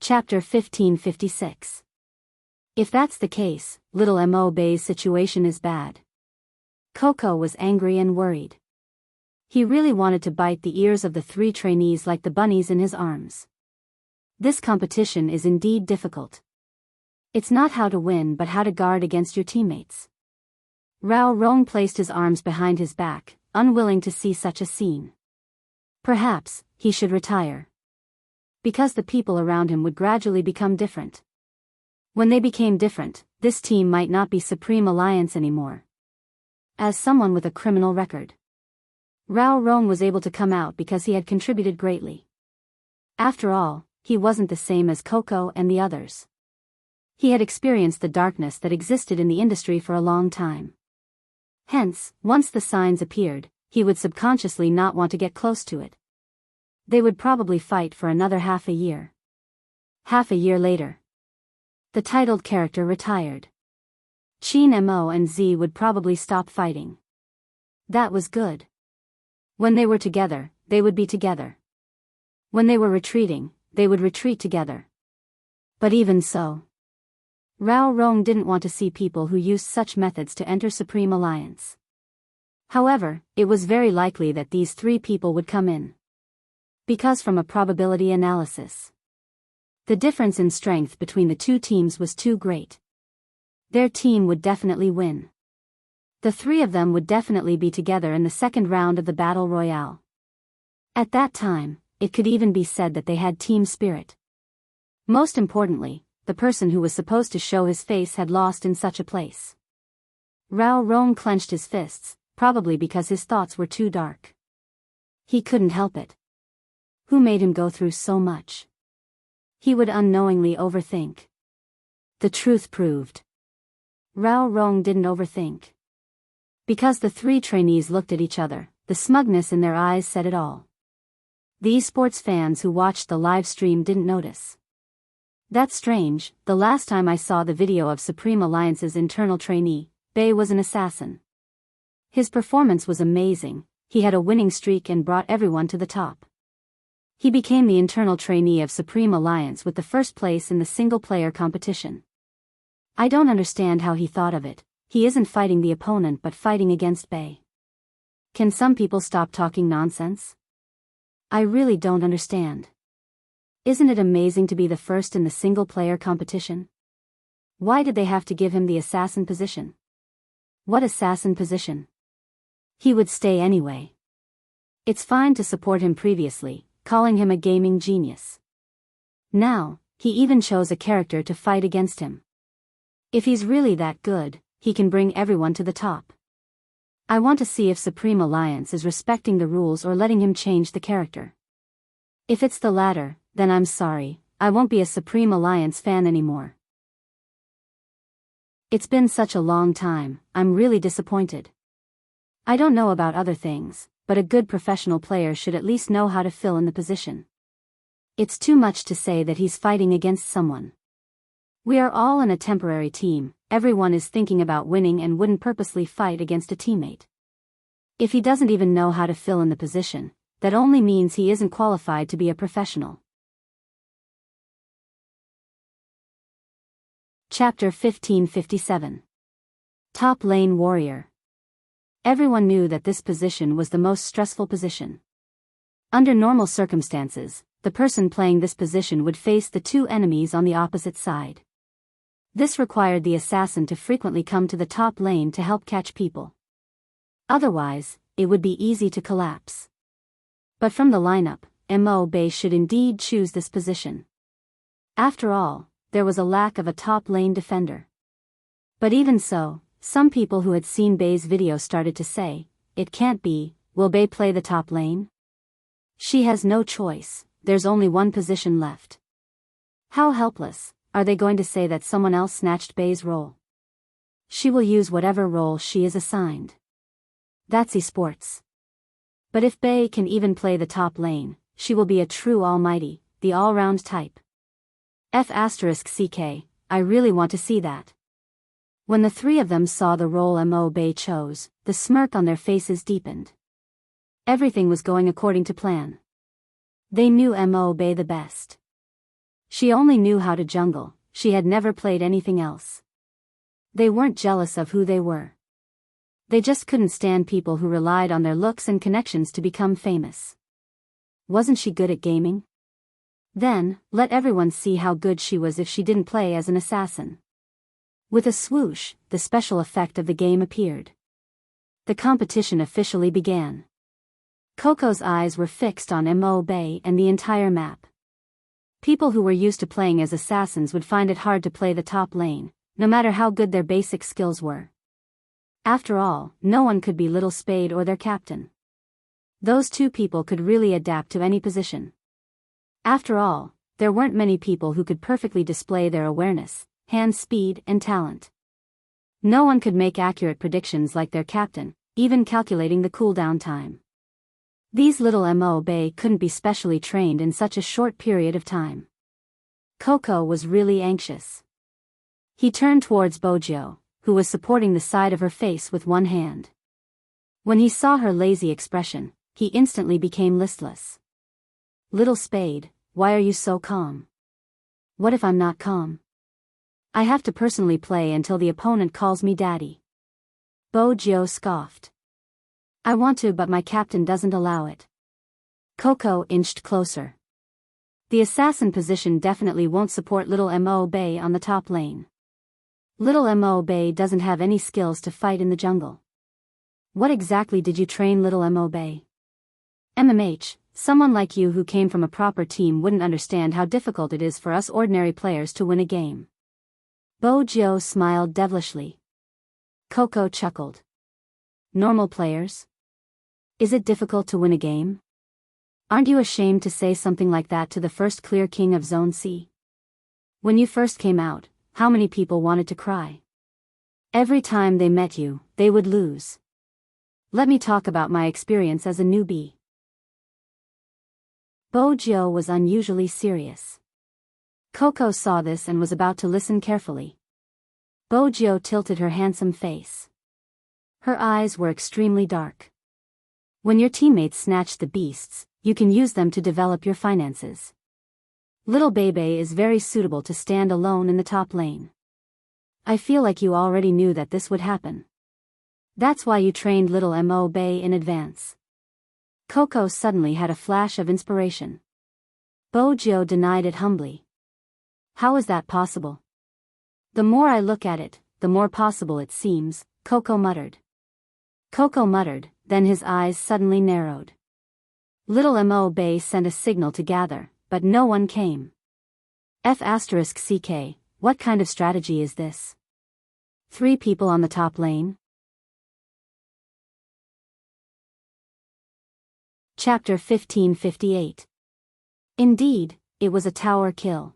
Chapter 1556. If that's the case, little Mo Bay's situation is bad. Coco was angry and worried. He really wanted to bite the ears of the three trainees like the bunnies in his arms. This competition is indeed difficult. It's not how to win but how to guard against your teammates. Rao Rong placed his arms behind his back, unwilling to see such a scene. Perhaps he should retire. Because the people around him would gradually become different. When they became different, this team might not be Supreme Alliance anymore. As someone with a criminal record, Rao Rong was able to come out because he had contributed greatly. After all, he wasn't the same as Coco and the others. He had experienced the darkness that existed in the industry for a long time. Hence, once the signs appeared, he would subconsciously not want to get close to it. They would probably fight for another half a year. Half a year later, the titled character retired. Chin Mo and Z would probably stop fighting. That was good. When they were together, they would be together. When they were retreating, they would retreat together. But even so, Rao Rong didn't want to see people who used such methods to enter Supreme Alliance. However, it was very likely that these three people would come in. Because from a probability analysis, the difference in strength between the two teams was too great. Their team would definitely win. The three of them would definitely be together in the second round of the Battle Royale. At that time, it could even be said that they had team spirit. Most importantly, the person who was supposed to show his face had lost in such a place. Rao Rong clenched his fists, probably because his thoughts were too dark. He couldn't help it. Who made him go through so much? He would unknowingly overthink. The truth proved. Rao Rong didn't overthink. Because the three trainees looked at each other, the smugness in their eyes said it all. The esports fans who watched the live stream didn't notice. That's strange. The last time I saw the video of Supreme Alliance's internal trainee, Bei was an assassin. His performance was amazing. He had a winning streak and brought everyone to the top. He became the internal trainee of Supreme Alliance with the first place in the single-player competition. I don't understand how he thought of it. He isn't fighting the opponent but fighting against Bei. Can some people stop talking nonsense? I really don't understand. Isn't it amazing to be the first in the single-player competition? Why did they have to give him the assassin position? What assassin position? He would stay anyway. It's fine to support him previously, calling him a gaming genius. Now, he even chose a character to fight against him. If he's really that good, he can bring everyone to the top. I want to see if Supreme Alliance is respecting the rules or letting him change the character. If it's the latter, then I'm sorry, I won't be a Supreme Alliance fan anymore. It's been such a long time, I'm really disappointed. I don't know about other things, but a good professional player should at least know how to fill in the position. It's too much to say that he's fighting against someone. We are all in a temporary team, everyone is thinking about winning and wouldn't purposely fight against a teammate. If he doesn't even know how to fill in the position, that only means he isn't qualified to be a professional. Chapter 1557. Top Lane Warrior. Everyone knew that this position was the most stressful position. Under normal circumstances, the person playing this position would face the two enemies on the opposite side. This required the assassin to frequently come to the top lane to help catch people. Otherwise, it would be easy to collapse. But from the lineup, Mo Bei should indeed choose this position. After all, there was a lack of a top lane defender. But even so, some people who had seen Bei's video started to say, it can't be, will Bei play the top lane? She has no choice, there's only one position left. How helpless, are they going to say that someone else snatched Bei's role? She will use whatever role she is assigned. That's esports. But if Bei can even play the top lane, she will be a true almighty, the all-round type. F***ck, I really want to see that. When the three of them saw the role Mo Bei chose, the smirk on their faces deepened. Everything was going according to plan. They knew Mo Bei the best. She only knew how to jungle, she had never played anything else. They weren't jealous of who they were. They just couldn't stand people who relied on their looks and connections to become famous. Wasn't she good at gaming? Then, let everyone see how good she was if she didn't play as an assassin. With a swoosh, the special effect of the game appeared. The competition officially began. Coco's eyes were fixed on Mo Bay and the entire map. People who were used to playing as assassins would find it hard to play the top lane, no matter how good their basic skills were. After all, no one could be Little Spade or their captain. Those two people could really adapt to any position. After all, there weren't many people who could perfectly display their awareness, hand speed, and talent. No one could make accurate predictions like their captain, even calculating the cooldown time. These little Mo Bay couldn't be specially trained in such a short period of time. Coco was really anxious. He turned towards Bojo, who was supporting the side of her face with one hand. When he saw her lazy expression, he instantly became listless. Little Spade, why are you so calm? What if I'm not calm? I have to personally play until the opponent calls me daddy. Bojo scoffed. I want to, but my captain doesn't allow it. Coco inched closer. The assassin position definitely won't support little Mo Bay on the top lane. Little Mo Bay doesn't have any skills to fight in the jungle. What exactly did you train little Mo Bay? Someone like you who came from a proper team wouldn't understand how difficult it is for us ordinary players to win a game. Bojo smiled devilishly. Coco chuckled. Normal players? Is it difficult to win a game? Aren't you ashamed to say something like that to the first clear king of Zone C? When you first came out, how many people wanted to cry? Every time they met you, they would lose. Let me talk about my experience as a newbie. Bojo was unusually serious. Coco saw this and was about to listen carefully. Bojo tilted her handsome face. Her eyes were extremely dark. When your teammates snatch the beasts, you can use them to develop your finances. Little Bebe is very suitable to stand alone in the top lane. I feel like you already knew that this would happen. That's why you trained little Mo Bay in advance. Coco suddenly had a flash of inspiration. Bojo denied it humbly. How is that possible? The more I look at it, the more possible it seems, Coco muttered. Then his eyes suddenly narrowed. Little Mo Bay sent a signal to gather, but no one came. F***CK, what kind of strategy is this? 3 people on the top lane? Chapter 1558. Indeed, it was a tower kill.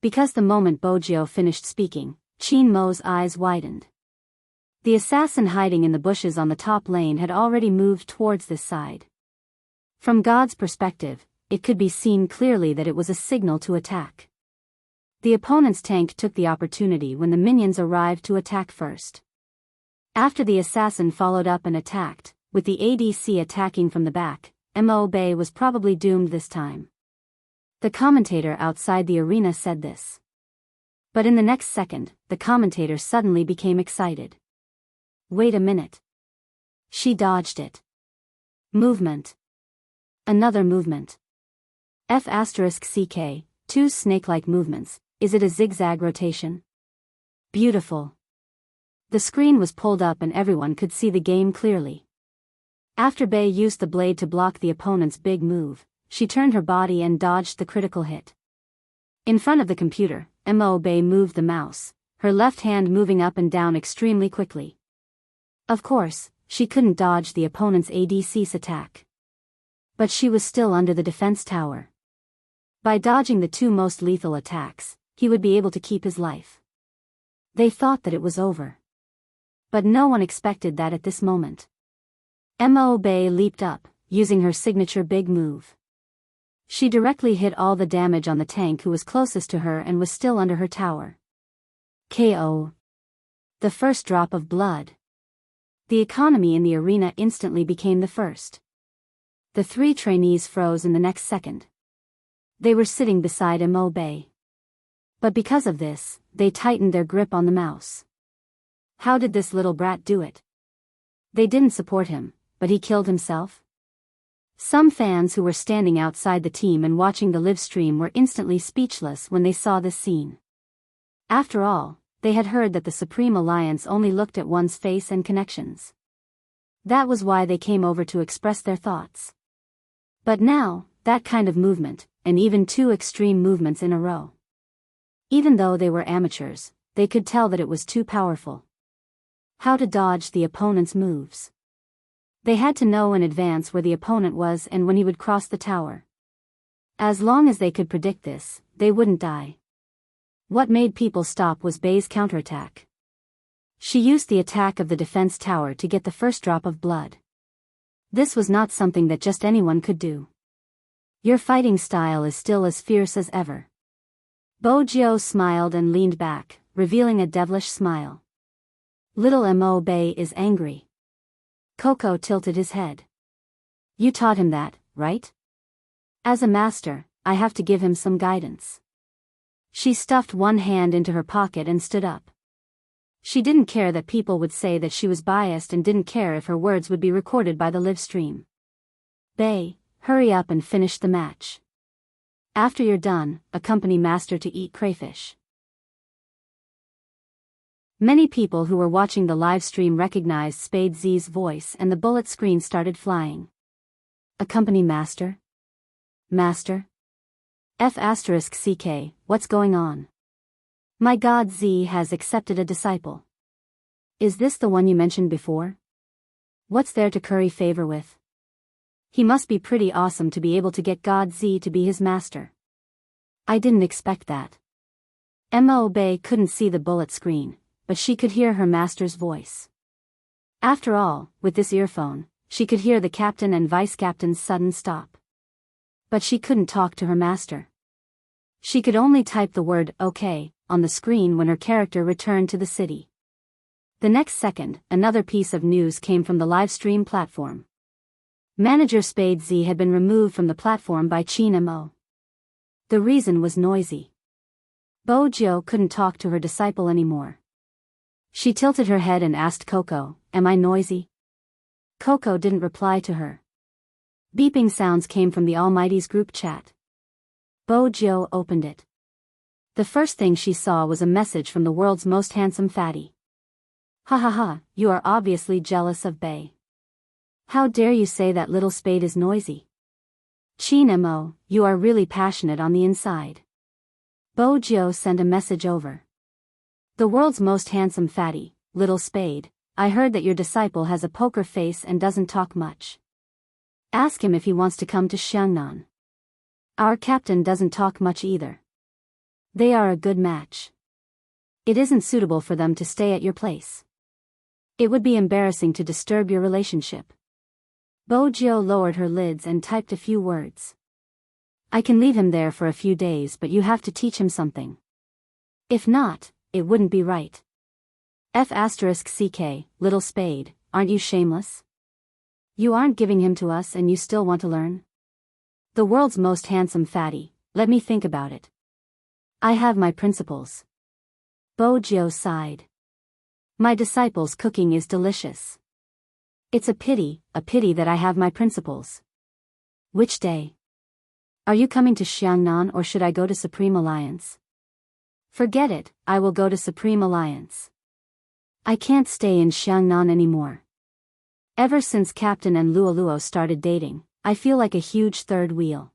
Because the moment Bojo finished speaking, Chin Mo's eyes widened. The assassin hiding in the bushes on the top lane had already moved towards this side. From God's perspective, it could be seen clearly that it was a signal to attack. The opponent's tank took the opportunity when the minions arrived to attack first. After the assassin followed up and attacked, with the ADC attacking from the back, Mo Bay was probably doomed this time. The commentator outside the arena said this. But in the next second, the commentator suddenly became excited. Wait a minute. She dodged it. Movement. Another movement. F***CK, 2 snake-like movements, is it a zigzag rotation? Beautiful. The screen was pulled up and everyone could see the game clearly. After Bay used the blade to block the opponent's big move, she turned her body and dodged the critical hit. In front of the computer, Mo Bay moved the mouse, her left hand moving up and down extremely quickly. Of course, she couldn't dodge the opponent's ADC's attack. But she was still under the defense tower. By dodging the 2 most lethal attacks, he would be able to keep his life. They thought that it was over. But no one expected that at this moment. Mo Bay leaped up, using her signature big move. She directly hit all the damage on the tank who was closest to her and was still under her tower. KO. The first drop of blood. The economy in the arena instantly became the first. The 3 trainees froze in the next second. They were sitting beside Mo Bay. But because of this, they tightened their grip on the mouse. How did this little brat do it? They didn't support him, but he killed himself? Some fans who were standing outside the team and watching the live stream were instantly speechless when they saw this scene. After all, they had heard that the Supreme Alliance only looked at one's face and connections. That was why they came over to express their thoughts. But now, that kind of movement, and even two extreme movements in a row. Even though they were amateurs, they could tell that it was too powerful. How to dodge the opponent's moves. They had to know in advance where the opponent was and when he would cross the tower. As long as they could predict this, they wouldn't die. What made people stop was Bei's counterattack. She used the attack of the defense tower to get the first drop of blood. This was not something that just anyone could do. Your fighting style is still as fierce as ever. Bojiao smiled and leaned back, revealing a devilish smile. Little Mo Bei is angry. Coco tilted his head. You taught him that, right? As a master, I have to give him some guidance. She stuffed one hand into her pocket and stood up. She didn't care that people would say that she was biased and didn't care if her words would be recorded by the live stream. Bei, hurry up and finish the match. After you're done, accompany Master to eat crayfish. Many people who were watching the live stream recognized Spade Z's voice and the bullet screen started flying. Accompany Master? Master? F***CK, what's going on? My god, Z has accepted a disciple. Is this the one you mentioned before? What's there to curry favor with? He must be pretty awesome to be able to get God Z to be his master. I didn't expect that. Mo Bei couldn't see the bullet screen, but she could hear her master's voice. After all, with this earphone, she could hear the captain and vice-captain's sudden stop. But she couldn't talk to her master. She could only type the word, okay, on the screen when her character returned to the city. The next second, another piece of news came from the livestream platform. Manager Spade Z had been removed from the platform by Chin Mo. The reason was noisy. Bojiao couldn't talk to her disciple anymore. She tilted her head and asked Coco, am I noisy? Coco didn't reply to her. Beeping sounds came from the Almighty's group chat. Bojiao opened it. The first thing she saw was a message from the world's most handsome fatty. Ha ha ha, you are obviously jealous of Bei. How dare you say that little Spade is noisy? Chin Mo, you are really passionate on the inside. Bojiao sent a message over. The world's most handsome fatty, little Spade, I heard that your disciple has a poker face and doesn't talk much. Ask him if he wants to come to Xiangnan. Our captain doesn't talk much either. They are a good match. It isn't suitable for them to stay at your place. It would be embarrassing to disturb your relationship. Bojiao lowered her lids and typed a few words. I can leave him there for a few days, but you have to teach him something. If not, it wouldn't be right. F***CK, little Spade, aren't you shameless? You aren't giving him to us and you still want to learn? The world's most handsome fatty, let me think about it. I have my principles. Bojiao sighed. My disciple's cooking is delicious. It's a pity that I have my principles. Which day? Are you coming to Xiangnan or should I go to Supreme Alliance? Forget it, I will go to Supreme Alliance. I can't stay in Xiangnan anymore. Ever since Captain and Luoluo started dating, I feel like a huge third wheel.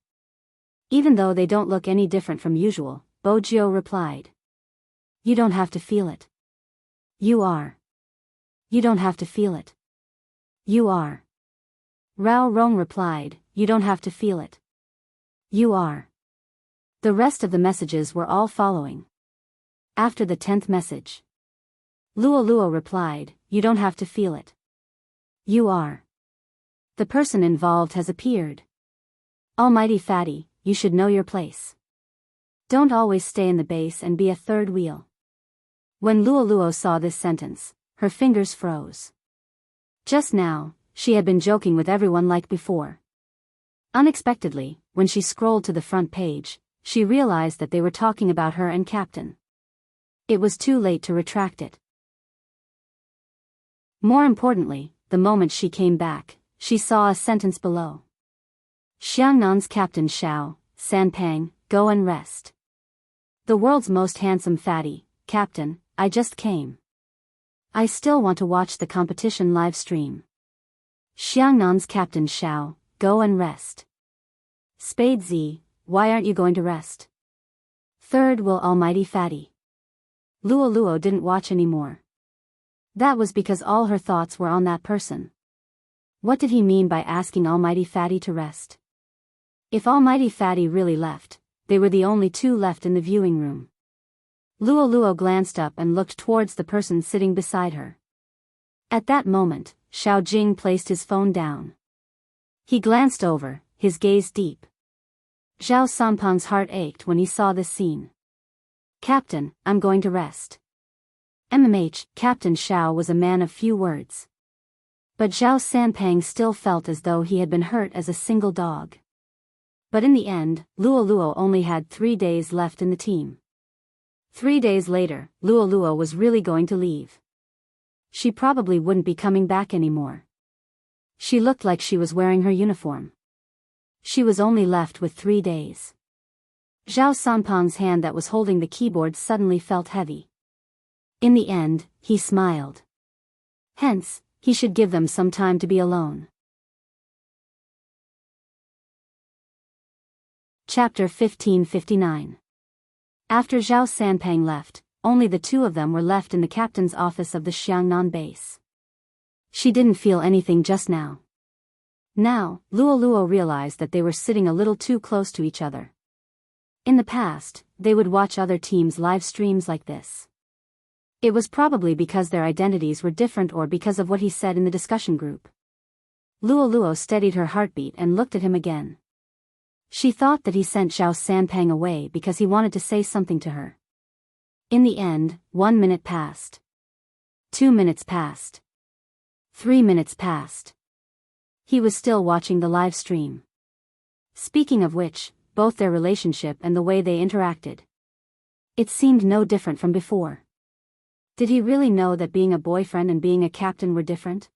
Even though they don't look any different from usual, Bojiao replied. You don't have to feel it. You are. You don't have to feel it. You are. Rao Rong replied, you don't have to feel it. You are. The rest of the messages were all following. After the 10th message, Luoluo replied, you don't have to feel it. You are. The person involved has appeared. Almighty fatty, you should know your place. Don't always stay in the base and be a third wheel. When Luoluo saw this sentence, her fingers froze. Just now, she had been joking with everyone like before. Unexpectedly, when she scrolled to the front page, she realized that they were talking about her and Captain. It was too late to retract it. More importantly, the moment she came back, she saw a sentence below. Xiangnan's Captain Xiao, Sanpang, go and rest. The world's most handsome fatty, Captain, I just came. I still want to watch the competition live stream. Xiangnan's Captain Xiao, go and rest. Spade Z, why aren't you going to rest? Third will Almighty Fatty. Luo Luo didn't watch anymore. That was because all her thoughts were on that person. What did he mean by asking Almighty Fatty to rest? If Almighty Fatty really left, they were the only two left in the viewing room. Luo Luo glanced up and looked towards the person sitting beside her. At that moment, Xiao Jing placed his phone down. He glanced over, his gaze deep. Zhao Sanpeng's heart ached when he saw this scene. Captain, I'm going to rest. Captain Xiao was a man of few words. But Zhao Sanpeng still felt as though he had been hurt as a single dog. But in the end, Luo Luo only had 3 days left in the team. 3 days later, Luo Luo was really going to leave. She probably wouldn't be coming back anymore. She looked like she was wearing her uniform. She was only left with 3 days. Zhao Sanpeng's hand that was holding the keyboard suddenly felt heavy. In the end, he smiled. Hence, he should give them some time to be alone. Chapter 1559. After Zhao Sanpeng left, only the two of them were left in the captain's office of the Xiangnan base. She didn't feel anything just now. Now, Luo Luo realized that they were sitting a little too close to each other. In the past, they would watch other teams' live streams like this. It was probably because their identities were different or because of what he said in the discussion group. Luo Luo steadied her heartbeat and looked at him again. She thought that he sent Zhao Sanpeng away because he wanted to say something to her. In the end, 1 minute passed. 2 minutes passed. 3 minutes passed. He was still watching the live stream. Speaking of which, both their relationship and the way they interacted. It seemed no different from before. Did he really know that being a boyfriend and being a captain were different?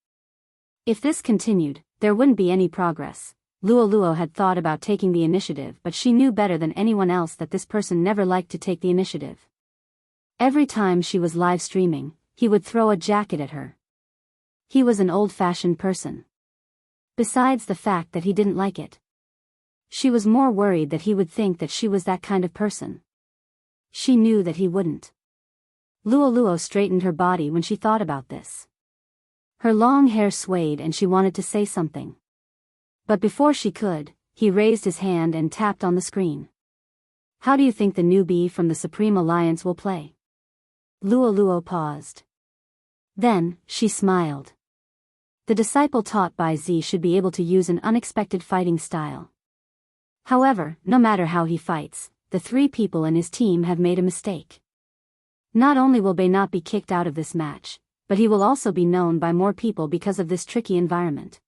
If this continued, there wouldn't be any progress. Luo Luo had thought about taking the initiative, but she knew better than anyone else that this person never liked to take the initiative. Every time she was live streaming, he would throw a jacket at her. He was an old-fashioned person. Besides the fact that he didn't like it. She was more worried that he would think that she was that kind of person. She knew that he wouldn't. Luo Luo straightened her body when she thought about this. Her long hair swayed and she wanted to say something. But before she could, he raised his hand and tapped on the screen. How do you think the newbie from the Supreme Alliance will play? Luo Luo paused. Then, she smiled. The disciple taught by Z should be able to use an unexpected fighting style. However, no matter how he fights, the 3 people in his team have made a mistake. Not only will Bei not be kicked out of this match, but he will also be known by more people because of this tricky environment.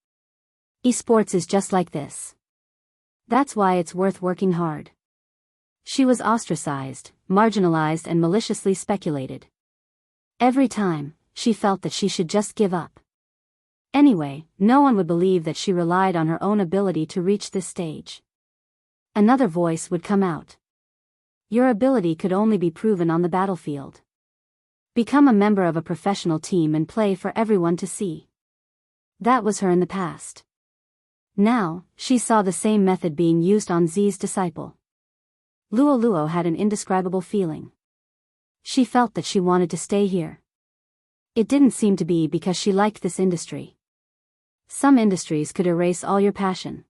Esports is just like this. That's why it's worth working hard. She was ostracized, marginalized and maliciously speculated. Every time, she felt that she should just give up. Anyway, no one would believe that she relied on her own ability to reach this stage. Another voice would come out. Your ability could only be proven on the battlefield. Become a member of a professional team and play for everyone to see. That was her in the past. Now, she saw the same method being used on Z's disciple. Luo Luo had an indescribable feeling. She felt that she wanted to stay here. It didn't seem to be because she liked this industry. Some industries could erase all your passion.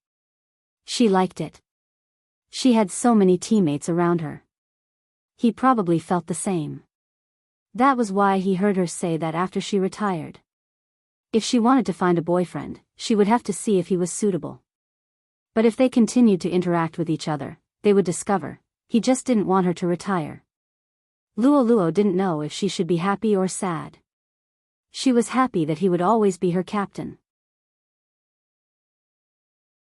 She liked it. She had so many teammates around her. He probably felt the same. That was why he heard her say that after she retired. If she wanted to find a boyfriend, she would have to see if he was suitable. But if they continued to interact with each other, they would discover, he just didn't want her to retire. Luo Luo didn't know if she should be happy or sad. She was happy that he would always be her captain.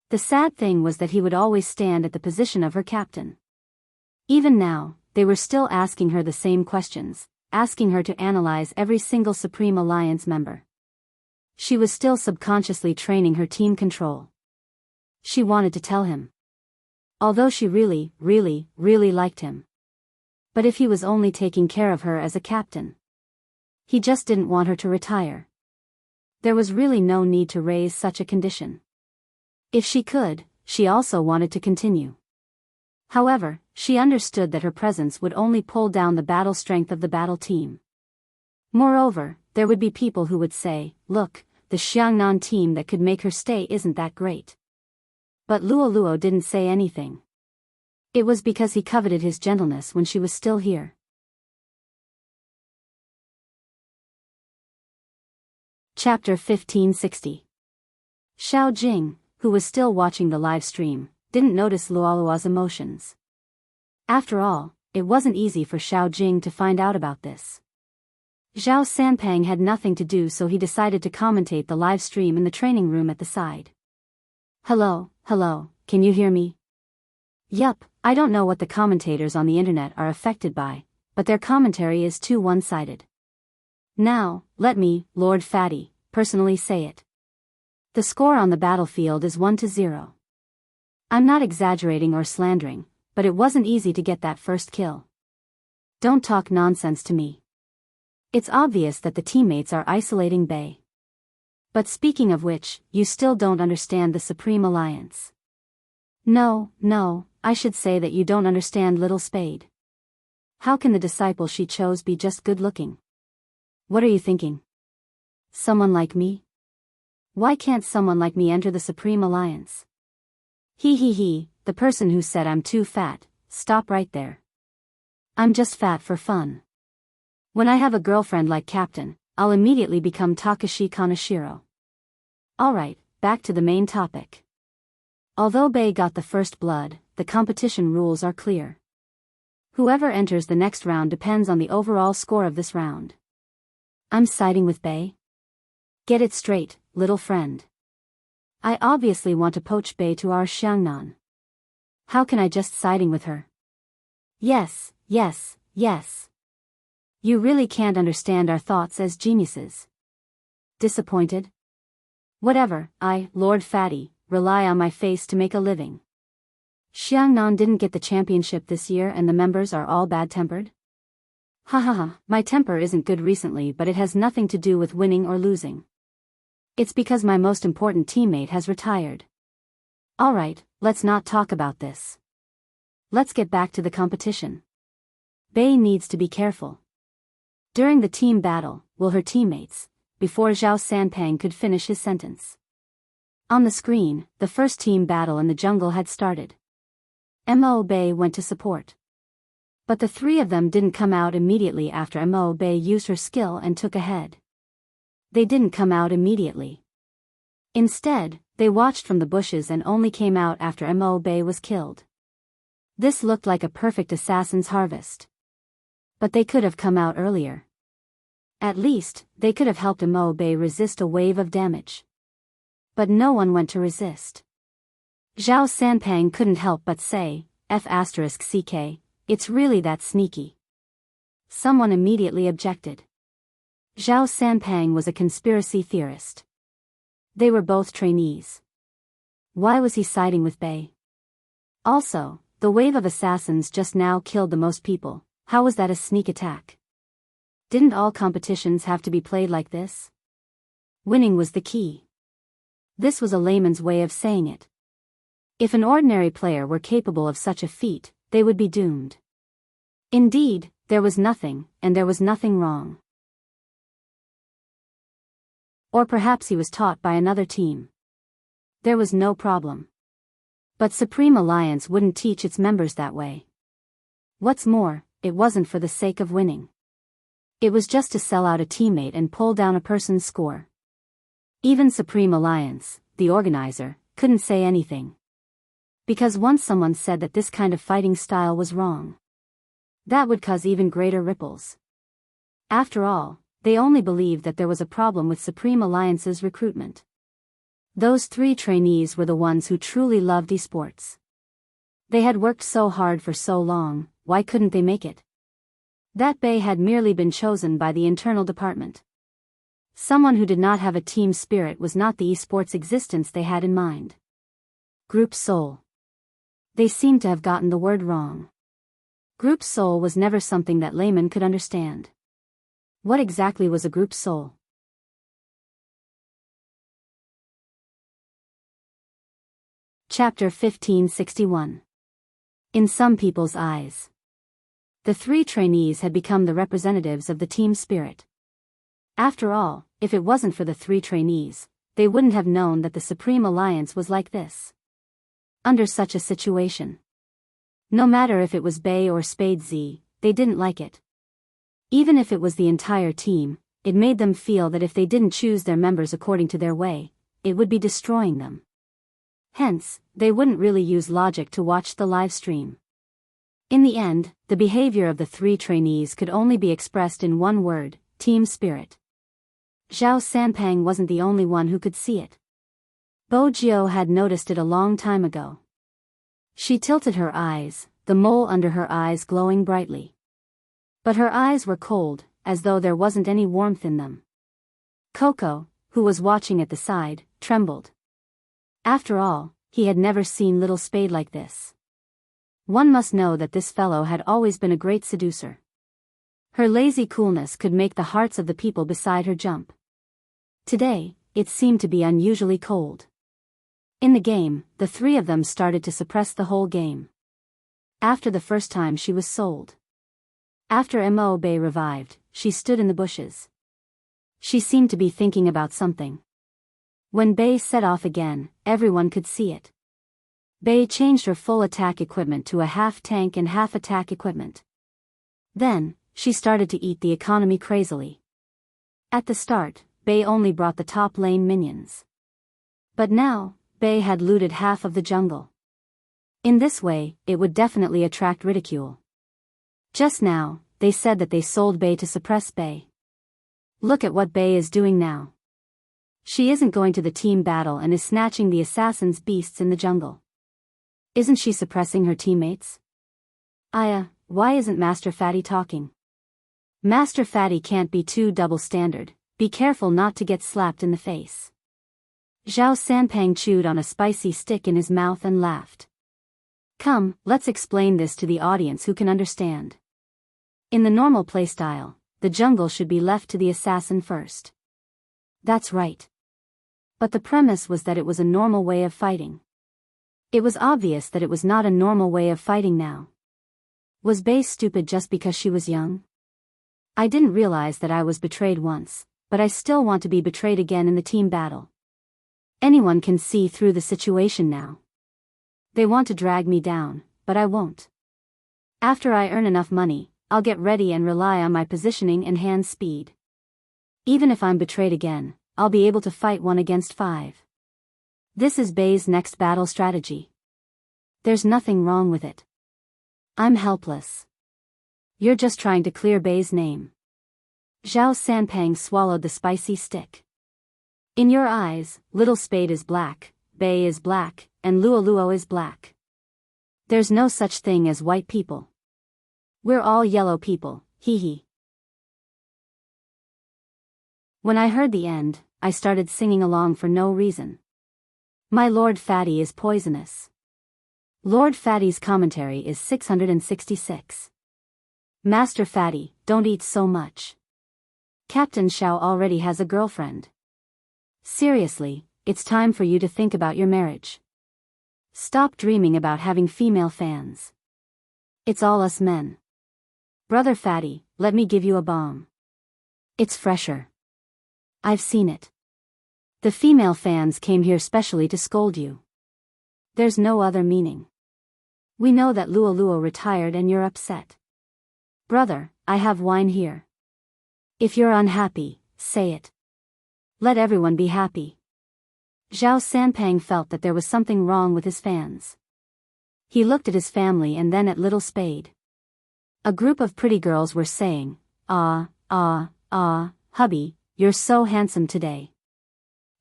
The sad thing was that he would always stand at the position of her captain. Even now, they were still asking her the same questions, asking her to analyze every single Supreme Alliance member. She was still subconsciously training her team control. She wanted to tell him. Although she really liked him. But if he was only taking care of her as a captain. He just didn't want her to retire. There was really no need to raise such a condition. If she could, she also wanted to continue. However, she understood that her presence would only pull down the battle strength of the battle team. Moreover, there would be people who would say, look, the Xiangnan team that could make her stay isn't that great. But Luo didn't say anything. It was because he coveted his gentleness when she was still here. Chapter 1560. Xiao Jing, who was still watching the live stream, didn't notice Luo's emotions. After all, it wasn't easy for Xiao Jing to find out about this. Zhao Sanpang had nothing to do, so he decided to commentate the live stream in the training room at the side. Hello, can you hear me? Yup, I don't know what the commentators on the internet are affected by, but their commentary is too one-sided. Now, let me, Lord Fatty, personally say it. The score on the battlefield is 1-0. I'm not exaggerating or slandering, but it wasn't easy to get that first kill. Don't talk nonsense to me. It's obvious that the teammates are isolating Bei. But speaking of which, you still don't understand the Supreme Alliance. No, I should say that you don't understand Little Spade. How can the disciple she chose be just good-looking? What are you thinking? Someone like me? Why can't someone like me enter the Supreme Alliance? The person who said I'm too fat, stop right there. I'm just fat for fun. When I have a girlfriend like Captain, I'll immediately become Takashi Kaneshiro. Alright, back to the main topic. Although Bei got the first blood, the competition rules are clear. Whoever enters the next round depends on the overall score of this round. I'm siding with Bei? Get it straight, little friend. I obviously want to poach Bei to our Xiangnan. How can I just siding with her? Yes. You really can't understand our thoughts as geniuses. Disappointed? Whatever, I, Lord Fatty, rely on my face to make a living. Xiangnan didn't get the championship this year and the members are all bad-tempered? My temper isn't good recently, but it has nothing to do with winning or losing. It's because my most important teammate has retired. Alright, let's not talk about this. Let's get back to the competition. Bei needs to be careful. During the team battle, will her teammates, before Zhao Sanpang could finish his sentence. On the screen, the first team battle in the jungle had started. Mo Bei went to support. But the three of them didn't come out immediately after Mo Bei used her skill and took ahead. They didn't come out immediately. Instead, they watched from the bushes and only came out after Mo Bei was killed. This looked like a perfect assassin's harvest. But they could have come out earlier. At least, they could have helped Mo Bei resist a wave of damage. But no one went to resist. Zhao Sanpang couldn't help but say, F***ck, it's really that sneaky. Someone immediately objected. Zhao Sanpang was a conspiracy theorist. They were both trainees. Why was he siding with Bei? Also, the wave of assassins just now killed the most people. How was that a sneak attack? Didn't all competitions have to be played like this? Winning was the key. This was a layman's way of saying it. If an ordinary player were capable of such a feat, they would be doomed. Indeed, there was nothing, and there was nothing wrong. Or perhaps he was taught by another team. There was no problem. But Supreme Alliance wouldn't teach its members that way. What's more, it wasn't for the sake of winning. It was just to sell out a teammate and pull down a person's score. Even Supreme Alliance, the organizer, couldn't say anything. Because once someone said that this kind of fighting style was wrong, that would cause even greater ripples. After all, they only believed that there was a problem with Supreme Alliance's recruitment. Those 3 trainees were the ones who truly loved esports. They had worked so hard for so long, why couldn't they make it? That Bei had merely been chosen by the internal department. Someone who did not have a team spirit was not the esports existence they had in mind. Group soul. They seemed to have gotten the word wrong. Group soul was never something that laymen could understand. What exactly was a group soul? Chapter 1561. In some people's eyes. The 3 trainees had become the representatives of the team spirit. After all, if it wasn't for the 3 trainees, they wouldn't have known that the Supreme Alliance was like this. Under such a situation. No matter if it was Bei or Spade Z, they didn't like it. Even if it was the entire team, it made them feel that if they didn't choose their members according to their way, it would be destroying them. Hence, they wouldn't really use logic to watch the live stream. In the end, the behavior of the 3 trainees could only be expressed in one word: team spirit. Zhao Sanpang wasn't the only one who could see it. Bo Jiao had noticed it a long time ago. She tilted her eyes, the mole under her eyes glowing brightly. But her eyes were cold, as though there wasn't any warmth in them. Coco, who was watching at the side, trembled. After all, he had never seen Little Spade like this. One must know that this fellow had always been a great seducer. Her lazy coolness could make the hearts of the people beside her jump. Today, it seemed to be unusually cold. In the game, the 3 of them started to suppress the whole game. After the first time she was sold. After Mo Bei revived, she stood in the bushes. She seemed to be thinking about something. When Bei set off again, everyone could see it. Bei changed her full attack equipment to a half tank and half attack equipment. Then, she started to eat the economy crazily. At the start, Bei only brought the top lane minions. But now, Bei had looted half of the jungle. In this way, it would definitely attract ridicule. Just now, they said that they sold Bei to suppress Bei. Look at what Bei is doing now. She isn't going to the team battle and is snatching the assassin's beasts in the jungle. Isn't she suppressing her teammates? Why isn't Master Fatty talking? Master Fatty can't be too double-standard, be careful not to get slapped in the face. Zhao Sanpang chewed on a spicy stick in his mouth and laughed. Come, let's explain this to the audience who can understand. In the normal playstyle, the jungle should be left to the assassin first. That's right. But the premise was that it was a normal way of fighting. It was obvious that it was not a normal way of fighting now. Was Bei stupid just because she was young? I didn't realize that I was betrayed once, but I still want to be betrayed again in the team battle. Anyone can see through the situation now. They want to drag me down, but I won't. After I earn enough money, I'll get ready and rely on my positioning and hand speed. Even if I'm betrayed again, I'll be able to fight 1 against 5. This is Bei's next battle strategy. There's nothing wrong with it. I'm helpless. You're just trying to clear Bei's name. Zhao Sanpang swallowed the spicy stick. In your eyes, Little Spade is black, Bei is black, and Luo is black. There's no such thing as white people. We're all yellow people, hee hee. When I heard the end, I started singing along for no reason. My Lord Fatty is poisonous. Lord Fatty's commentary is 666. Master Fatty, don't eat so much. Captain Xiao already has a girlfriend. Seriously, it's time for you to think about your marriage. Stop dreaming about having female fans. It's all us men. Brother Fatty, let me give you a bomb. It's fresher. I've seen it. The female fans came here specially to scold you. There's no other meaning. We know that Luo retired and you're upset. Brother, I have wine here. If you're unhappy, say it. Let everyone be happy. Zhao Sanpang felt that there was something wrong with his fans. He looked at his family and then at Little Spade. A group of pretty girls were saying, hubby, you're so handsome today.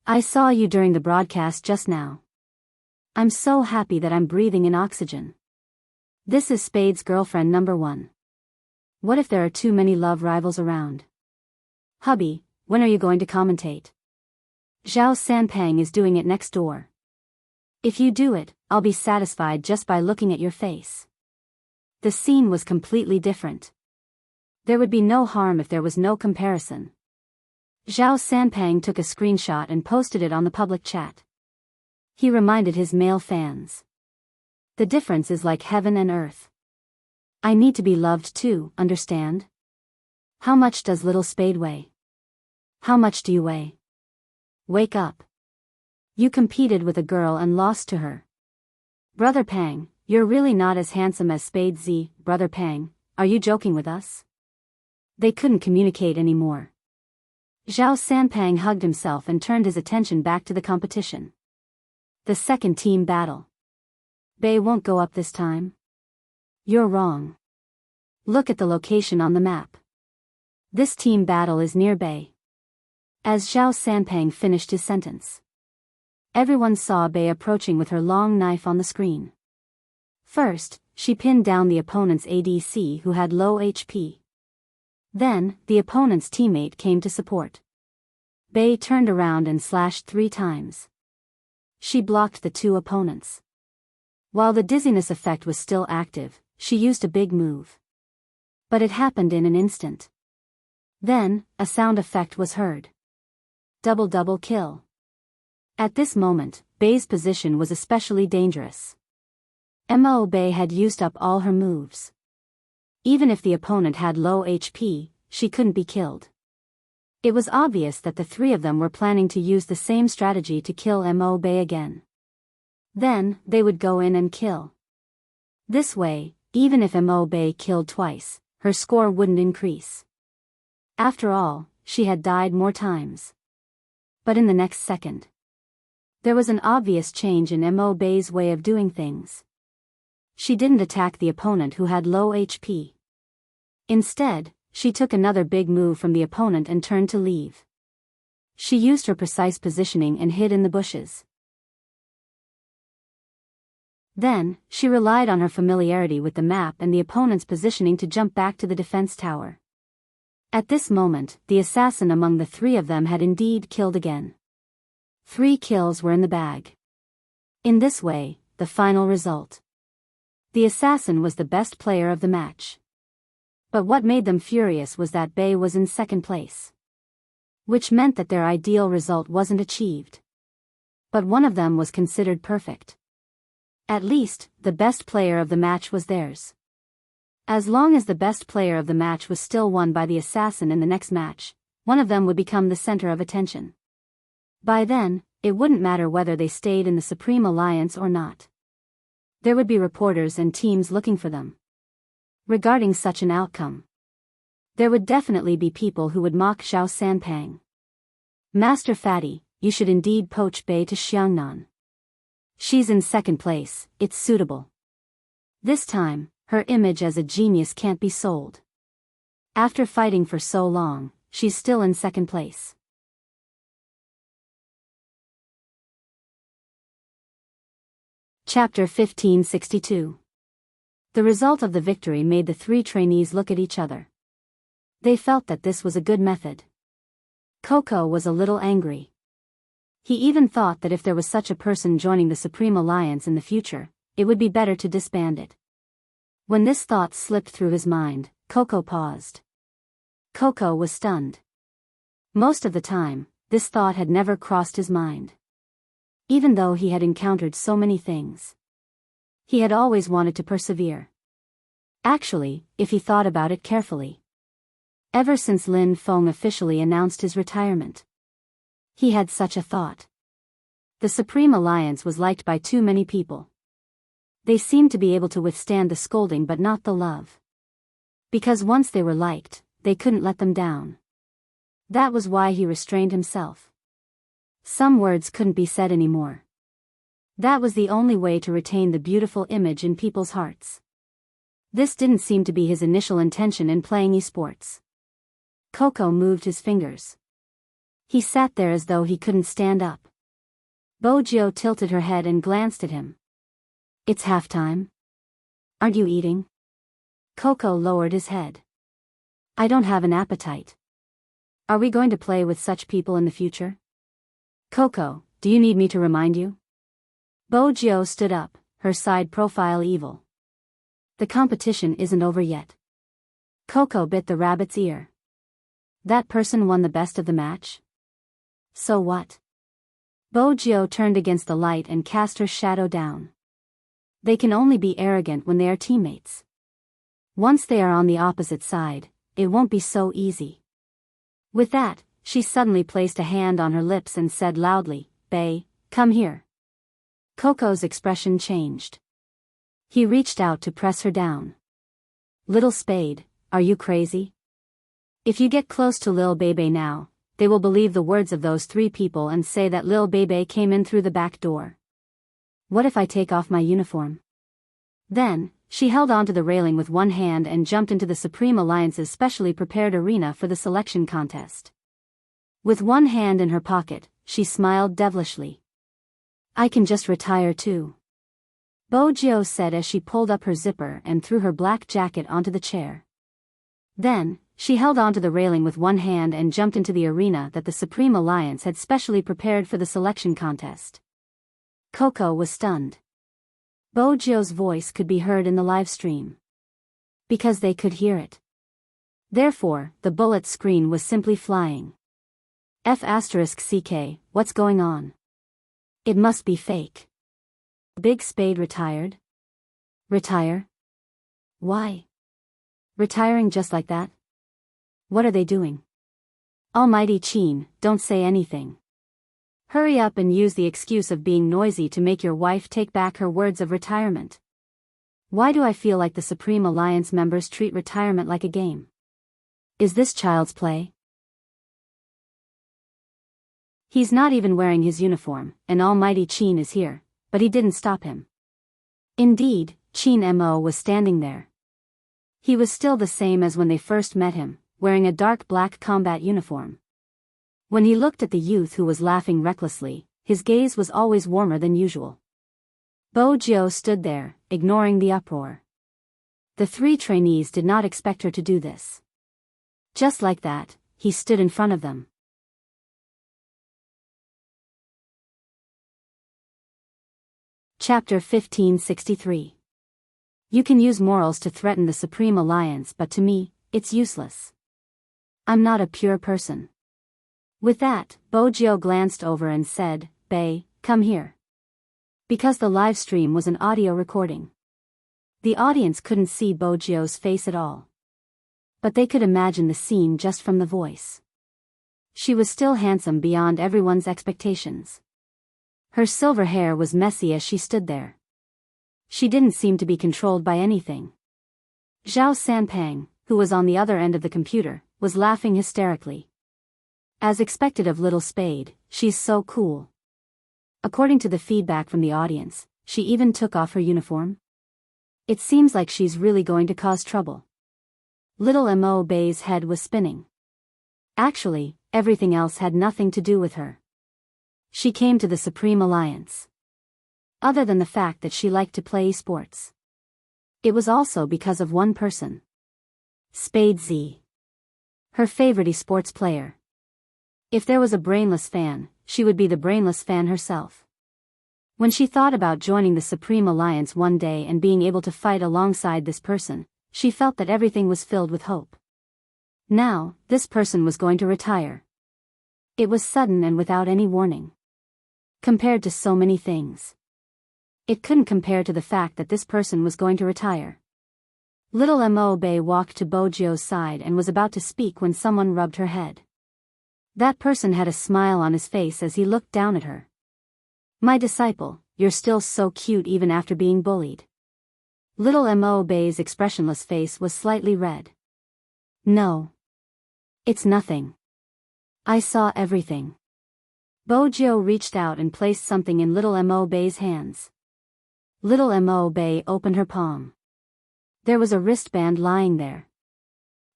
I saw you during the broadcast just now. I'm so happy that I'm breathing in oxygen. This is Spade's girlfriend number 1. What if there are too many love rivals around? Hubby, when are you going to commentate? Zhao Sanpang is doing it next door. If you do it, I'll be satisfied just by looking at your face. The scene was completely different. There would be no harm if there was no comparison. Zhao Sanpang took a screenshot and posted it on the public chat. He reminded his male fans. The difference is like heaven and earth. I need to be loved too, understand? How much does little Spade weigh? How much do you weigh? Wake up. You competed with a girl and lost to her. Brother Pang, you're really not as handsome as Spade Z. Brother Pang, are you joking with us? They couldn't communicate anymore. Zhao Sanpang hugged himself and turned his attention back to the competition. The second team battle. Bei won't go up this time. You're wrong. Look at the location on the map. This team battle is near Bei. As Zhao Sanpang finished his sentence, everyone saw Bei approaching with her long knife on the screen. First, she pinned down the opponent's ADC who had low HP. Then, the opponent's teammate came to support. Bei turned around and slashed 3 times. She blocked the 2 opponents. While the dizziness effect was still active, she used a big move. But it happened in an instant. Then, a sound effect was heard. Double kill. At this moment, Bei's position was especially dangerous. Mo Bei had used up all her moves. Even if the opponent had low HP, she couldn't be killed. It was obvious that the 3 of them were planning to use the same strategy to kill Mo Bei again. Then, they would go in and kill. This way, even if Mo Bei killed twice, her score wouldn't increase. After all, she had died more times. But in the next second, there was an obvious change in Mo Bei's way of doing things. She didn't attack the opponent who had low HP. Instead, she took another big move from the opponent and turned to leave. She used her precise positioning and hid in the bushes. Then, she relied on her familiarity with the map and the opponent's positioning to jump back to the defense tower. At this moment, the assassin among the 3 of them had indeed killed again. 3 kills were in the bag. In this way, the final result. The assassin was the best player of the match. But what made them furious was that Bei was in second place. Which meant that their ideal result wasn't achieved. But one of them was considered perfect. At least, the best player of the match was theirs. As long as the best player of the match was still won by the assassin in the next match, one of them would become the center of attention. By then, it wouldn't matter whether they stayed in the Supreme Alliance or not. There would be reporters and teams looking for them. Regarding such an outcome, there would definitely be people who would mock Zhao Sanpang. Master Fatty, you should indeed poach Bei to Xiangnan. She's in second place, it's suitable. This time, her image as a genius can't be sold. After fighting for so long, she's still in second place. Chapter 1562. The result of the victory made the 3 trainees look at each other. They felt that this was a good method. Coco was a little angry. He even thought that if there was such a person joining the Supreme Alliance in the future, it would be better to disband it. When this thought slipped through his mind, Coco paused. Coco was stunned. Most of the time, this thought had never crossed his mind. Even though he had encountered so many things, he had always wanted to persevere. Actually, if he thought about it carefully, ever since Lin Feng officially announced his retirement, he had such a thought. The Supreme Alliance was liked by too many people. They seemed to be able to withstand the scolding but not the love. Because once they were liked, they couldn't let them down. That was why he restrained himself. Some words couldn't be said anymore. That was the only way to retain the beautiful image in people's hearts. This didn't seem to be his initial intention in playing esports. Coco moved his fingers. He sat there as though he couldn't stand up. Bojio tilted her head and glanced at him. It's halftime. Aren't you eating? Coco lowered his head. I don't have an appetite. Are we going to play with such people in the future? Coco, do you need me to remind you? Bojio stood up, her side profile evil. The competition isn't over yet. Coco bit the rabbit's ear. That person won the best of the match? So what? Bojio turned against the light and cast her shadow down. They can only be arrogant when they are teammates. Once they are on the opposite side, it won't be so easy. With that, she suddenly placed a hand on her lips and said loudly, Bae, come here. Coco's expression changed. He reached out to press her down. Little Spade, are you crazy? If you get close to Lil Bebe now, they will believe the words of those 3 people and say that Lil Bebe came in through the back door. What if I take off my uniform? Then, she held onto the railing with one hand and jumped into the Supreme Alliance's specially prepared arena for the selection contest. With one hand in her pocket, she smiled devilishly. I can just retire too. Bojio said as she pulled up her zipper and threw her black jacket onto the chair. Then, she held onto the railing with one hand and jumped into the arena that the Supreme Alliance had specially prepared for the selection contest. Coco was stunned. Bojio's voice could be heard in the live stream. Because they could hear it. Therefore, the bullet screen was simply flying. F***CK, what's going on? It must be fake. Big Spade retired? Retire? Why? Retiring just like that? What are they doing? Almighty Chin, don't say anything. Hurry up and use the excuse of being noisy to make your wife take back her words of retirement. Why do I feel like the Supreme Alliance members treat retirement like a game? Is this child's play? He's not even wearing his uniform, and Almighty Chin is here, but he didn't stop him. Indeed, Chin Mo was standing there. He was still the same as when they first met him, wearing a dark black combat uniform. When he looked at the youth who was laughing recklessly, his gaze was always warmer than usual. Bojio stood there, ignoring the uproar. The 3 trainees did not expect her to do this. Just like that, he stood in front of them. Chapter 1563. You can use morals to threaten the Supreme Alliance, but to me, it's useless. I'm not a pure person. With that, Bojio glanced over and said, Bae, come here. Because the live stream was an audio recording. The audience couldn't see Bojio's face at all. But they could imagine the scene just from the voice. She was still handsome beyond everyone's expectations. Her silver hair was messy as she stood there. She didn't seem to be controlled by anything. Zhao Sanpang, who was on the other end of the computer, was laughing hysterically. As expected of Little Spade, she's so cool. According to the feedback from the audience, she even took off her uniform. It seems like she's really going to cause trouble. Little Mo Bae's head was spinning. Actually, everything else had nothing to do with her. She came to the Supreme Alliance. Other than the fact that she liked to play sports. It was also because of one person. Spade Z. Her favorite esports player. If there was a brainless fan, she would be the brainless fan herself. When she thought about joining the Supreme Alliance one day and being able to fight alongside this person, she felt that everything was filled with hope. Now, this person was going to retire. It was sudden and without any warning. Compared to so many things. It couldn't compare to the fact that this person was going to retire. Little Mo Bae walked to Bojio's side and was about to speak when someone rubbed her head. That person had a smile on his face as he looked down at her. My disciple, you're still so cute even after being bullied. Little Mo Bae's expressionless face was slightly red. No. It's nothing. I saw everything. Bojio reached out and placed something in Little Mo Bae's hands. Little Mo Bae opened her palm. There was a wristband lying there.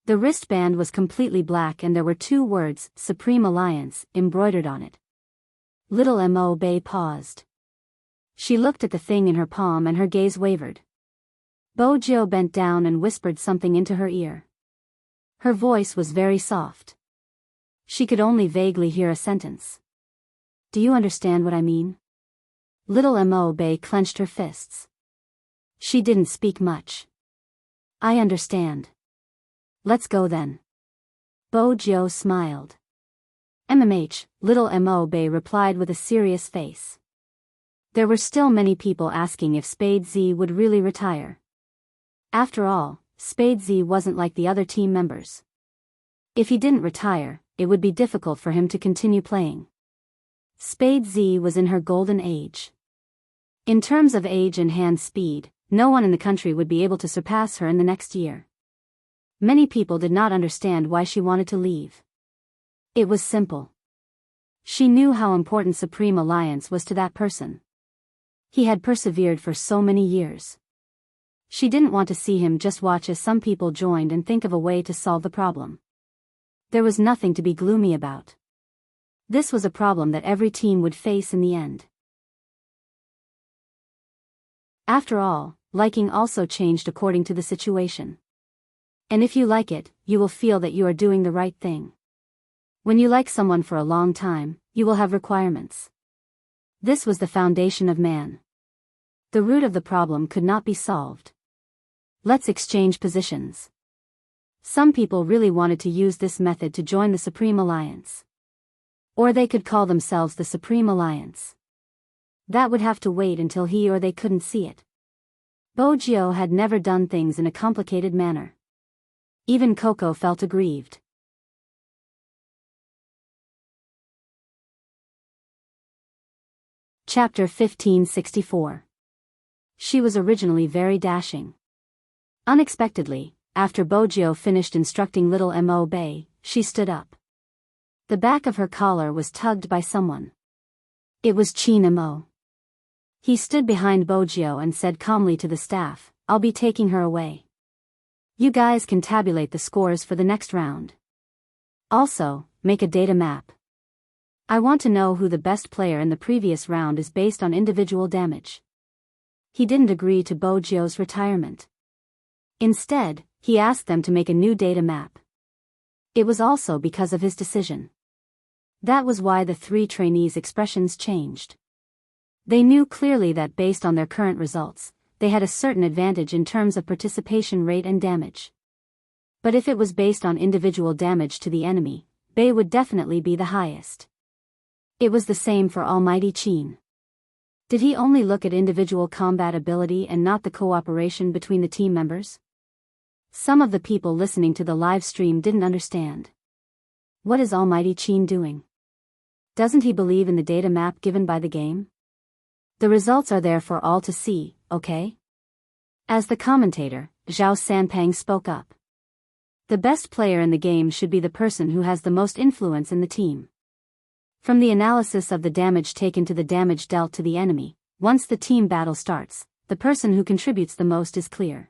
The wristband was completely black and there were 2 words, Supreme Alliance, embroidered on it. Little Mo Bay paused. She looked at the thing in her palm and her gaze wavered. Bojo bent down and whispered something into her ear. Her voice was very soft. She could only vaguely hear a sentence. Do you understand what I mean? Little Mo Bay clenched her fists. She didn't speak much. I understand. Let's go then. Bojo smiled. Little Mo Bay replied with a serious face. There were still many people asking if Spade Z would really retire. After all, Spade Z wasn't like the other team members. If he didn't retire, it would be difficult for him to continue playing. Spade Z was in her golden age. In terms of age and hand speed, no one in the country would be able to surpass her in the next year. Many people did not understand why she wanted to leave. It was simple. She knew how important Supreme Alliance was to that person. He had persevered for so many years. She didn't want to see him just watch as some people joined and think of a way to solve the problem. There was nothing to be gloomy about. This was a problem that every team would face in the end. After all, liking also changed according to the situation. And if you like it, you will feel that you are doing the right thing. When you like someone for a long time, you will have requirements. This was the foundation of man. The root of the problem could not be solved. Let's exchange positions. Some people really wanted to use this method to join the Supreme Alliance. Or they could call themselves the Supreme Alliance. That would have to wait until he or they couldn't see it. Bojo had never done things in a complicated manner. Even Coco felt aggrieved. Chapter 1564. She was originally very dashing. Unexpectedly, after Bojo finished instructing Little Mo Bay, she stood up. The back of her collar was tugged by someone. It was Chin Mo. He stood behind Bojo and said calmly to the staff, I'll be taking her away. You guys can tabulate the scores for the next round. Also, make a data map. I want to know who the best player in the previous round is based on individual damage. He didn't agree to Bojo's retirement. Instead, he asked them to make a new data map. It was also because of his decision. That was why the three trainees' expressions changed. They knew clearly that based on their current results, they had a certain advantage in terms of participation rate and damage. But if it was based on individual damage to the enemy, Bei would definitely be the highest. It was the same for Almighty Chin. Did he only look at individual combat ability and not the cooperation between the team members? Some of the people listening to the live stream didn't understand. What is Almighty Chin doing? Doesn't he believe in the data map given by the game? The results are there for all to see, okay? As the commentator, Zhao Sanpeng spoke up. The best player in the game should be the person who has the most influence in the team. From the analysis of the damage taken to the damage dealt to the enemy, once the team battle starts, the person who contributes the most is clear.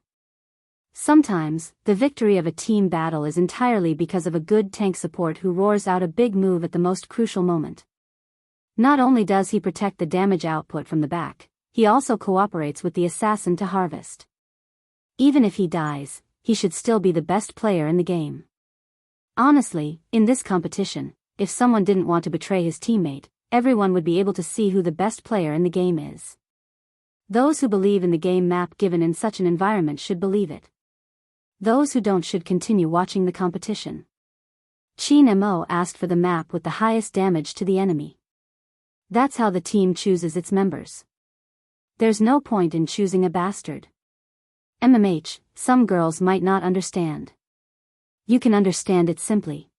Sometimes, the victory of a team battle is entirely because of a good tank support who roars out a big move at the most crucial moment. Not only does he protect the damage output from the back, he also cooperates with the assassin to harvest. Even if he dies, he should still be the best player in the game. Honestly, in this competition, if someone didn't want to betray his teammate, everyone would be able to see who the best player in the game is. Those who believe in the game map given in such an environment should believe it. Those who don't should continue watching the competition. Chin Mo asked for the map with the highest damage to the enemy. That's how the team chooses its members. There's no point in choosing a bastard. Some girls might not understand. You can understand it simply.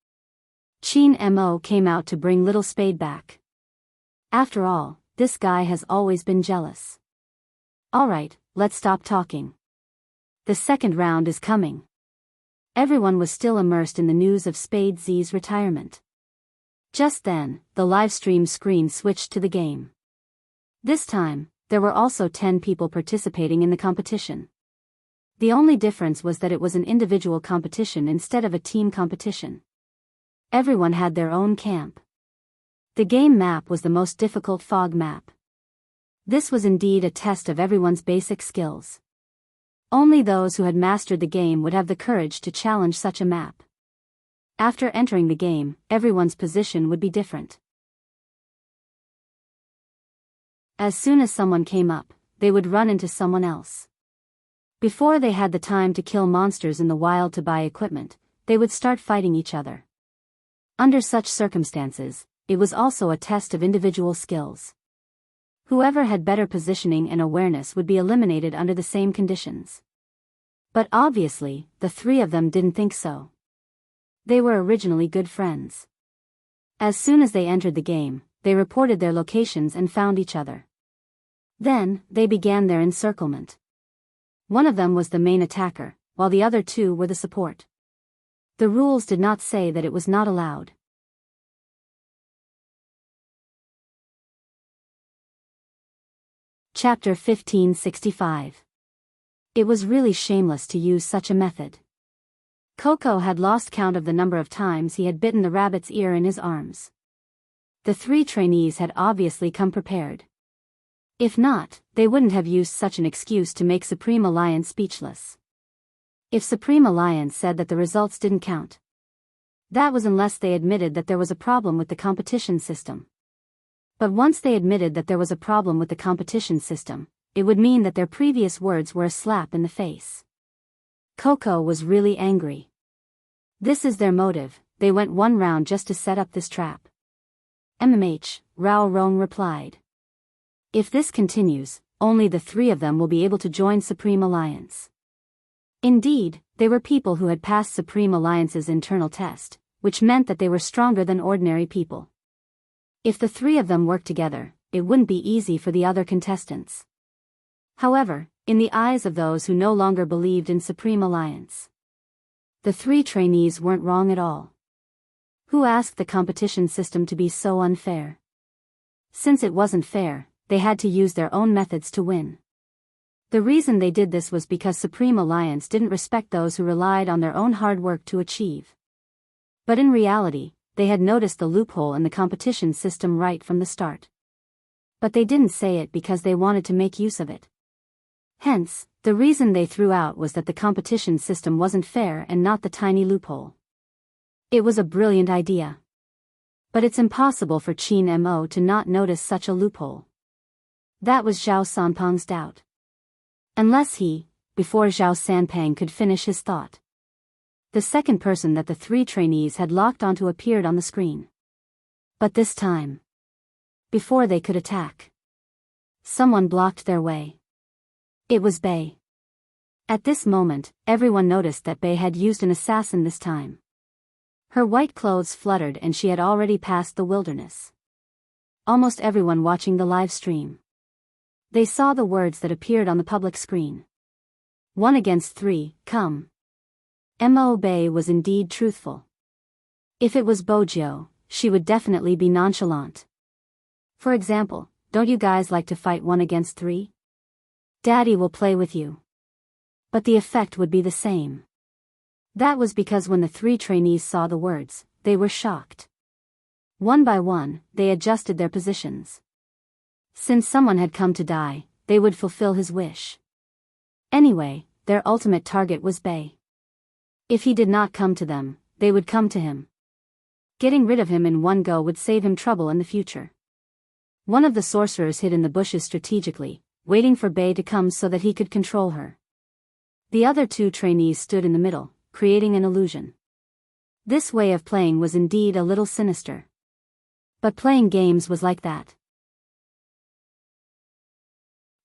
Chin Mo came out to bring Little Spade back. After all, this guy has always been jealous. Alright, let's stop talking. The second round is coming. Everyone was still immersed in the news of Spade Z's retirement. Just then, the livestream screen switched to the game. This time, there were also 10 people participating in the competition. The only difference was that it was an individual competition instead of a team competition. Everyone had their own camp. The game map was the most difficult fog map. This was indeed a test of everyone's basic skills. Only those who had mastered the game would have the courage to challenge such a map. After entering the game, everyone's position would be different. As soon as someone came up, they would run into someone else. Before they had the time to kill monsters in the wild to buy equipment, they would start fighting each other. Under such circumstances, it was also a test of individual skills. Whoever had better positioning and awareness would be eliminated under the same conditions. But obviously, the three of them didn't think so. They were originally good friends. As soon as they entered the game, they reported their locations and found each other. Then, they began their encirclement. One of them was the main attacker, while the other two were the support. The rules did not say that it was not allowed. Chapter 1565. It was really shameless to use such a method. Coco had lost count of the number of times he had bitten the rabbit's ear in his arms. The three trainees had obviously come prepared. If not, they wouldn't have used such an excuse to make Supreme Alliance speechless. If Supreme Alliance said that the results didn't count, that was unless they admitted that there was a problem with the competition system. But once they admitted that there was a problem with the competition system, it would mean that their previous words were a slap in the face. Coco was really angry. This is their motive, they went one round just to set up this trap. MMH, Rao Rong replied. If this continues, only the three of them will be able to join Supreme Alliance. Indeed, they were people who had passed Supreme Alliance's internal test, which meant that they were stronger than ordinary people. If the three of them worked together, it wouldn't be easy for the other contestants. However, in the eyes of those who no longer believed in Supreme Alliance, the three trainees weren't wrong at all. Who asked the competition system to be so unfair? Since it wasn't fair, they had to use their own methods to win. The reason they did this was because Supreme Alliance didn't respect those who relied on their own hard work to achieve. But in reality, they had noticed the loophole in the competition system right from the start. But they didn't say it because they wanted to make use of it. Hence, the reason they threw out was that the competition system wasn't fair and not the tiny loophole. It was a brilliant idea. But it's impossible for Qin Mo to not notice such a loophole. That was Zhao Sanpang's doubt. Unless he, before Zhao Sanpang could finish his thought, the second person that the three trainees had locked onto appeared on the screen. But this time, before they could attack, someone blocked their way. It was Bei. At this moment, everyone noticed that Bei had used an assassin this time. Her white clothes fluttered and she had already passed the wilderness. Almost everyone watching the live stream, they saw the words that appeared on the public screen. 1 against 3, come. Mo Bei was indeed truthful. If it was Bojo, she would definitely be nonchalant. For example, don't you guys like to fight 1 against 3? Daddy will play with you. But the effect would be the same. That was because when the three trainees saw the words, they were shocked. One by one, they adjusted their positions. Since someone had come to die, they would fulfill his wish. Anyway, their ultimate target was Bei. If he did not come to them, they would come to him. Getting rid of him in one go would save him trouble in the future. One of the sorcerers hid in the bushes strategically, waiting for Bei to come so that he could control her. The other two trainees stood in the middle, creating an illusion. This way of playing was indeed a little sinister. But playing games was like that.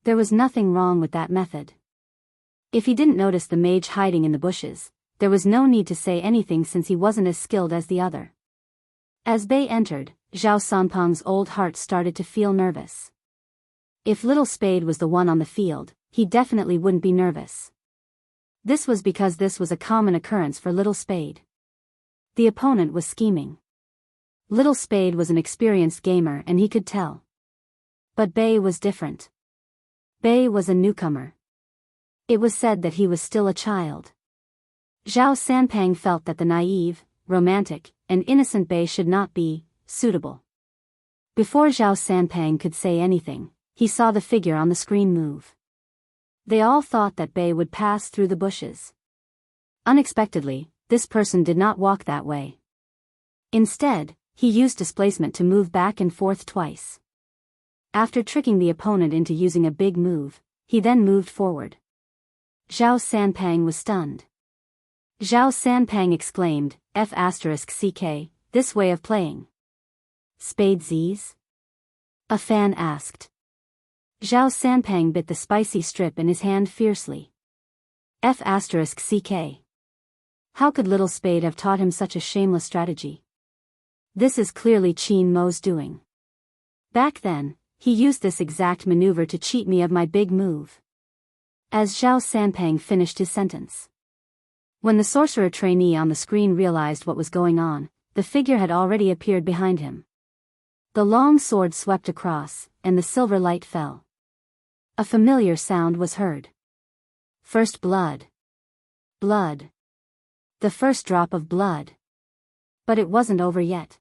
There was nothing wrong with that method. If he didn't notice the mage hiding in the bushes, there was no need to say anything since he wasn't as skilled as the other. As Bei entered, Zhao Sanpang's old heart started to feel nervous. If Little Spade was the one on the field, he definitely wouldn't be nervous. This was because this was a common occurrence for Little Spade. The opponent was scheming. Little Spade was an experienced gamer and he could tell. But Bei was different. Bei was a newcomer. It was said that he was still a child. Zhao Sanpang felt that the naive, romantic, and innocent Bei should not be suitable. Before Zhao Sanpang could say anything, he saw the figure on the screen move. They all thought that Bei would pass through the bushes. Unexpectedly, this person did not walk that way. Instead, he used displacement to move back and forth twice. After tricking the opponent into using a big move, he then moved forward. Zhao Sanpang was stunned. Zhao Sanpang exclaimed, F***ck, this way of playing. Spade Z's? A fan asked. Zhao Sanpang bit the spicy strip in his hand fiercely. F***ck. How could little Spade have taught him such a shameless strategy? This is clearly Qin Mo's doing. Back then, he used this exact maneuver to cheat me of my big move. As Zhao Sanpang finished his sentence. When the sorcerer trainee on the screen realized what was going on, the figure had already appeared behind him. The long sword swept across, and the silver light fell. A familiar sound was heard. First blood. Blood. The first drop of blood. But it wasn't over yet.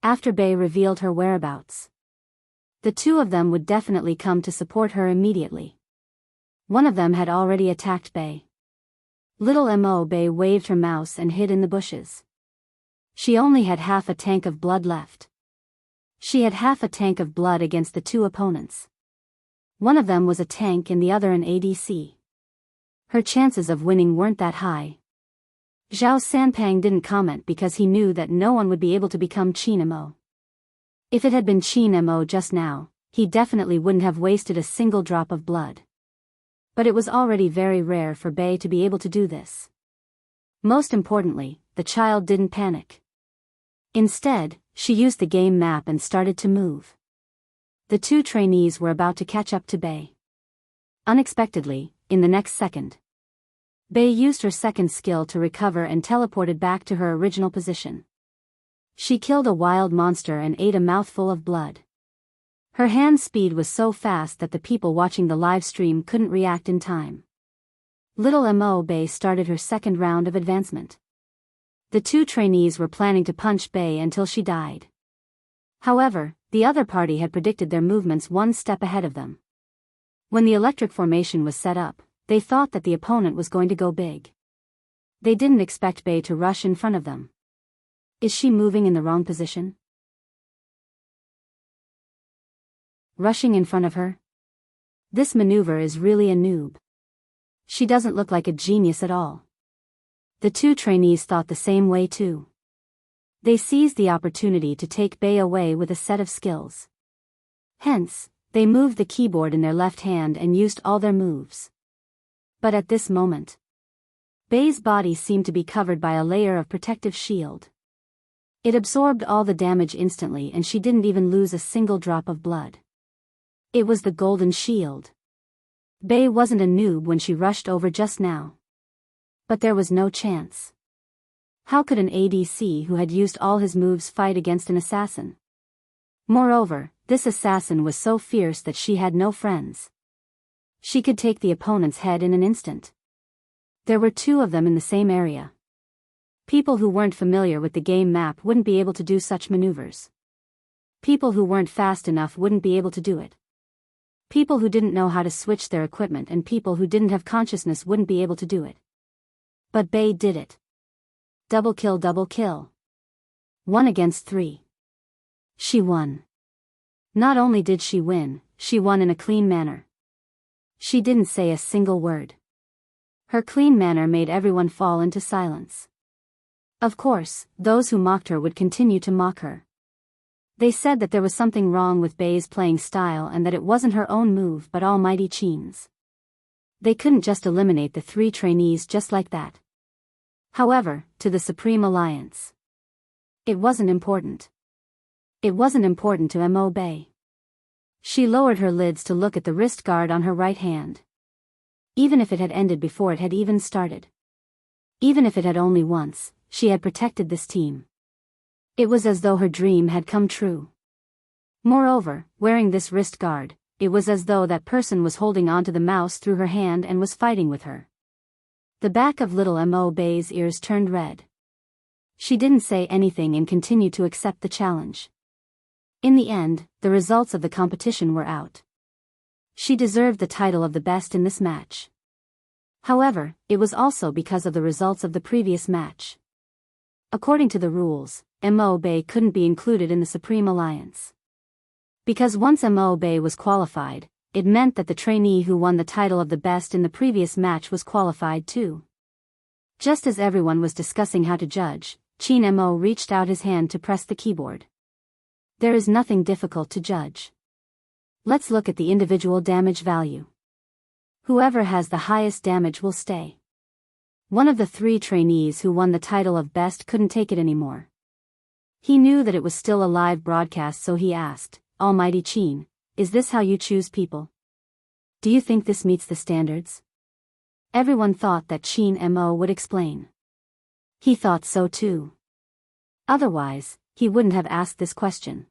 After Bei revealed her whereabouts, the two of them would definitely come to support her immediately. One of them had already attacked Bei. Little Mo Bei waved her mouse and hid in the bushes. She only had half a tank of blood left. She had half a tank of blood against the two opponents. One of them was a tank and the other an ADC. Her chances of winning weren't that high. Zhao Sanpang didn't comment because he knew that no one would be able to become Qin Mo. If it had been Qin Mo just now, he definitely wouldn't have wasted a single drop of blood. But it was already very rare for Bei to be able to do this. Most importantly, the child didn't panic. Instead, she used the game map and started to move. The two trainees were about to catch up to Bei. Unexpectedly, in the next second, Bei used her second skill to recover and teleported back to her original position. She killed a wild monster and ate a mouthful of blood. Her hand speed was so fast that the people watching the live stream couldn't react in time. Little Mo Bei started her second round of advancement. The two trainees were planning to punch Bei until she died. However, the other party had predicted their movements one step ahead of them. When the electric formation was set up, they thought that the opponent was going to go big. They didn't expect Bei to rush in front of them. Is she moving in the wrong position? Rushing in front of her? This maneuver is really a noob. She doesn't look like a genius at all. The two trainees thought the same way too. They seized the opportunity to take Bei away with a set of skills. Hence, they moved the keyboard in their left hand and used all their moves. But at this moment, Bei's body seemed to be covered by a layer of protective shield. It absorbed all the damage instantly and she didn't even lose a single drop of blood. It was the golden shield. Bei wasn't a noob when she rushed over just now. But there was no chance. How could an ADC who had used all his moves fight against an assassin? Moreover, this assassin was so fierce that she had no friends. She could take the opponent's head in an instant. There were two of them in the same area. People who weren't familiar with the game map wouldn't be able to do such maneuvers. People who weren't fast enough wouldn't be able to do it. People who didn't know how to switch their equipment and people who didn't have consciousness wouldn't be able to do it. But Bei did it. Double kill, double kill. 1 against 3. She won. Not only did she win, she won in a clean manner. She didn't say a single word. Her clean manner made everyone fall into silence. Of course, those who mocked her would continue to mock her. They said that there was something wrong with Bei's playing style and that it wasn't her own move but almighty Qin's. They couldn't just eliminate the 3 trainees just like that. However, to the Supreme Alliance, it wasn't important. It wasn't important to Mo Bei. She lowered her lids to look at the wrist guard on her right hand. Even if it had ended before it had even started. Even if it had only once, she had protected this team. It was as though her dream had come true. Moreover, wearing this wrist guard, it was as though that person was holding onto the mouse through her hand and was fighting with her. The back of little Mo Bei's ears turned red. She didn't say anything and continued to accept the challenge. In the end, the results of the competition were out. She deserved the title of the best in this match. However, it was also because of the results of the previous match. According to the rules, Mo Bei couldn't be included in the Supreme Alliance. Because once Mo Bei was qualified, it meant that the trainee who won the title of the best in the previous match was qualified too. Just as everyone was discussing how to judge, Qin Mo reached out his hand to press the keyboard. There is nothing difficult to judge. Let's look at the individual damage value. Whoever has the highest damage will stay. One of the 3 trainees who won the title of best couldn't take it anymore. He knew that it was still a live broadcast, so he asked, "Almighty Qin, is this how you choose people? Do you think this meets the standards?" Everyone thought that Qin Mo would explain. He thought so too. Otherwise, he wouldn't have asked this question.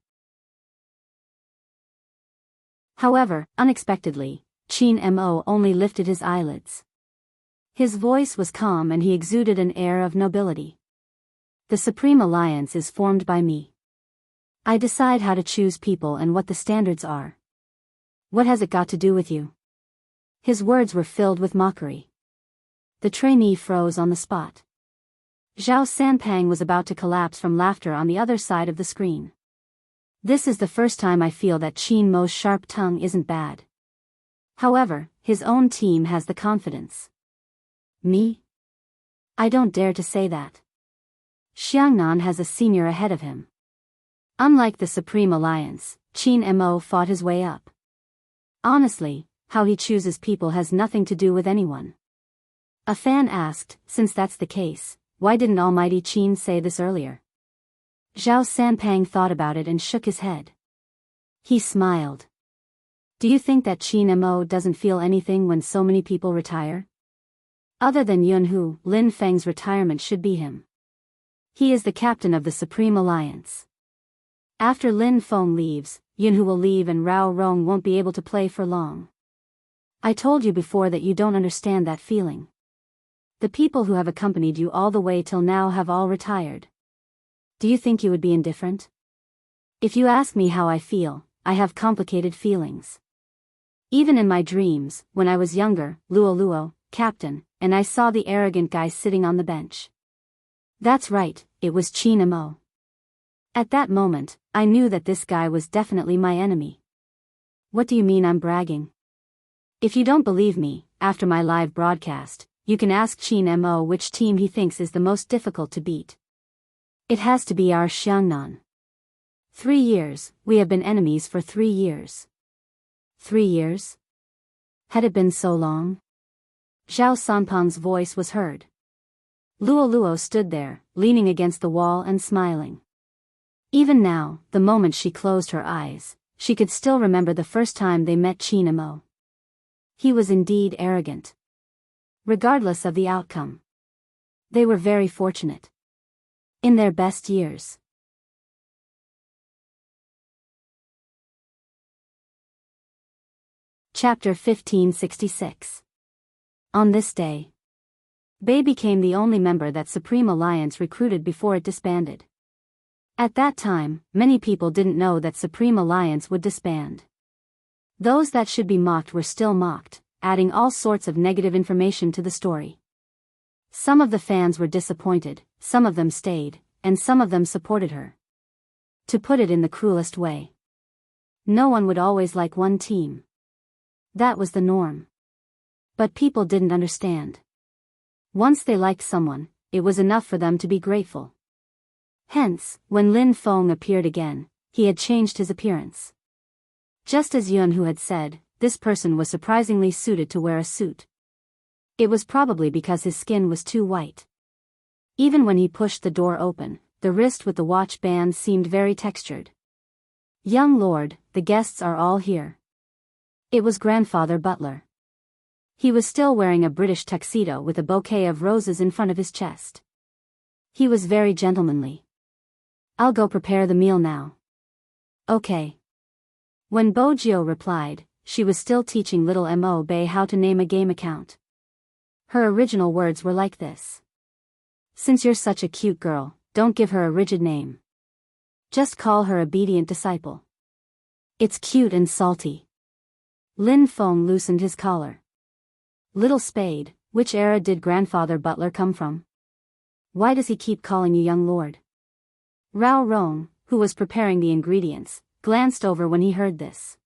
However, unexpectedly, Qin Mo only lifted his eyelids. His voice was calm and he exuded an air of nobility. The Supreme Alliance is formed by me. I decide how to choose people and what the standards are. What has it got to do with you? His words were filled with mockery. The trainee froze on the spot. Zhao Sanpang was about to collapse from laughter on the other side of the screen. This is the first time I feel that Qin Mo's sharp tongue isn't bad. However, his own team has the confidence. Me? I don't dare to say that. Xiangnan has a senior ahead of him. Unlike the Supreme Alliance, Qin Mo fought his way up. Honestly, how he chooses people has nothing to do with anyone. A fan asked, since that's the case, why didn't Almighty Qin say this earlier? Zhao Sanpang thought about it and shook his head. He smiled. Do you think that Qin Mo doesn't feel anything when so many people retire? Other than Yunhu, Lin Feng's retirement should be him. He is the captain of the Supreme Alliance. After Lin Feng leaves, Yunhu will leave and Rao Rong won't be able to play for long. I told you before that you don't understand that feeling. The people who have accompanied you all the way till now have all retired. Do you think you would be indifferent? If you ask me how I feel, I have complicated feelings. Even in my dreams, when I was younger, Luo, captain, and I saw the arrogant guy sitting on the bench. That's right, it was Qin Mo. At that moment, I knew that this guy was definitely my enemy. What do you mean I'm bragging? If you don't believe me, after my live broadcast, you can ask Qin Mo which team he thinks is the most difficult to beat. It has to be our Xiangnan. 3 years, we have been enemies for 3 years. 3 years? Had it been so long? Zhao Sanpang's voice was heard. Luo stood there, leaning against the wall and smiling. Even now, the moment she closed her eyes, she could still remember the first time they met Qin Mo. He was indeed arrogant. Regardless of the outcome. They were very fortunate. In their best years. Chapter 1566. On this day, Bei became the only member that Supreme Alliance recruited before it disbanded. At that time, many people didn't know that Supreme Alliance would disband. Those that should be mocked were still mocked, adding all sorts of negative information to the story. Some of the fans were disappointed, some of them stayed, and some of them supported her. To put it in the cruelest way, no one would always like one team. That was the norm. But people didn't understand. Once they liked someone, it was enough for them to be grateful. Hence, when Lin Feng appeared again, he had changed his appearance. Just as Yunhu had said, this person was surprisingly suited to wear a suit. It was probably because his skin was too white. Even when he pushed the door open, the wrist with the watch band seemed very textured. Young lord, the guests are all here. It was Grandfather Butler. He was still wearing a British tuxedo with a bouquet of roses in front of his chest. He was very gentlemanly. I'll go prepare the meal now. Okay. When Bojio replied, she was still teaching little Mo Bei how to name a game account. Her original words were like this. Since you're such a cute girl, don't give her a rigid name. Just call her obedient disciple. It's cute and salty. Lin Feng loosened his collar. Little Spade, which era did Grandfather Butler come from? Why does he keep calling you young lord? Rao Rong, who was preparing the ingredients, glanced over when he heard this.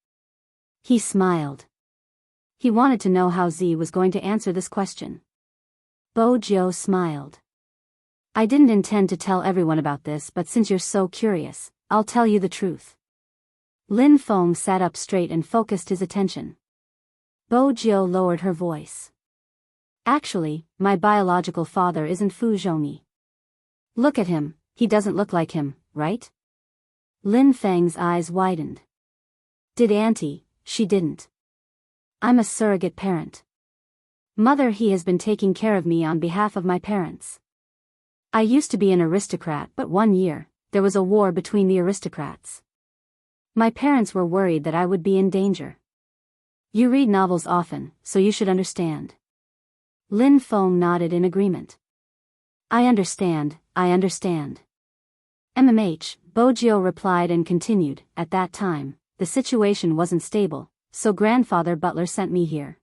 He smiled. He wanted to know how Z was going to answer this question. Bo Jiu smiled. I didn't intend to tell everyone about this, but since you're so curious, I'll tell you the truth. Lin Feng sat up straight and focused his attention. Bo Jiu lowered her voice. Actually, my biological father isn't Fu Zhongyi. Look at him, he doesn't look like him, right? Lin Feng's eyes widened. Did Auntie? She didn't. I'm a surrogate parent. Mother, he has been taking care of me on behalf of my parents. I used to be an aristocrat, but one year, there was a war between the aristocrats. My parents were worried that I would be in danger. You read novels often, so you should understand. Lin Feng nodded in agreement. I understand. MMH, Bo Jiu replied and continued, at that time, the situation wasn't stable, so Grandfather Butler sent me here.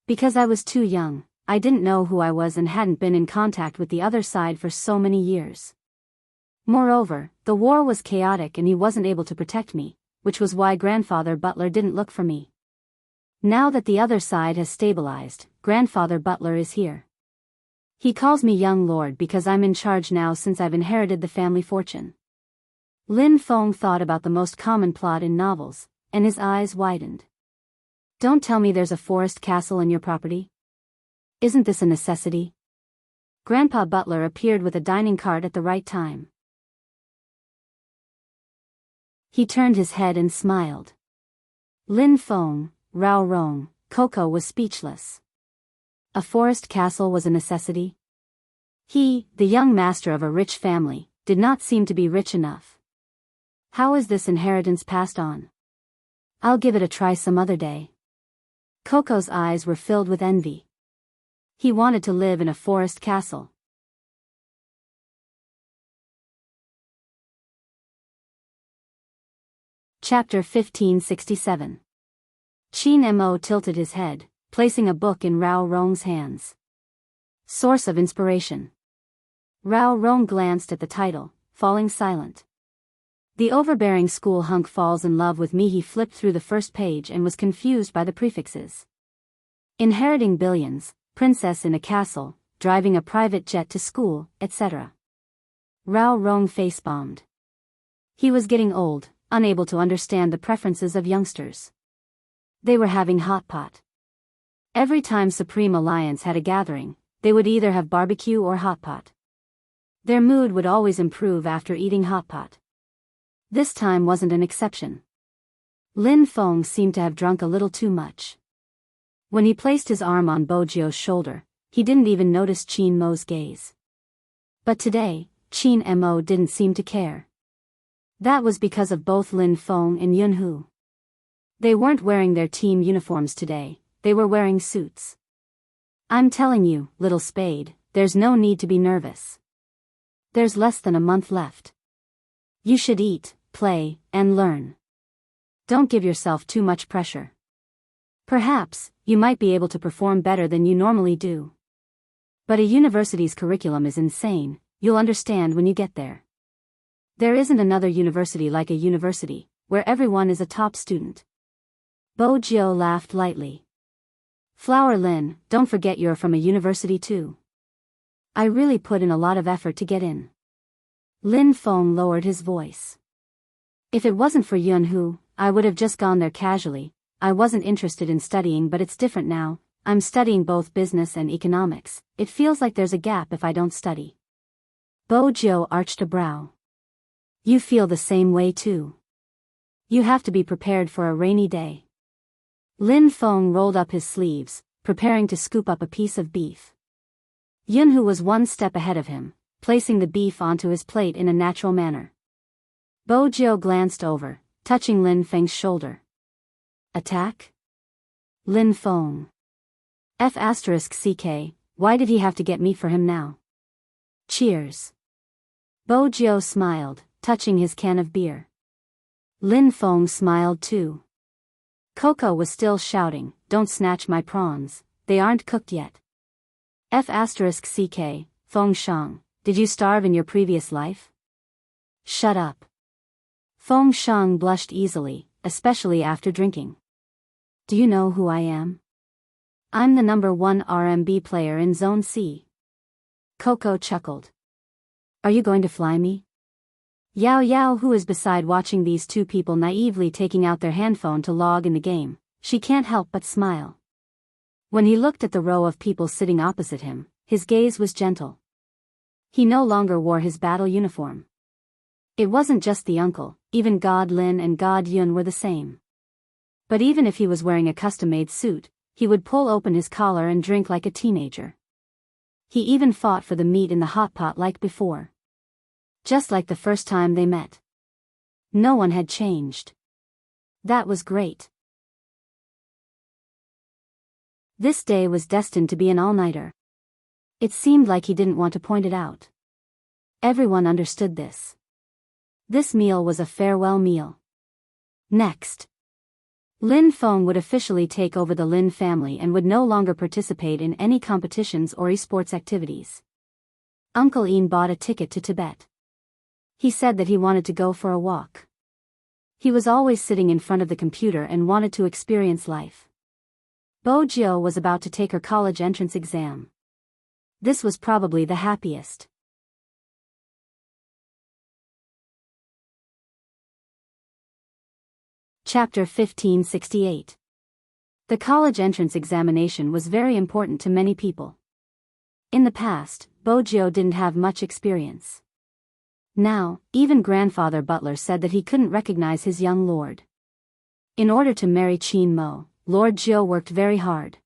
Because I was too young, I didn't know who I was and hadn't been in contact with the other side for so many years. Moreover, the war was chaotic and he wasn't able to protect me, which was why Grandfather Butler didn't look for me. Now that the other side has stabilized, Grandfather Butler is here. He calls me young lord because I'm in charge now since I've inherited the family fortune. Lin Feng thought about the most common plot in novels, and his eyes widened. Don't tell me there's a forest castle in your property? Isn't this a necessity? Grandpa Butler appeared with a dining cart at the right time. He turned his head and smiled. Lin Feng, Rao Rong, Coco was speechless. A forest castle was a necessity? He, the young master of a rich family, did not seem to be rich enough. How is this inheritance passed on? I'll give it a try some other day. Coco's eyes were filled with envy. He wanted to live in a forest castle. Chapter 1567. Qin Mo tilted his head, placing a book in Rao Rong's hands. Source of inspiration. Rao Rong glanced at the title, falling silent. The overbearing school hunk falls in love with me. He flipped through the first page and was confused by the prefixes. Inheriting billions, princess in a castle, driving a private jet to school, etc. Rao Rong face-bombed. He was getting old, unable to understand the preferences of youngsters. They were having hot pot. Every time Supreme Alliance had a gathering, they would either have barbecue or hot pot. Their mood would always improve after eating hot pot. This time wasn't an exception. Lin Feng seemed to have drunk a little too much. When he placed his arm on Bo Jiu's shoulder, he didn't even notice Qin Mo's gaze. But today, Qin Mo didn't seem to care. That was because of both Lin Feng and Yun Hu. They weren't wearing their team uniforms today, they were wearing suits. I'm telling you, Little Spade, there's no need to be nervous. There's less than a month left. You should eat, play, and learn. Don't give yourself too much pressure. Perhaps, you might be able to perform better than you normally do. But a university's curriculum is insane, you'll understand when you get there. There isn't another university like a university, where everyone is a top student. Bo Jiu laughed lightly. Flower Lin, don't forget you're from a university too. I really put in a lot of effort to get in. Lin Feng lowered his voice. If it wasn't for Yun Hu, I would have just gone there casually. I wasn't interested in studying, but it's different now. I'm studying both business and economics. It feels like there's a gap if I don't study. Bo Jiu arched a brow. You feel the same way too. You have to be prepared for a rainy day. Lin Feng rolled up his sleeves, preparing to scoop up a piece of beef. Yun Hu was one step ahead of him, placing the beef onto his plate in a natural manner. Bo Jiu glanced over, touching Lin Feng's shoulder. Attack? Lin Feng. F***ck, why did he have to get me for him now? Cheers. Bo Jiu smiled, touching his can of beer. Lin Feng smiled too. Coco was still shouting, "Don't snatch my prawns, they aren't cooked yet." F***ck, Feng Shang, did you starve in your previous life? Shut up. Feng Shang blushed easily, especially after drinking. Do you know who I am? I'm the #1 RMB player in Zone C. Coco chuckled. Are you going to fly me? Yao Yao, who is beside watching these two people naively taking out their handphone to log in the game, she can't help but smile. When he looked at the row of people sitting opposite him, his gaze was gentle. He no longer wore his battle uniform. It wasn't just the uncle, even God Lin and God Yun were the same. But even if he was wearing a custom-made suit, he would pull open his collar and drink like a teenager. He even fought for the meat in the hot pot like before. Just like the first time they met. No one had changed. That was great. This day was destined to be an all-nighter. It seemed like he didn't want to point it out. Everyone understood this. This meal was a farewell meal. Next, Lin Feng would officially take over the Lin family and would no longer participate in any competitions or esports activities. Uncle Ian bought a ticket to Tibet. He said that he wanted to go for a walk. He was always sitting in front of the computer and wanted to experience life. Bo Jiao was about to take her college entrance exam. This was probably the happiest. Chapter 1568. The college entrance examination was very important to many people. In the past, Bo Jiao didn't have much experience. Now, even grandfather Butler said that he couldn't recognize his young lord. In order to marry Qin Mo, Lord Jiao worked very hard.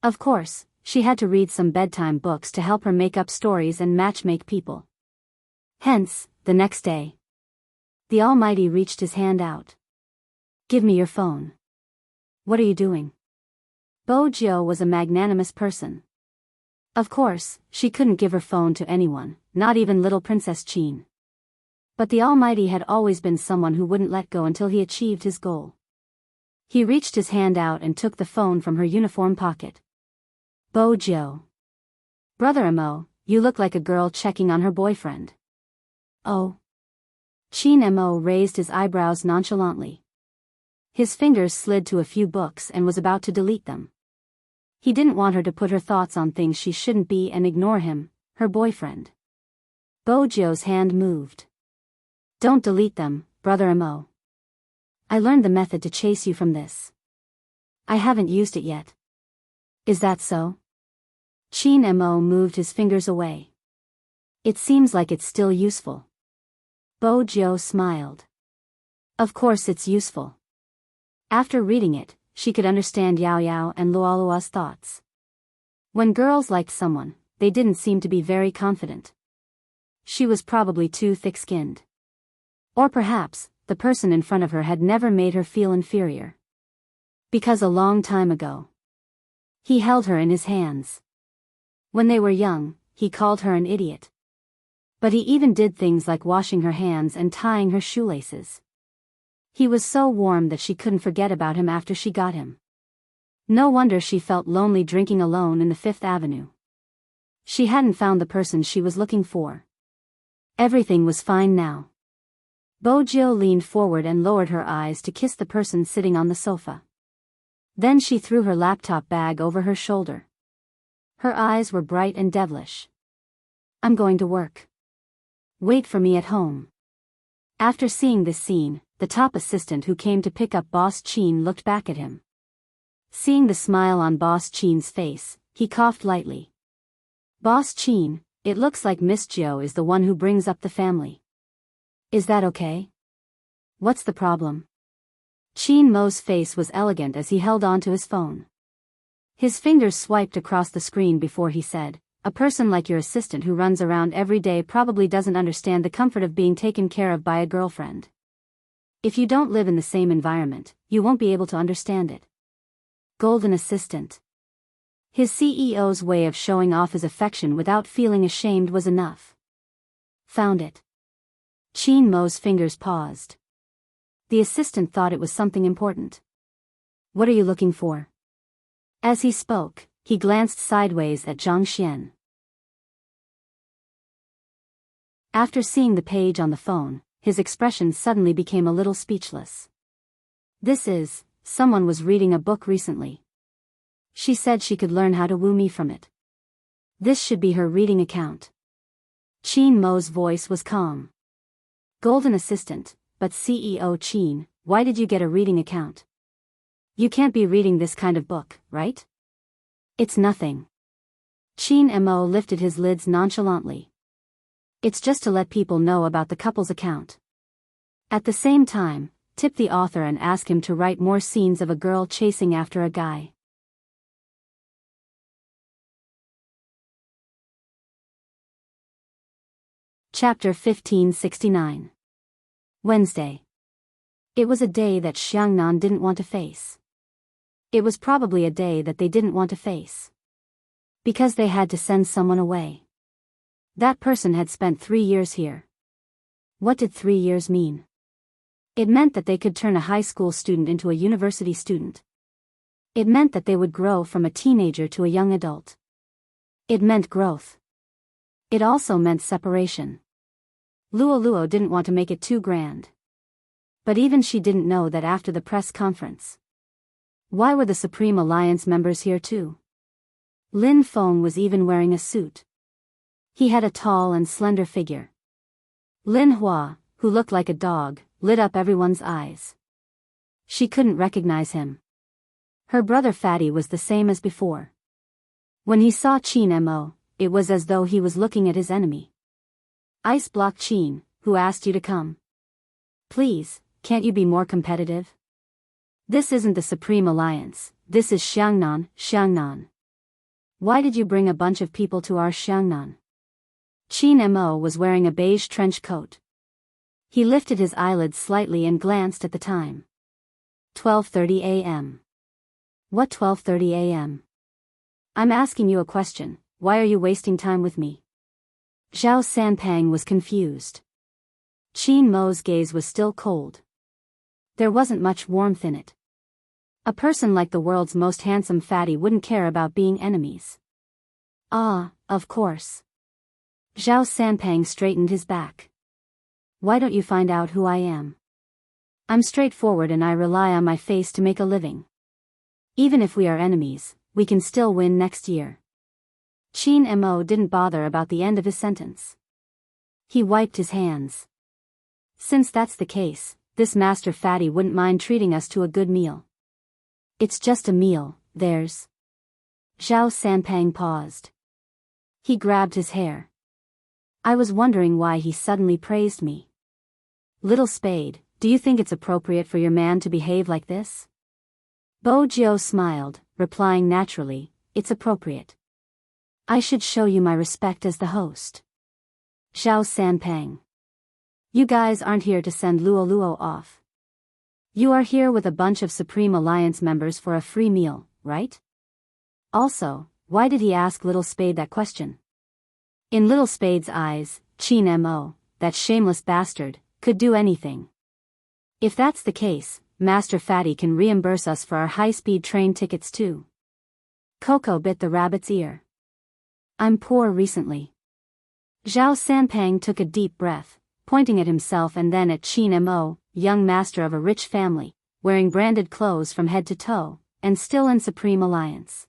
Of course, she had to read some bedtime books to help her make up stories and matchmake people. Hence, the next day, the Almighty reached his hand out. Give me your phone. What are you doing? Bo Jiao was a magnanimous person. Of course, she couldn't give her phone to anyone, not even little Princess Qin. But the Almighty had always been someone who wouldn't let go until he achieved his goal. He reached his hand out and took the phone from her uniform pocket. Bo Jiao. Brother Mo, you look like a girl checking on her boyfriend. Oh. Qin Mo raised his eyebrows nonchalantly. His fingers slid to a few books and was about to delete them. He didn't want her to put her thoughts on things she shouldn't be and ignore him, her boyfriend. Bo Jiao's hand moved. Don't delete them, Brother Mo. I learned the method to chase you from this. I haven't used it yet. Is that so? Qin Mo moved his fingers away. It seems like it's still useful. Bo Jiao smiled. Of course it's useful. After reading it, she could understand Yao Yao and Luolua's thoughts. When girls liked someone, they didn't seem to be very confident. She was probably too thick-skinned. Or perhaps, the person in front of her had never made her feel inferior. Because a long time ago, he held her in his hands. When they were young, he called her an idiot. But he even did things like washing her hands and tying her shoelaces. He was so warm that she couldn't forget about him after she got him. No wonder she felt lonely drinking alone in the Fifth Avenue. She hadn't found the person she was looking for. Everything was fine now. Bo Jiao leaned forward and lowered her eyes to kiss the person sitting on the sofa. Then she threw her laptop bag over her shoulder. Her eyes were bright and devilish. I'm going to work. Wait for me at home. After seeing this scene, the top assistant who came to pick up Boss Qin looked back at him. Seeing the smile on Boss Qin's face, he coughed lightly. Boss Qin, it looks like Miss Jiao is the one who brings up the family. Is that okay? What's the problem? Qin Mo's face was elegant as he held on to his phone. His fingers swiped across the screen before he said, a person like your assistant who runs around every day probably doesn't understand the comfort of being taken care of by a girlfriend. If you don't live in the same environment, you won't be able to understand it. Golden assistant. His CEO's way of showing off his affection without feeling ashamed was enough. Found it. Qin Mo's fingers paused. The assistant thought it was something important. What are you looking for? As he spoke, he glanced sideways at Zhang Xian. After seeing the page on the phone, his expression suddenly became a little speechless. Someone was reading a book recently. She said she could learn how to woo me from it. This should be her reading account. Qin Mo's voice was calm. Golden assistant, but CEO Qin, why did you get a reading account? You can't be reading this kind of book, right? It's nothing. Qin Mo lifted his lids nonchalantly. It's just to let people know about the couple's account. At the same time, tip the author and ask him to write more scenes of a girl chasing after a guy. Chapter 1569. Wednesday. It was a day that Xiangnan didn't want to face. It was probably a day that they didn't want to face. Because they had to send someone away. That person had spent 3 years here. What did 3 years mean? It meant that they could turn a high school student into a university student. It meant that they would grow from a teenager to a young adult. It meant growth. It also meant separation. Luo didn't want to make it too grand. But even she didn't know that after the press conference. Why were the Supreme Alliance members here too? Lin Feng was even wearing a suit. He had a tall and slender figure. Lin Hua, who looked like a dog, lit up everyone's eyes. She couldn't recognize him. Her brother Fatty was the same as before. When he saw Qin Mo, it was as though he was looking at his enemy. Ice Block Qin, who asked you to come? Please, can't you be more competitive? This isn't the Supreme Alliance, this is Xiangnan. Why did you bring a bunch of people to our Xiangnan? Qin Mo was wearing a beige trench coat. He lifted his eyelids slightly and glanced at the time. 12:30 a.m. What 12:30 a.m.? I'm asking you a question, why are you wasting time with me? Zhao Sanpang was confused. Qin Mo's gaze was still cold. There wasn't much warmth in it. A person like the world's most handsome fatty wouldn't care about being enemies. Ah, of course. Zhao Sanpang straightened his back. Why don't you find out who I am? I'm straightforward and I rely on my face to make a living. Even if we are enemies, we can still win next year. Qin Mo didn't bother about the end of his sentence. He wiped his hands. Since that's the case, this Master Fatty wouldn't mind treating us to a good meal. It's just a meal, there's... Zhao Sanpang paused. He grabbed his hair. I was wondering why he suddenly praised me. Little Spade, do you think it's appropriate for your man to behave like this? Bo Jiao smiled, replying naturally, it's appropriate. I should show you my respect as the host. Zhao Sanpang. You guys aren't here to send Luo off. You are here with a bunch of Supreme Alliance members for a free meal, right? Also, why did he ask Little Spade that question? In Little Spade's eyes, Qin Mo, that shameless bastard, could do anything. If that's the case, Master Fatty can reimburse us for our high-speed train tickets too. Coco bit the rabbit's ear. I'm poor recently. Zhao Sanpang took a deep breath, pointing at himself and then at Qin Mo, young master of a rich family, wearing branded clothes from head to toe, and still in Supreme Alliance.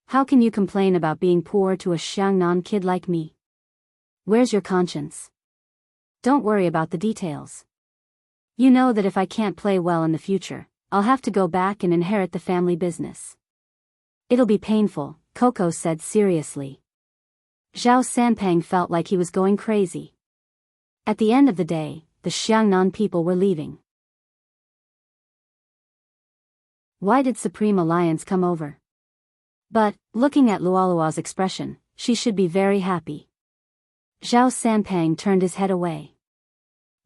How can you complain about being poor to a Xiangnan kid like me? Where's your conscience? Don't worry about the details. You know that if I can't play well in the future, I'll have to go back and inherit the family business. It'll be painful, Coco said seriously. Zhao Sanpang felt like he was going crazy. At the end of the day, the Xiangnan people were leaving. Why did Supreme Alliance come over? But, looking at Luolua's expression, she should be very happy. Zhao Sanpang turned his head away.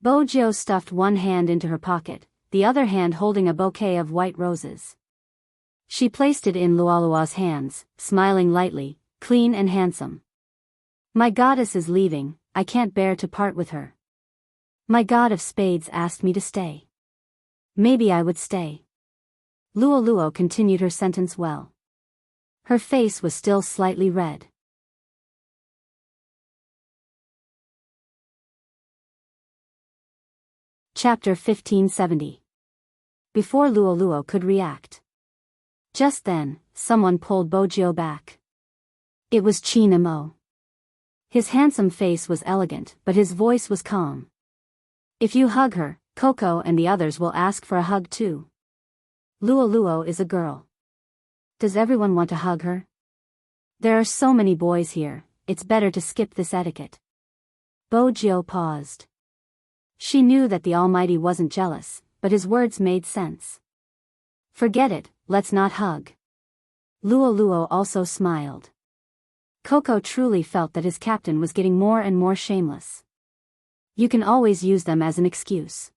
Bo Jiao stuffed one hand into her pocket, the other hand holding a bouquet of white roses. She placed it in Luolua's hands, smiling lightly, clean and handsome. My goddess is leaving, I can't bear to part with her. My god of spades asked me to stay. Maybe I would stay. Luo continued her sentence well. Her face was still slightly red. Chapter 1570. Before Luo could react. Just then, someone pulled Bojio back. It was Qin Mo. His handsome face was elegant, but his voice was calm. If you hug her, Coco and the others will ask for a hug too. Luo is a girl. Does everyone want to hug her? There are so many boys here, it's better to skip this etiquette. Bojio paused. She knew that the Almighty wasn't jealous, but his words made sense. Forget it, let's not hug. Luo also smiled. Coco truly felt that his captain was getting more and more shameless. You can always use them as an excuse.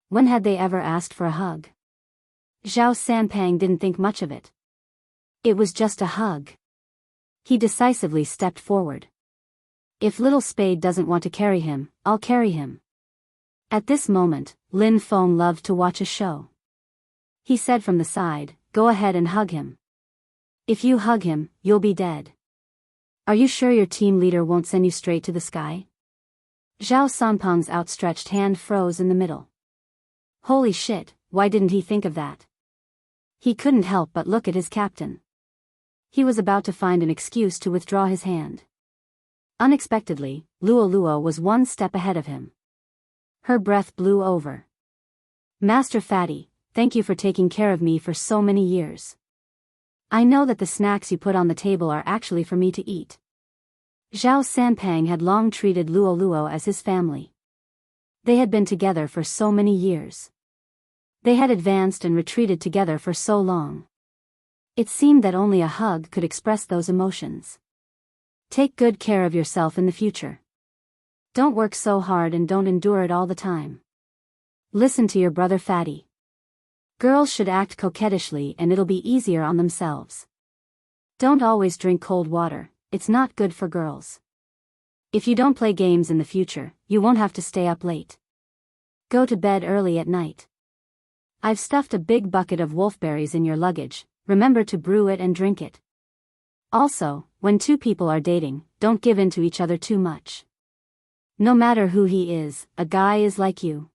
When had they ever asked for a hug? Zhao Sanpang didn't think much of it. It was just a hug. He decisively stepped forward. If Little Spade doesn't want to carry him, I'll carry him. At this moment, Lin Feng loved to watch a show. He said from the side, go ahead and hug him. If you hug him, you'll be dead. Are you sure your team leader won't send you straight to the sky? Zhao Sanpeng's outstretched hand froze in the middle. Holy shit, why didn't he think of that? He couldn't help but look at his captain. He was about to find an excuse to withdraw his hand. Unexpectedly, Luo was one step ahead of him. Her breath blew over. Master Fatty, thank you for taking care of me for so many years. I know that the snacks you put on the table are actually for me to eat. Zhao Sanpang had long treated Luo as his family. They had been together for so many years. They had advanced and retreated together for so long. It seemed that only a hug could express those emotions. Take good care of yourself in the future. Don't work so hard and don't endure it all the time. Listen to your brother Fatty. Girls should act coquettishly and it'll be easier on themselves. Don't always drink cold water, it's not good for girls. If you don't play games in the future, you won't have to stay up late. Go to bed early at night. I've stuffed a big bucket of wolfberries in your luggage, remember to brew it and drink it. Also, when two people are dating, don't give in to each other too much. No matter who he is, a guy is like you.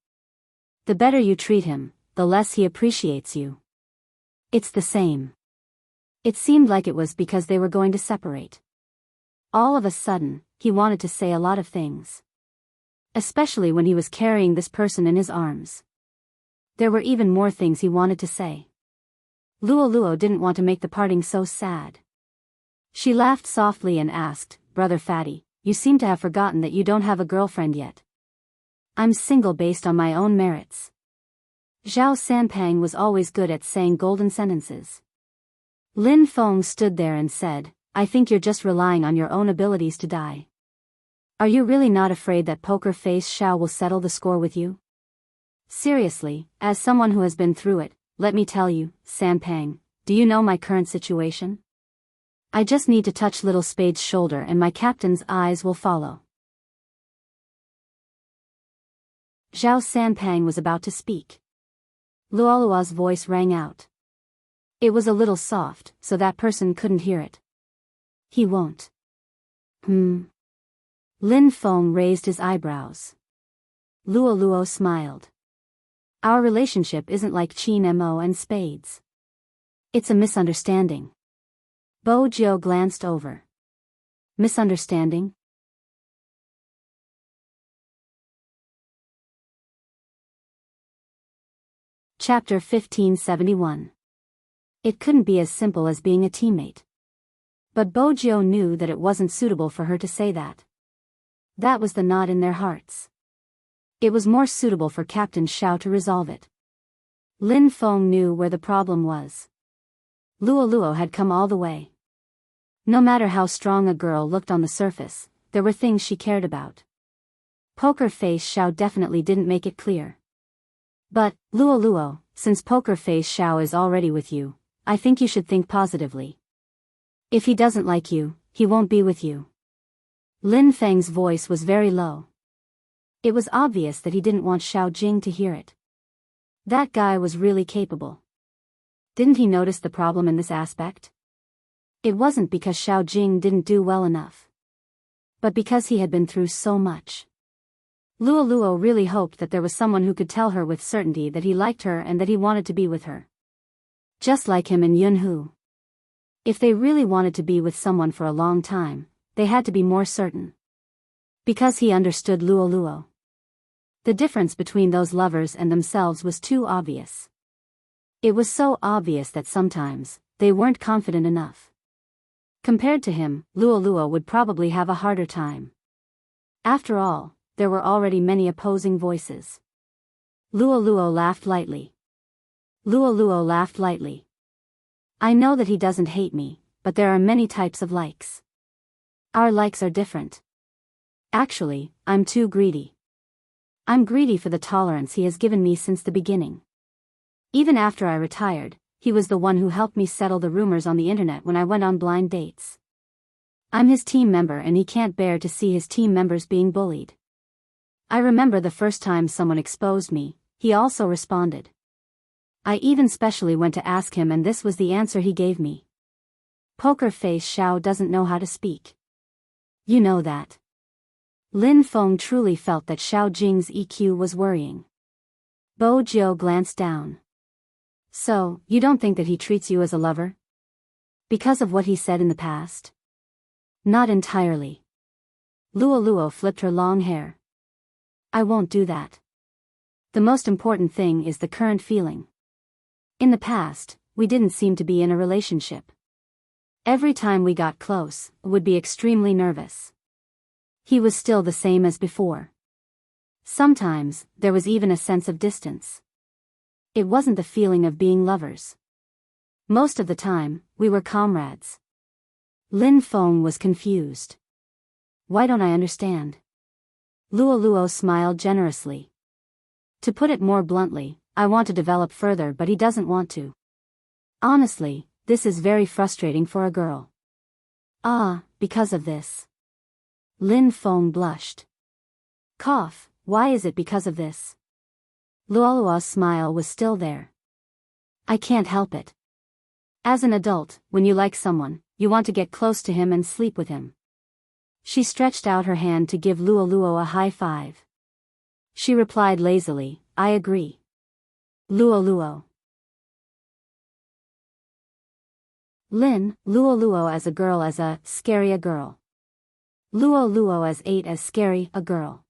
The better you treat him, the less he appreciates you. It's the same. It seemed like it was because they were going to separate. All of a sudden, he wanted to say a lot of things. Especially when he was carrying this person in his arms. There were even more things he wanted to say. Luo didn't want to make the parting so sad. She laughed softly and asked, Brother Fatty, you seem to have forgotten that you don't have a girlfriend yet. I'm single based on my own merits. Zhao Sanpang was always good at saying golden sentences. Lin Feng stood there and said, I think you're just relying on your own abilities to die. Are you really not afraid that Poker Face Xiao will settle the score with you? Seriously, as someone who has been through it, let me tell you, Sanpang, do you know my current situation? I just need to touch Little Spade's shoulder and my captain's eyes will follow. Zhao Sanpang was about to speak. Luo's voice rang out. It was a little soft, so that person couldn't hear it. He won't. Lin Feng raised his eyebrows. Luo smiled. Our relationship isn't like Qin Mo and Spades. It's a misunderstanding. Bojio glanced over. Misunderstanding? Chapter 1571. It couldn't be as simple as being a teammate. But Bojio knew that it wasn't suitable for her to say that. That was the knot in their hearts. It was more suitable for Captain Xiao to resolve it. Lin Feng knew where the problem was. Luo had come all the way. No matter how strong a girl looked on the surface, there were things she cared about. Poker Face Xiao definitely didn't make it clear. But, Luo, since Poker Face Xiao is already with you, I think you should think positively. If he doesn't like you, he won't be with you. Lin Feng's voice was very low. It was obvious that he didn't want Xiao Jing to hear it. That guy was really capable. Didn't he notice the problem in this aspect? It wasn't because Xiao Jing didn't do well enough, but because he had been through so much. Luo Luo really hoped that there was someone who could tell her with certainty that he liked her and that he wanted to be with her. Just like him and Yunhu. If they really wanted to be with someone for a long time, they had to be more certain. Because he understood Luo Luo. The difference between those lovers and themselves was too obvious. It was so obvious that sometimes, they weren't confident enough. Compared to him, Luo Luo would probably have a harder time. After all, there were already many opposing voices. Luo Luo laughed lightly. Luo Luo laughed lightly. I know that he doesn't hate me, but there are many types of likes. Our likes are different. Actually, I'm too greedy. I'm greedy for the tolerance he has given me since the beginning. Even after I retired, he was the one who helped me settle the rumors on the internet when I went on blind dates. I'm his team member and he can't bear to see his team members being bullied. I remember the first time someone exposed me, he also responded. I even specially went to ask him and this was the answer he gave me. Poker face Xiao doesn't know how to speak. You know that. Lin Feng truly felt that Xiao Jing's EQ was worrying. Bo Jiu glanced down. So, you don't think that he treats you as a lover? Because of what he said in the past? Not entirely. Luo Luo flipped her long hair. I won't do that. The most important thing is the current feeling. In the past, we didn't seem to be in a relationship. Every time we got close, I would be extremely nervous. He was still the same as before. Sometimes, there was even a sense of distance. It wasn't the feeling of being lovers. Most of the time, we were comrades. Lin Feng was confused. Why don't I understand? Luo Luo smiled generously. To put it more bluntly, I want to develop further but he doesn't want to. Honestly, this is very frustrating for a girl. Because of this. Lin Feng blushed. Cough, why is it because of this? Luo Luo's smile was still there. I can't help it. As an adult, when you like someone, you want to get close to him and sleep with him. She stretched out her hand to give Luo Luo a high five. She replied lazily, I agree. Luo Luo. Lin, Luo Luo as a girl as a scary a girl. Luo Luo as 8 as scary a girl.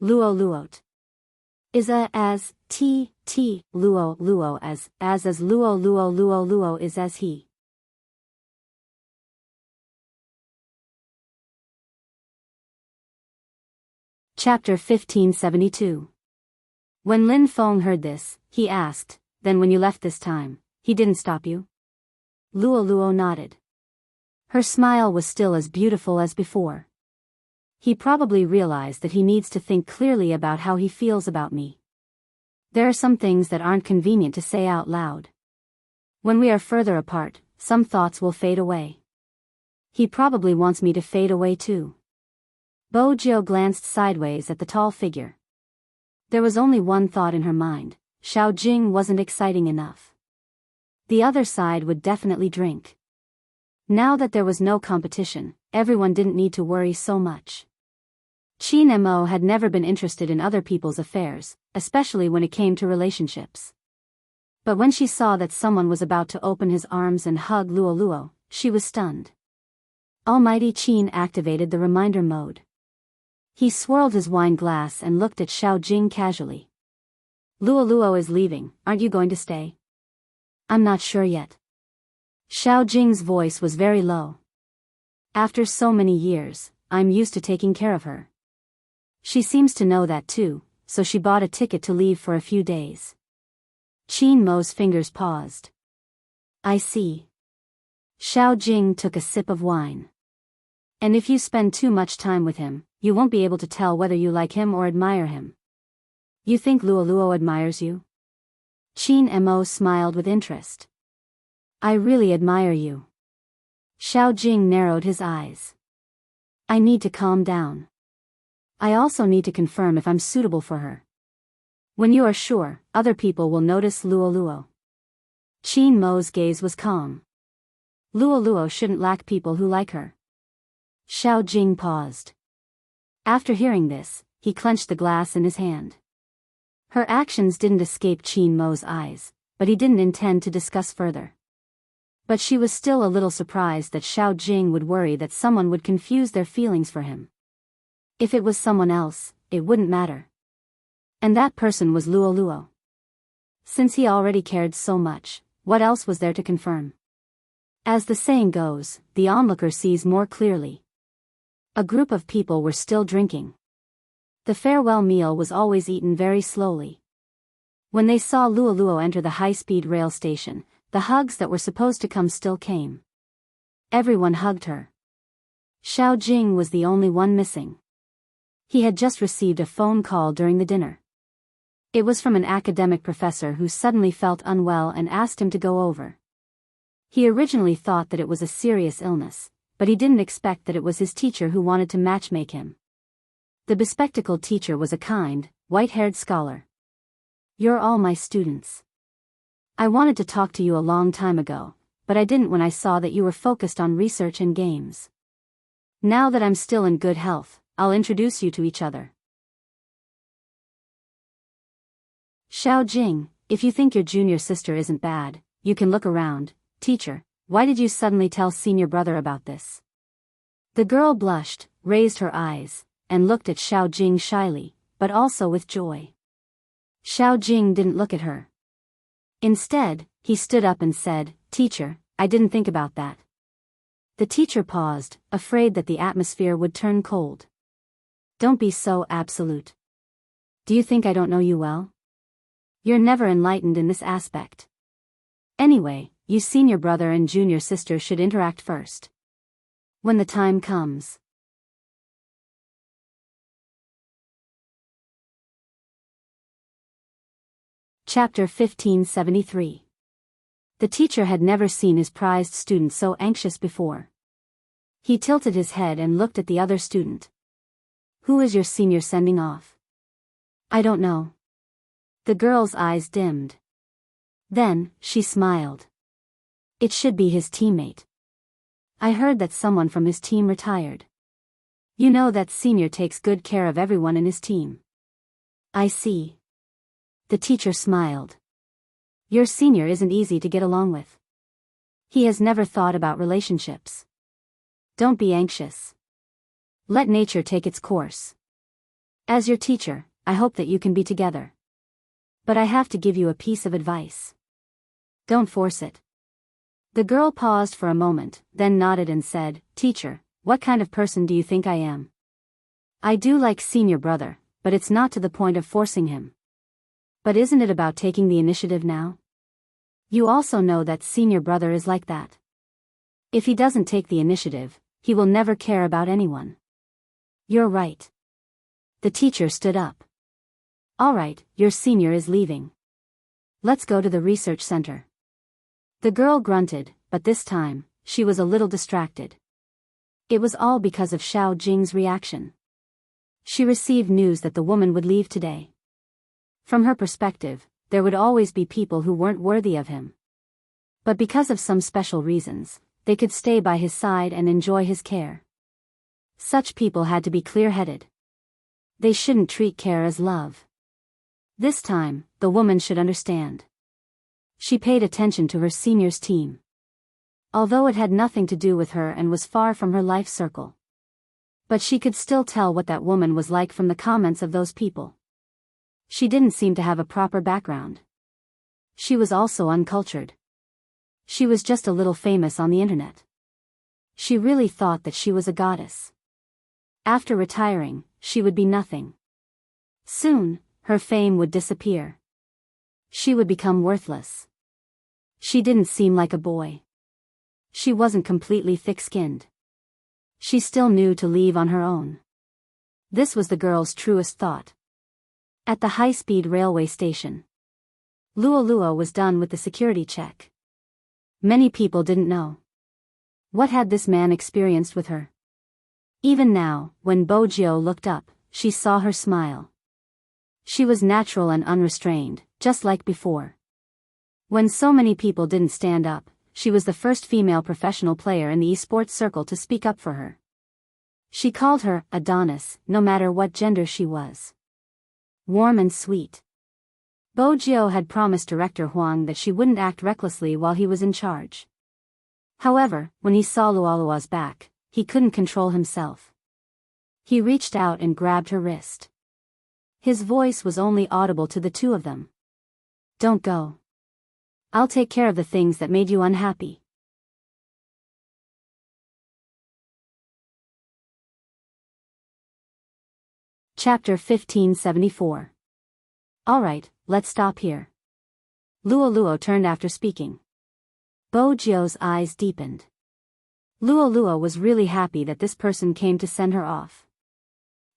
Luo Luot. Is a as t, Luo Luo as Luo Luo Luo Luo is as he. Chapter 1572. When Lin Feng heard this, he asked, then when you left this time, he didn't stop you? Luo Luo nodded. Her smile was still as beautiful as before. He probably realized that he needs to think clearly about how he feels about me. There are some things that aren't convenient to say out loud. When we are further apart, some thoughts will fade away. He probably wants me to fade away too. Bo Jiu glanced sideways at the tall figure. There was only one thought in her mind, Xiao Jing wasn't exciting enough. The other side would definitely drink. Now that there was no competition, everyone didn't need to worry so much. Qin Mo had never been interested in other people's affairs, especially when it came to relationships. But when she saw that someone was about to open his arms and hug Luo Luo, she was stunned. Almighty Qin activated the reminder mode. He swirled his wine glass and looked at Xiao Jing casually. Luo Luo is leaving, aren't you going to stay? I'm not sure yet. Xiao Jing's voice was very low. After so many years, I'm used to taking care of her. She seems to know that too, so she bought a ticket to leave for a few days. Qin Mo's fingers paused. I see. Xiao Jing took a sip of wine. And if you spend too much time with him, you won't be able to tell whether you like him or admire him. You think Luo Luo admires you? Qin Mo smiled with interest. I really admire you. Xiao Jing narrowed his eyes. I need to calm down. I also need to confirm if I'm suitable for her. When you are sure, other people will notice Luo Luo. Qin Mo's gaze was calm. Luo Luo shouldn't lack people who like her. Xiao Jing paused. After hearing this, he clenched the glass in his hand. Her actions didn't escape Qin Mo's eyes, but he didn't intend to discuss further. But she was still a little surprised that Xiao Jing would worry that someone would confuse their feelings for him. If it was someone else, it wouldn't matter. And that person was Luo Luo. Since he already cared so much, what else was there to confirm? As the saying goes, the onlooker sees more clearly. A group of people were still drinking. The farewell meal was always eaten very slowly. When they saw Luo Luo enter the high-speed rail station, the hugs that were supposed to come still came. Everyone hugged her. Xiao Jing was the only one missing. He had just received a phone call during the dinner. It was from an academic professor who suddenly felt unwell and asked him to go over. He originally thought that it was a serious illness, but he didn't expect that it was his teacher who wanted to matchmake him. The bespectacled teacher was a kind, white-haired scholar. "You're all my students. I wanted to talk to you a long time ago, but I didn't when I saw that you were focused on research and games. Now that I'm still in good health, I'll introduce you to each other. Xiao Jing, if you think your junior sister isn't bad, you can look around. Teacher, why did you suddenly tell senior brother about this?" The girl blushed, raised her eyes, and looked at Xiao Jing shyly, but also with joy. Xiao Jing didn't look at her. Instead, he stood up and said, "Teacher, I didn't think about that." The teacher paused, afraid that the atmosphere would turn cold. "Don't be so absolute. Do you think I don't know you well? You're never enlightened in this aspect. Anyway, you senior brother and junior sister should interact first. When the time comes." Chapter 1573. The teacher had never seen his prized student so anxious before. He tilted his head and looked at the other student. "Who is your senior sending off?" "I don't know." The girl's eyes dimmed. Then, she smiled. "It should be his teammate. I heard that someone from his team retired. You know that senior takes good care of everyone in his team." "I see." The teacher smiled. "Your senior isn't easy to get along with. He has never thought about relationships. Don't be anxious. Let nature take its course. As your teacher, I hope that you can be together. But I have to give you a piece of advice. Don't force it." The girl paused for a moment, then nodded and said, "Teacher, what kind of person do you think I am? I do like senior brother, but it's not to the point of forcing him. But isn't it about taking the initiative now? You also know that senior brother is like that. If he doesn't take the initiative, he will never care about anyone." "You're right." The teacher stood up. "All right, your senior is leaving. Let's go to the research center." The girl grunted, but this time, she was a little distracted. It was all because of Xiao Jing's reaction. She received news that the woman would leave today. From her perspective, there would always be people who weren't worthy of him. But because of some special reasons, they could stay by his side and enjoy his care. Such people had to be clear-headed. They shouldn't treat care as love. This time, the woman should understand. She paid attention to her senior's team. Although it had nothing to do with her and was far from her life circle. But she could still tell what that woman was like from the comments of those people. She didn't seem to have a proper background. She was also uncultured. She was just a little famous on the internet. She really thought that she was a goddess. After retiring, she would be nothing. Soon, her fame would disappear. She would become worthless. She didn't seem like a boy. She wasn't completely thick-skinned. She still knew to leave on her own. This was the girl's truest thought. At the high-speed railway station, Luo Luo was done with the security check. Many people didn't know. What had this man experienced with her? Even now, when Bo Jiu looked up, she saw her smile. She was natural and unrestrained, just like before. When so many people didn't stand up, she was the first female professional player in the esports circle to speak up for her. She called her Adonis, no matter what gender she was. Warm and sweet. Bo Jiao had promised Director Huang that she wouldn't act recklessly while he was in charge. However, when he saw Luolua's back, he couldn't control himself. He reached out and grabbed her wrist. His voice was only audible to the two of them. "Don't go. I'll take care of the things that made you unhappy." Chapter 1574. Alright, let's stop here. Luoluo turned after speaking. Bo Jiao's eyes deepened. Luoluo was really happy that this person came to send her off.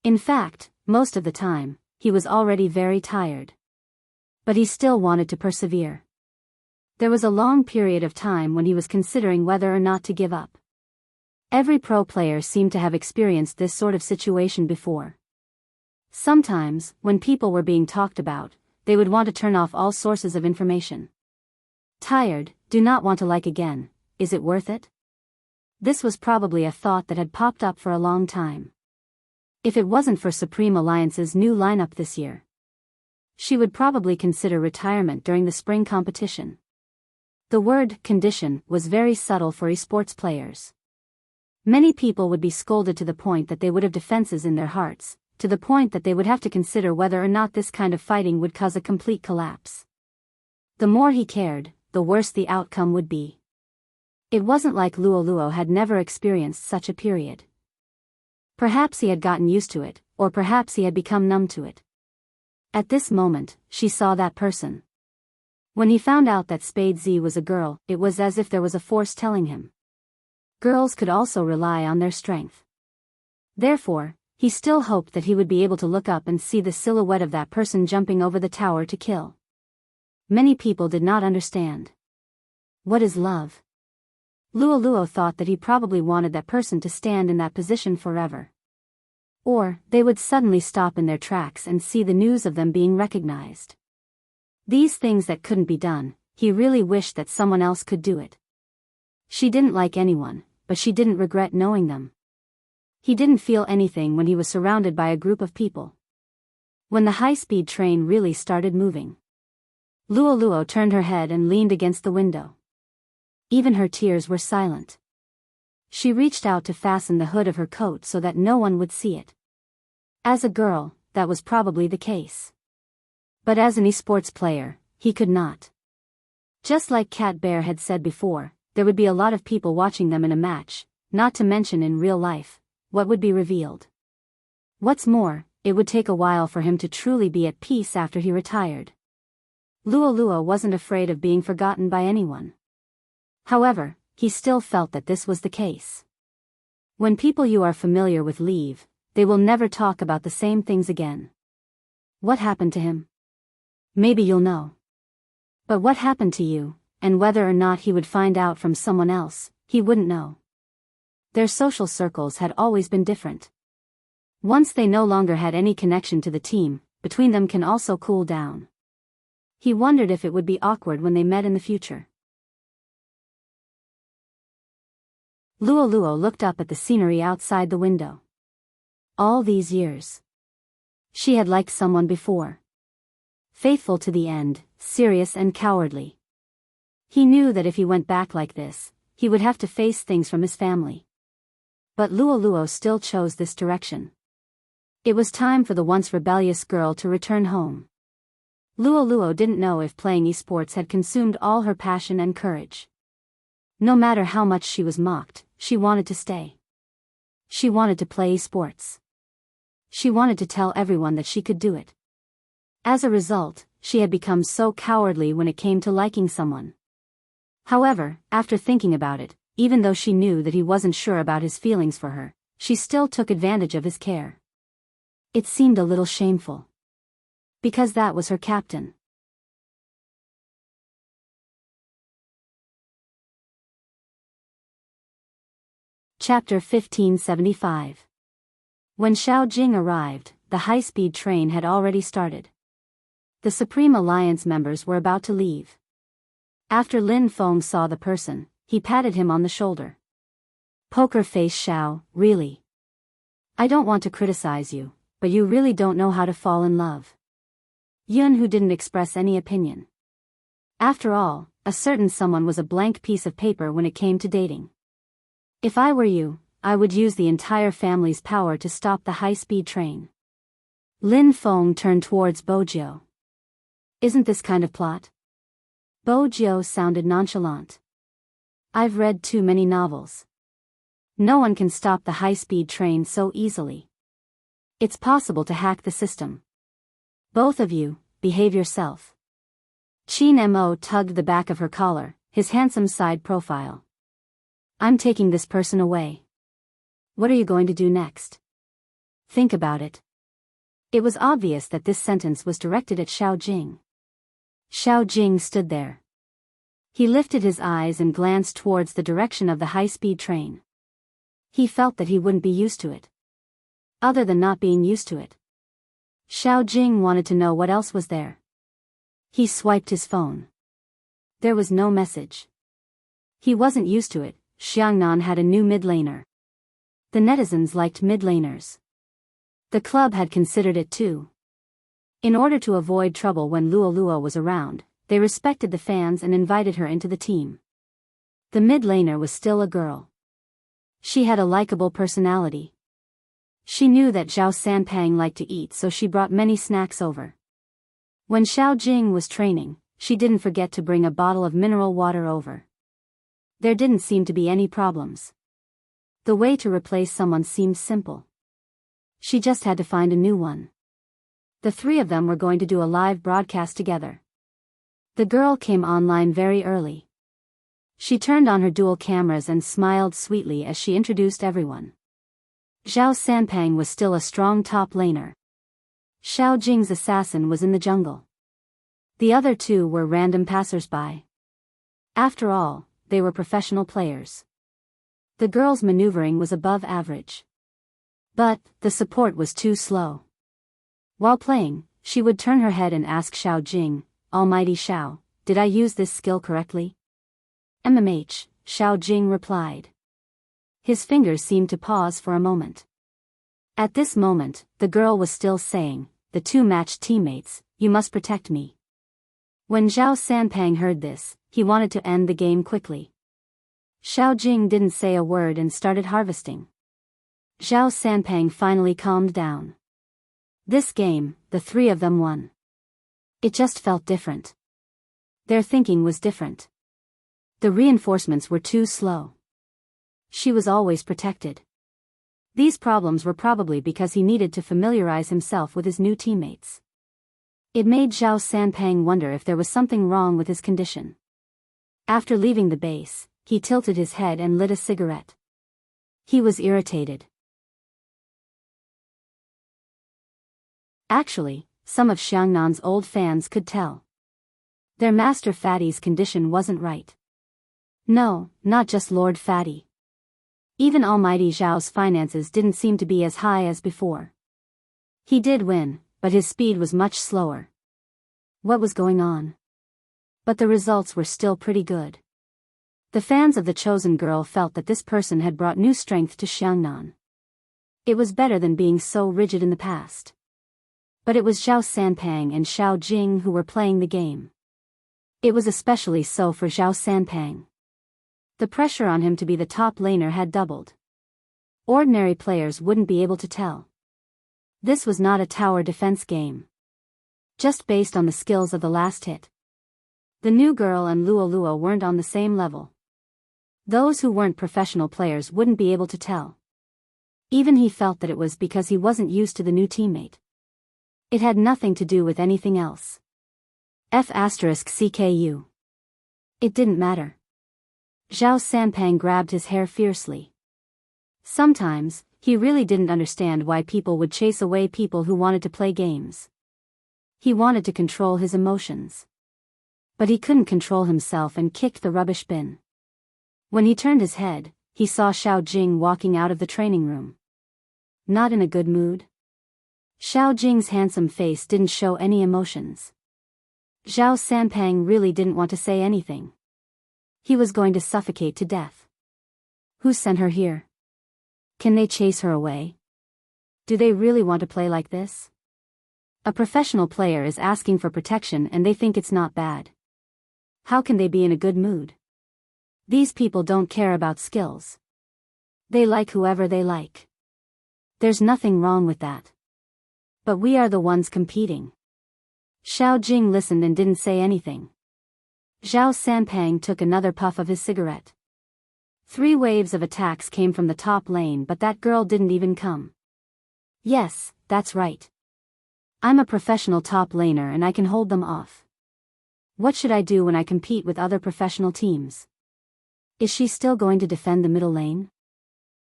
In fact, most of the time, he was already very tired. But he still wanted to persevere. There was a long period of time when he was considering whether or not to give up. Every pro player seemed to have experienced this sort of situation before. Sometimes, when people were being talked about, they would want to turn off all sources of information. Tired, do not want to like again, is it worth it? This was probably a thought that had popped up for a long time. If it wasn't for Supreme Alliance's new lineup this year, she would probably consider retirement during the spring competition. The word condition was very subtle for esports players. Many people would be scolded to the point that they would have defenses in their hearts, to the point that they would have to consider whether or not this kind of fighting would cause a complete collapse. The more he cared, the worse the outcome would be. It wasn't like Luoluo had never experienced such a period. Perhaps he had gotten used to it, or perhaps he had become numb to it. At this moment, she saw that person. When he found out that Spade Z was a girl, it was as if there was a force telling him. Girls could also rely on their strength. Therefore, he still hoped that he would be able to look up and see the silhouette of that person jumping over the tower to kill. Many people did not understand. What is love? Luoluo thought that he probably wanted that person to stand in that position forever. Or, they would suddenly stop in their tracks and see the news of them being recognized. These things that couldn't be done, he really wished that someone else could do it. She didn't like anyone, but she didn't regret knowing them. He didn't feel anything when he was surrounded by a group of people. When the high-speed train really started moving, Luoluo turned her head and leaned against the window. Even her tears were silent. She reached out to fasten the hood of her coat so that no one would see it. As a girl, that was probably the case. But as an esports player, he could not. Just like Cat Bear had said before, there would be a lot of people watching them in a match, not to mention in real life, what would be revealed. What's more, it would take a while for him to truly be at peace after he retired. Luoluo wasn't afraid of being forgotten by anyone. However, he still felt that this was the case. When people you are familiar with leave, they will never talk about the same things again. What happened to him? Maybe you'll know. But what happened to you, and whether or not he would find out from someone else, he wouldn't know. Their social circles had always been different. Once they no longer had any connection to the team, between them can also cool down. He wondered if it would be awkward when they met in the future. Luoluo looked up at the scenery outside the window. All these years, she had liked someone before. Faithful to the end, serious and cowardly. He knew that if he went back like this, he would have to face things from his family. But Luoluo still chose this direction. It was time for the once rebellious girl to return home. Luoluo didn't know if playing esports had consumed all her passion and courage. No matter how much she was mocked, she wanted to stay. She wanted to play esports. She wanted to tell everyone that she could do it. As a result, she had become so cowardly when it came to liking someone. However, after thinking about it, even though she knew that he wasn't sure about his feelings for her, she still took advantage of his care. It seemed a little shameful. Because that was her captain. Chapter 1575. When Xiao Jing arrived, the high-speed train had already started. The Supreme Alliance members were about to leave. After Lin Feng saw the person, he patted him on the shoulder. Poker face Xiao, really? I don't want to criticize you, but you really don't know how to fall in love. Yun, who didn't express any opinion. After all, a certain someone was a blank piece of paper when it came to dating. If I were you, I would use the entire family's power to stop the high-speed train. Lin Feng turned towards Bojiu. Isn't this kind of plot? Bojiu sounded nonchalant. I've read too many novels. No one can stop the high-speed train so easily. It's possible to hack the system. Both of you, behave yourself. Qin Mo tugged the back of her collar, his handsome side profile. I'm taking this person away. What are you going to do next? Think about it. It was obvious that this sentence was directed at Xiao Jing. Xiao Jing stood there. He lifted his eyes and glanced towards the direction of the high-speed train. He felt that he wouldn't be used to it. Other than not being used to it. Xiao Jing wanted to know what else was there. He swiped his phone. There was no message. He wasn't used to it. Xiangnan had a new mid-laner. The netizens liked mid-laners. The club had considered it too. In order to avoid trouble when Luo was around, they respected the fans and invited her into the team. The mid-laner was still a girl. She had a likable personality. She knew that Zhao Sanpang liked to eat, so she brought many snacks over. When Xiao Jing was training, she didn't forget to bring a bottle of mineral water over. There didn't seem to be any problems. The way to replace someone seemed simple. She just had to find a new one. The three of them were going to do a live broadcast together. The girl came online very early. She turned on her dual cameras and smiled sweetly as she introduced everyone. Zhao Sanpang was still a strong top laner. Xiao Jing's assassin was in the jungle. The other two were random passers-by. After all, they were professional players. The girl's maneuvering was above average. But, the support was too slow. While playing, she would turn her head and ask Xiao Jing, Almighty Xiao, did I use this skill correctly? MMH, Xiao Jing replied. His fingers seemed to pause for a moment. At this moment, the girl was still saying, the two matched teammates, you must protect me. When Zhao Sanpang heard this, he wanted to end the game quickly. Xiao Jing didn't say a word and started harvesting. Zhao Sanpang finally calmed down. This game, the three of them won. It just felt different. Their thinking was different. The reinforcements were too slow. She was always protected. These problems were probably because he needed to familiarize himself with his new teammates. It made Zhao Sanpang wonder if there was something wrong with his condition. After leaving the base, he tilted his head and lit a cigarette. He was irritated. Actually, some of Xiangnan's old fans could tell. Their Master Fatty's condition wasn't right. No, not just Lord Fatty. Even Almighty Zhao's finances didn't seem to be as high as before. He did win, but his speed was much slower. What was going on? But the results were still pretty good. The fans of the chosen girl felt that this person had brought new strength to Xiangnan. It was better than being so rigid in the past. But it was Zhao Sanpang and Xiao Jing who were playing the game. It was especially so for Zhao Sanpang. The pressure on him to be the top laner had doubled. Ordinary players wouldn't be able to tell. This was not a tower defense game. Just based on the skills of the last hit. The new girl and Luo weren't on the same level. Those who weren't professional players wouldn't be able to tell. Even he felt that it was because he wasn't used to the new teammate. It had nothing to do with anything else. F***CKU. It didn't matter. Zhao Sanpang grabbed his hair fiercely. Sometimes, he really didn't understand why people would chase away people who wanted to play games. He wanted to control his emotions. But he couldn't control himself and kicked the rubbish bin. When he turned his head, he saw Xiao Jing walking out of the training room. Not in a good mood. Xiao Jing's handsome face didn't show any emotions. Zhao Sanpang really didn't want to say anything. He was going to suffocate to death. Who sent her here? Can they chase her away? Do they really want to play like this? A professional player is asking for protection and they think it's not bad. How can they be in a good mood? These people don't care about skills. They like whoever they like. There's nothing wrong with that. But we are the ones competing. Xiao Jing listened and didn't say anything. Zhao Sanpang took another puff of his cigarette. 3 waves of attacks came from the top lane, but that girl didn't even come. Yes, that's right. I'm a professional top laner and I can hold them off. What should I do when I compete with other professional teams? Is she still going to defend the middle lane?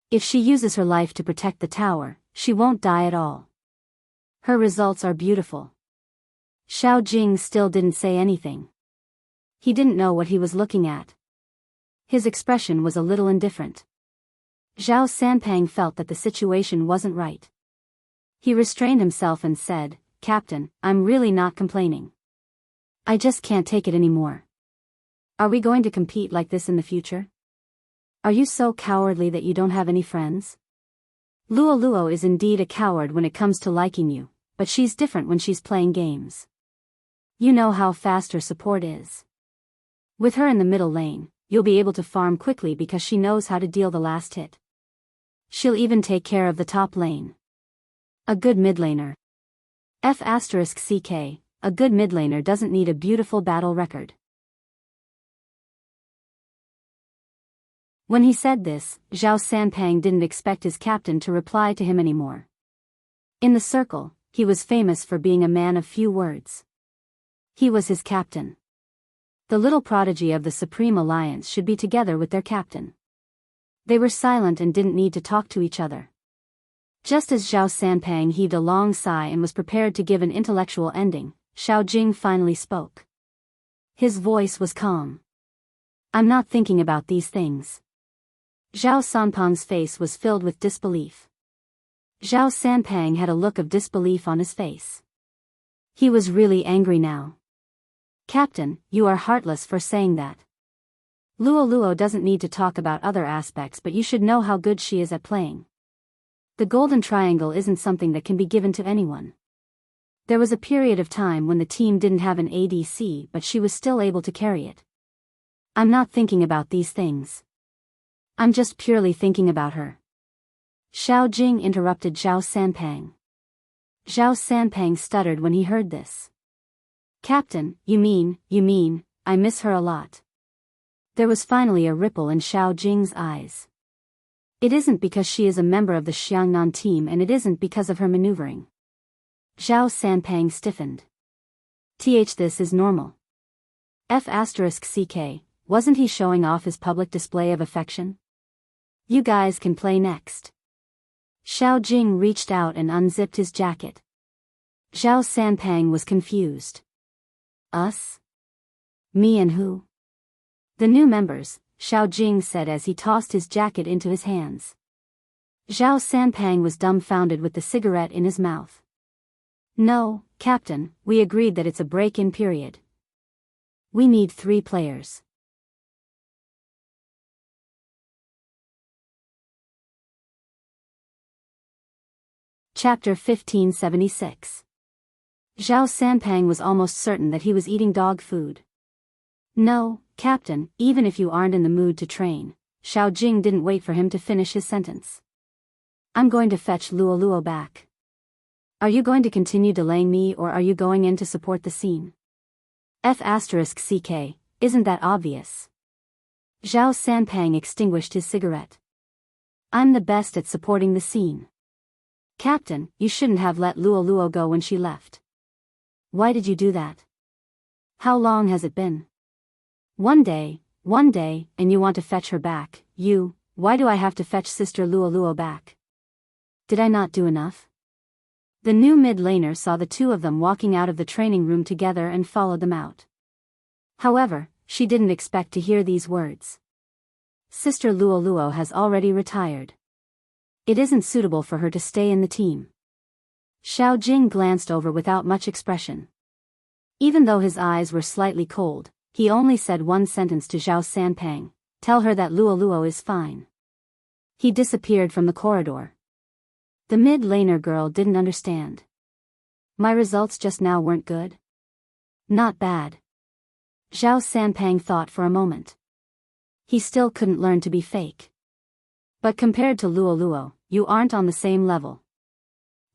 If she uses her life to protect the tower, she won't die at all. Her results are beautiful. Xiao Jing still didn't say anything. He didn't know what he was looking at. His expression was a little indifferent. Zhao Sanpang felt that the situation wasn't right. He restrained himself and said, "Captain, I'm really not complaining. I just can't take it anymore. Are we going to compete like this in the future? Are you so cowardly that you don't have any friends? Luo Luo is indeed a coward when it comes to liking you, but she's different when she's playing games. You know how fast her support is. With her in the middle lane, you'll be able to farm quickly because she knows how to deal the last hit. She'll even take care of the top lane. A good mid laner. F***ck, a good mid laner doesn't need a beautiful battle record." When he said this, Zhao Sanpang didn't expect his captain to reply to him anymore. In the circle, he was famous for being a man of few words. He was his captain. The little prodigy of the Supreme Alliance should be together with their captain. They were silent and didn't need to talk to each other. Just as Zhao Sanpang heaved a long sigh and was prepared to give an intellectual ending, Xiao Jing finally spoke. His voice was calm. "I'm not thinking about these things." Zhao Sanpang's face was filled with disbelief. Zhao Sanpang had a look of disbelief on his face. He was really angry now. "Captain, you are heartless for saying that. Luo Luo doesn't need to talk about other aspects, but you should know how good she is at playing. The golden triangle isn't something that can be given to anyone. There was a period of time when the team didn't have an ADC, but she was still able to carry it. I'm not thinking about these things. I'm just purely thinking about her." Xiao Jing interrupted Zhao Sanpang. Zhao Sanpang stuttered when he heard this. "Captain, you mean, I miss her a lot." There was finally a ripple in Xiao Jing's eyes. It isn't because she is a member of the Xiangnan team, and it isn't because of her maneuvering. Zhao Sanpang stiffened. This is normal. F***ck, wasn't he showing off his public display of affection? You guys can play next. Xiao Jing reached out and unzipped his jacket. Zhao Sanpang was confused. Us? Me and who? The new members, Xiao Jing said as he tossed his jacket into his hands. Zhao Sanpang was dumbfounded with the cigarette in his mouth. "No, Captain, we agreed that it's a break-in period. We need 3 players. Chapter 1576. Zhao Sanpang was almost certain that he was eating dog food. "No, Captain, even if you aren't in the mood to train." Xiao Jing didn't wait for him to finish his sentence. "I'm going to fetch Luo Luo back. Are you going to continue delaying me, or are you going in to support the scene? F***ck, isn't that obvious?" Zhao Sanpang extinguished his cigarette. "I'm the best at supporting the scene. Captain, you shouldn't have let Luo Luo go when she left. Why did you do that? How long has it been? One day, and you want to fetch her back. Why do I have to fetch Sister Luo Luo back? Did I not do enough?" The new mid-laner saw the two of them walking out of the training room together and followed them out. However, she didn't expect to hear these words. Sister Luo Luo has already retired. It isn't suitable for her to stay in the team. Xiao Jing glanced over without much expression. Even though his eyes were slightly cold, he only said one sentence to Zhao Sanpang, "Tell her that Luo Luo is fine." He disappeared from the corridor. The mid-laner girl didn't understand. My results just now weren't good? Not bad. Zhao Sanpang thought for a moment. He still couldn't learn to be fake. But compared to Luo Luo, you aren't on the same level.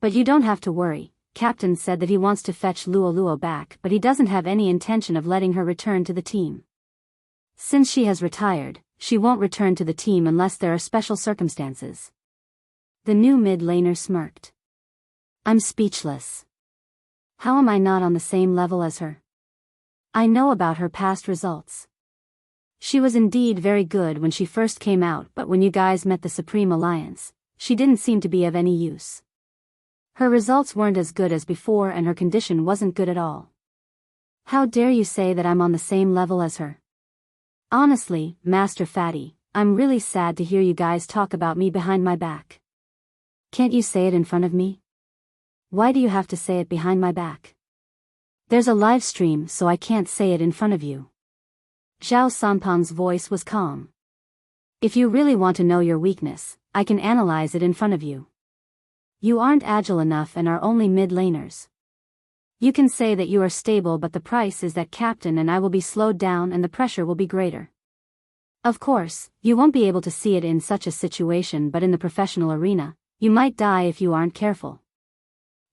But you don't have to worry. Captain said that he wants to fetch Luo Luo back, but he doesn't have any intention of letting her return to the team. Since she has retired, she won't return to the team unless there are special circumstances. The new mid-laner smirked. I'm speechless. How am I not on the same level as her? I know about her past results. She was indeed very good when she first came out, but when you guys met the Supreme Alliance, she didn't seem to be of any use. Her results weren't as good as before and her condition wasn't good at all. How dare you say that I'm on the same level as her? Honestly, Master Fatty, I'm really sad to hear you guys talk about me behind my back. Can't you say it in front of me? Why do you have to say it behind my back? There's a live stream, so I can't say it in front of you. Zhao Sanpang's voice was calm. If you really want to know your weakness, I can analyze it in front of you. You aren't agile enough and are only mid-laners. You can say that you are stable, but the price is that Captain and I will be slowed down and the pressure will be greater. Of course, you won't be able to see it in such a situation, but in the professional arena, you might die if you aren't careful.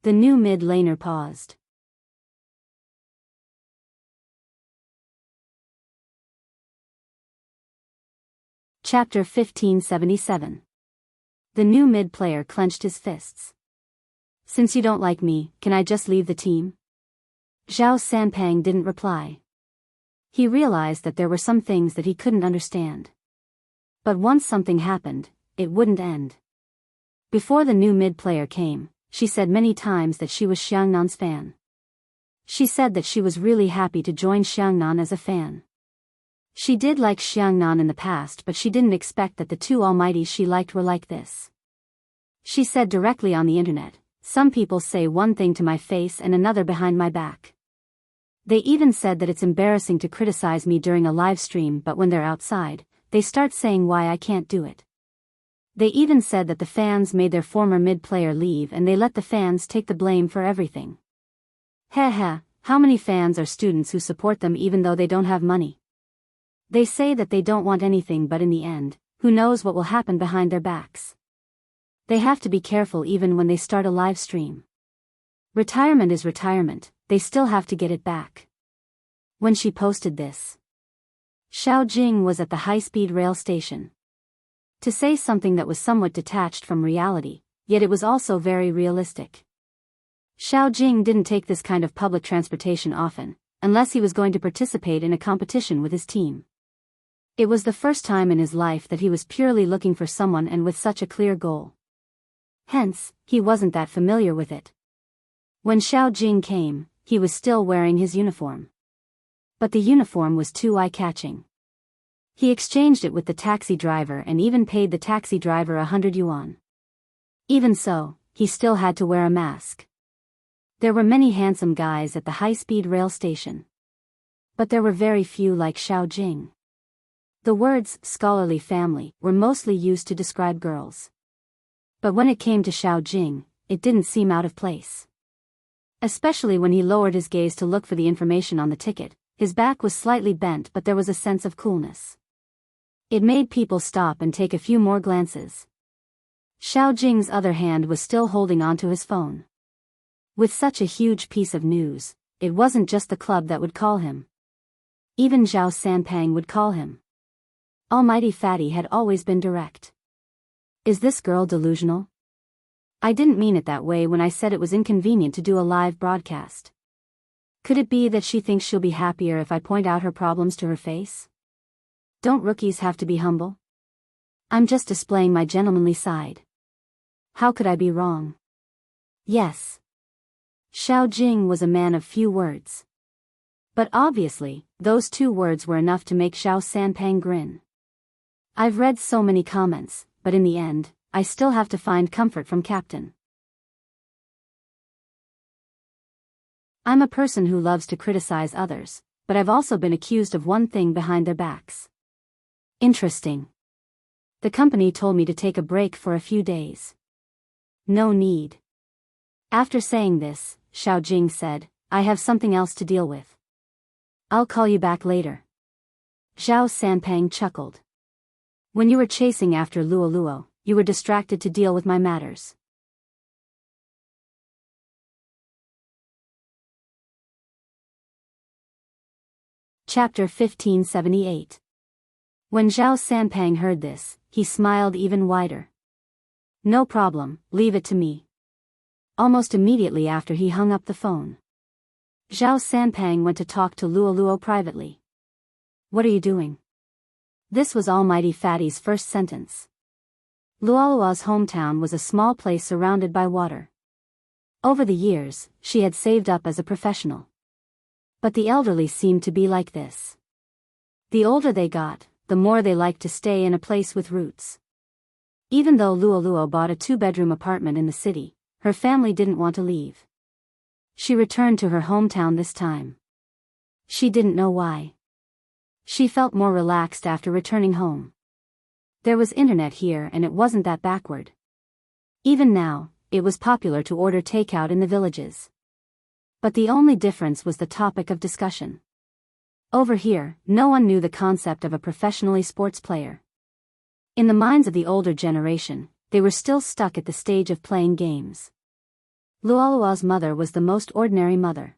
The new mid-laner paused. Chapter 1577. The new mid-player clenched his fists. Since you don't like me, can I just leave the team? Zhao Sanpang didn't reply. He realized that there were some things that he couldn't understand. But once something happened, it wouldn't end. Before the new mid-player came, she said many times that she was Xiangnan's fan. She said that she was really happy to join Xiangnan as a fan. She did like Xiangnan in the past, but she didn't expect that the two almighties she liked were like this. She said directly on the internet, "Some people say one thing to my face and another behind my back. They even said that it's embarrassing to criticize me during a live stream, but when they're outside, they start saying why I can't do it. They even said that the fans made their former mid-player leave and they let the fans take the blame for everything. Heh, how many fans are students who support them even though they don't have money? They say that they don't want anything, but in the end, who knows what will happen behind their backs? They have to be careful even when they start a live stream. Retirement is retirement, they still have to get it back." When she posted this, Xiao Jing was at the high-speed rail station. To say something that was somewhat detached from reality, yet it was also very realistic. Xiao Jing didn't take this kind of public transportation often, unless he was going to participate in a competition with his team. It was the first time in his life that he was purely looking for someone and with such a clear goal. Hence, he wasn't that familiar with it. When Xiao Jing came, he was still wearing his uniform. But the uniform was too eye-catching. He exchanged it with the taxi driver and even paid the taxi driver 100 yuan. Even so, he still had to wear a mask. There were many handsome guys at the high-speed rail station. But there were very few like Xiao Jing. The words "scholarly family" were mostly used to describe girls. But when it came to Xiao Jing, it didn't seem out of place. Especially when he lowered his gaze to look for the information on the ticket, his back was slightly bent but there was a sense of coolness. It made people stop and take a few more glances. Xiao Jing's other hand was still holding onto his phone. With such a huge piece of news, it wasn't just the club that would call him. Even Zhao Sanpang would call him. Almighty Fatty had always been direct. Is this girl delusional? I didn't mean it that way when I said it was inconvenient to do a live broadcast. Could it be that she thinks she'll be happier if I point out her problems to her face? Don't rookies have to be humble? I'm just displaying my gentlemanly side. How could I be wrong? Yes. Xiao Jing was a man of few words. But obviously, those 2 words were enough to make Zhao Sanpang grin. I've read so many comments, but in the end, I still have to find comfort from Captain. I'm a person who loves to criticize others, but I've also been accused of one thing behind their backs. Interesting. The company told me to take a break for a few days. No need. After saying this, Xiao Jing said, I have something else to deal with. I'll call you back later. Zhao Sanpang chuckled. When you were chasing after Luo Luo, you were distracted to deal with my matters. Chapter 1578. When Zhao Sanpang heard this, he smiled even wider. No problem, leave it to me. Almost immediately after he hung up the phone, Zhao Sanpang went to talk to Luo Luo privately. What are you doing? This was Almighty Fatty's first sentence. Luo Luo's hometown was a small place surrounded by water. Over the years, she had saved up as a professional. But the elderly seemed to be like this. The older they got, the more they liked to stay in a place with roots. Even though Luo Luo bought a 2-bedroom apartment in the city, her family didn't want to leave. She returned to her hometown this time. She didn't know why. She felt more relaxed after returning home. There was internet here and it wasn't that backward. Even now, it was popular to order takeout in the villages. But the only difference was the topic of discussion. Over here, no one knew the concept of a professionally sports player. In the minds of the older generation, they were still stuck at the stage of playing games. Luolua's mother was the most ordinary mother.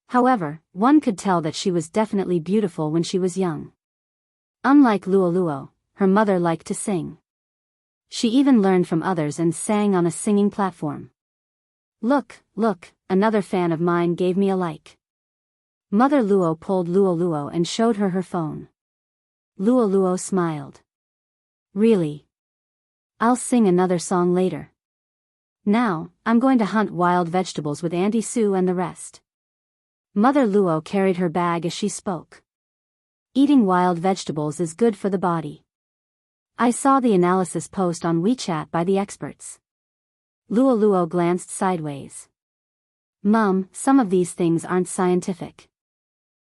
However, one could tell that she was definitely beautiful when she was young. Unlike Luoluo, her mother liked to sing. She even learned from others and sang on a singing platform. Look, another fan of mine gave me a like. Mother Luo pulled Luo Luo and showed her her phone. Luo Luo smiled. Really? I'll sing another song later. Now, I'm going to hunt wild vegetables with Auntie Sue and the rest. Mother Luo carried her bag as she spoke. Eating wild vegetables is good for the body. I saw the analysis post on WeChat by the experts. Luo Luo glanced sideways. Mum, some of these things aren't scientific.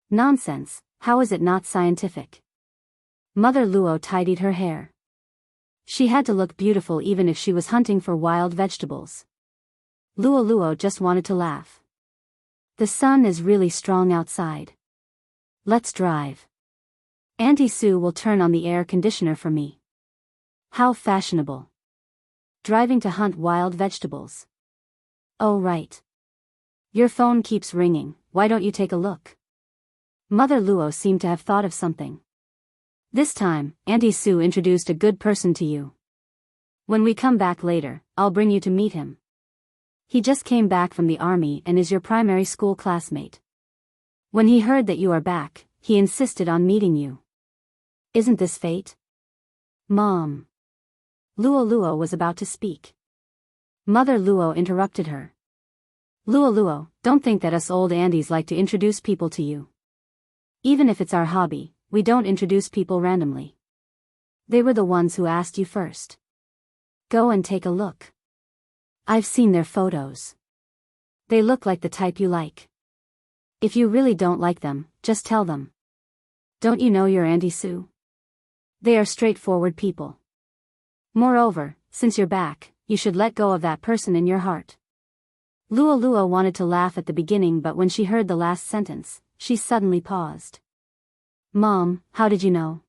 Nonsense, how is it not scientific? Mother Luo tidied her hair. She had to look beautiful even if she was hunting for wild vegetables. Luo Luo just wanted to laugh. The sun is really strong outside. Let's drive. Auntie Sue will turn on the air conditioner for me. How fashionable. Driving to hunt wild vegetables. Oh right. Your phone keeps ringing, why don't you take a look? Mother Luo seemed to have thought of something. This time, Auntie Sue introduced a good person to you. When we come back later, I'll bring you to meet him. He just came back from the army and is your primary school classmate. When he heard that you are back, he insisted on meeting you. Isn't this fate? Mom. Luo Luo was about to speak. Mother Luo interrupted her. Luo Luo, don't think that us old aunties like to introduce people to you. Even if it's our hobby, we don't introduce people randomly. They were the ones who asked you first. Go and take a look. I've seen their photos. They look like the type you like. If you really don't like them, just tell them. Don't you know your Auntie Sue? They are straightforward people. Moreover, since you're back, you should let go of that person in your heart. Luo Luo wanted to laugh at the beginning, but when she heard the last sentence, she suddenly paused. Mom, how did you know?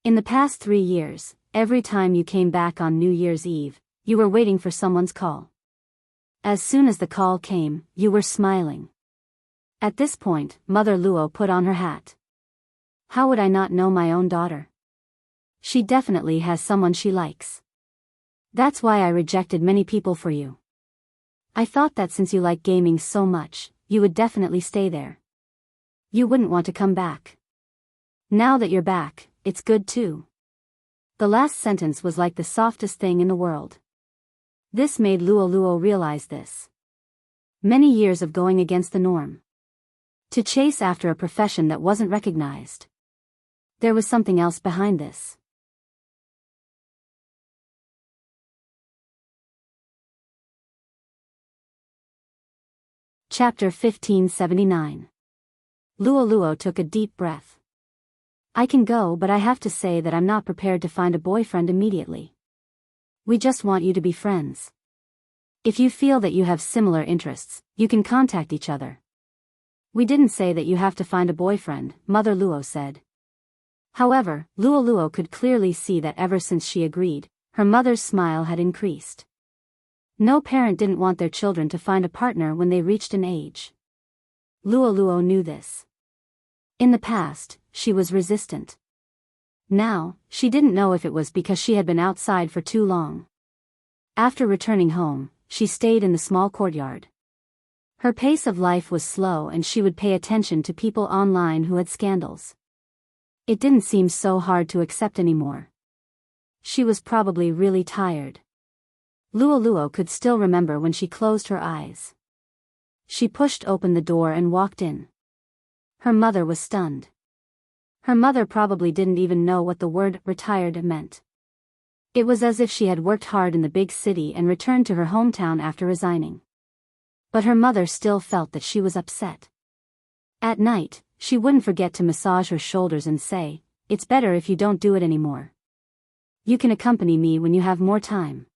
In the past 3 years, every time you came back on New Year's Eve, you were waiting for someone's call. As soon as the call came, you were smiling. At this point, Mother Luo put on her hat. How would I not know my own daughter? She definitely has someone she likes. That's why I rejected many people for you. I thought that since you like gaming so much, you would definitely stay there. You wouldn't want to come back. Now that you're back, it's good too. The last sentence was like the softest thing in the world. This made Luo Luo realize this. Many years of going against the norm. To chase after a profession that wasn't recognized. There was something else behind this. Chapter 1579. Luo took a deep breath. I can go, but I have to say that I'm not prepared to find a boyfriend immediately. We just want you to be friends. If you feel that you have similar interests, you can contact each other. We didn't say that you have to find a boyfriend, Mother Luo said. However, Luo could clearly see that ever since she agreed, her mother's smile had increased. No parent didn't want their children to find a partner when they reached an age. Luo knew this. In the past, she was resistant. Now, she didn't know if it was because she had been outside for too long. After returning home, she stayed in the small courtyard. Her pace of life was slow and she would pay attention to people online who had scandals. It didn't seem so hard to accept anymore. She was probably really tired. Luo could still remember when she closed her eyes. She pushed open the door and walked in. Her mother was stunned. Her mother probably didn't even know what the word retired meant. It was as if she had worked hard in the big city and returned to her hometown after resigning. But her mother still felt that she was upset. At night, she wouldn't forget to massage her shoulders and say, "It's better if you don't do it anymore. You can accompany me when you have more time.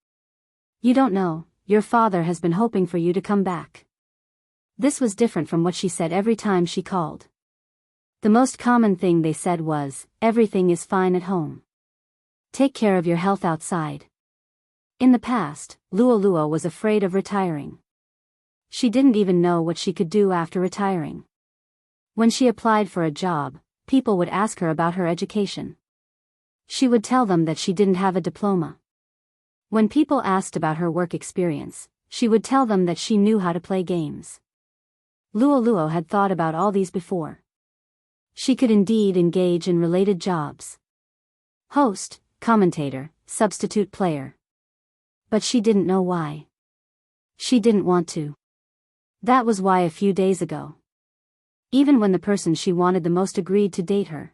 You don't know, your father has been hoping for you to come back." This was different from what she said every time she called. The most common thing they said was, "Everything is fine at home. Take care of your health outside." In the past, Luo was afraid of retiring. She didn't even know what she could do after retiring. When she applied for a job, people would ask her about her education. She would tell them that she didn't have a diploma. When people asked about her work experience, she would tell them that she knew how to play games. Luo had thought about all these before. She could indeed engage in related jobs. Host, commentator, substitute player. But she didn't know why. She didn't want to. That was why a few days ago, even when the person she wanted the most agreed to date her,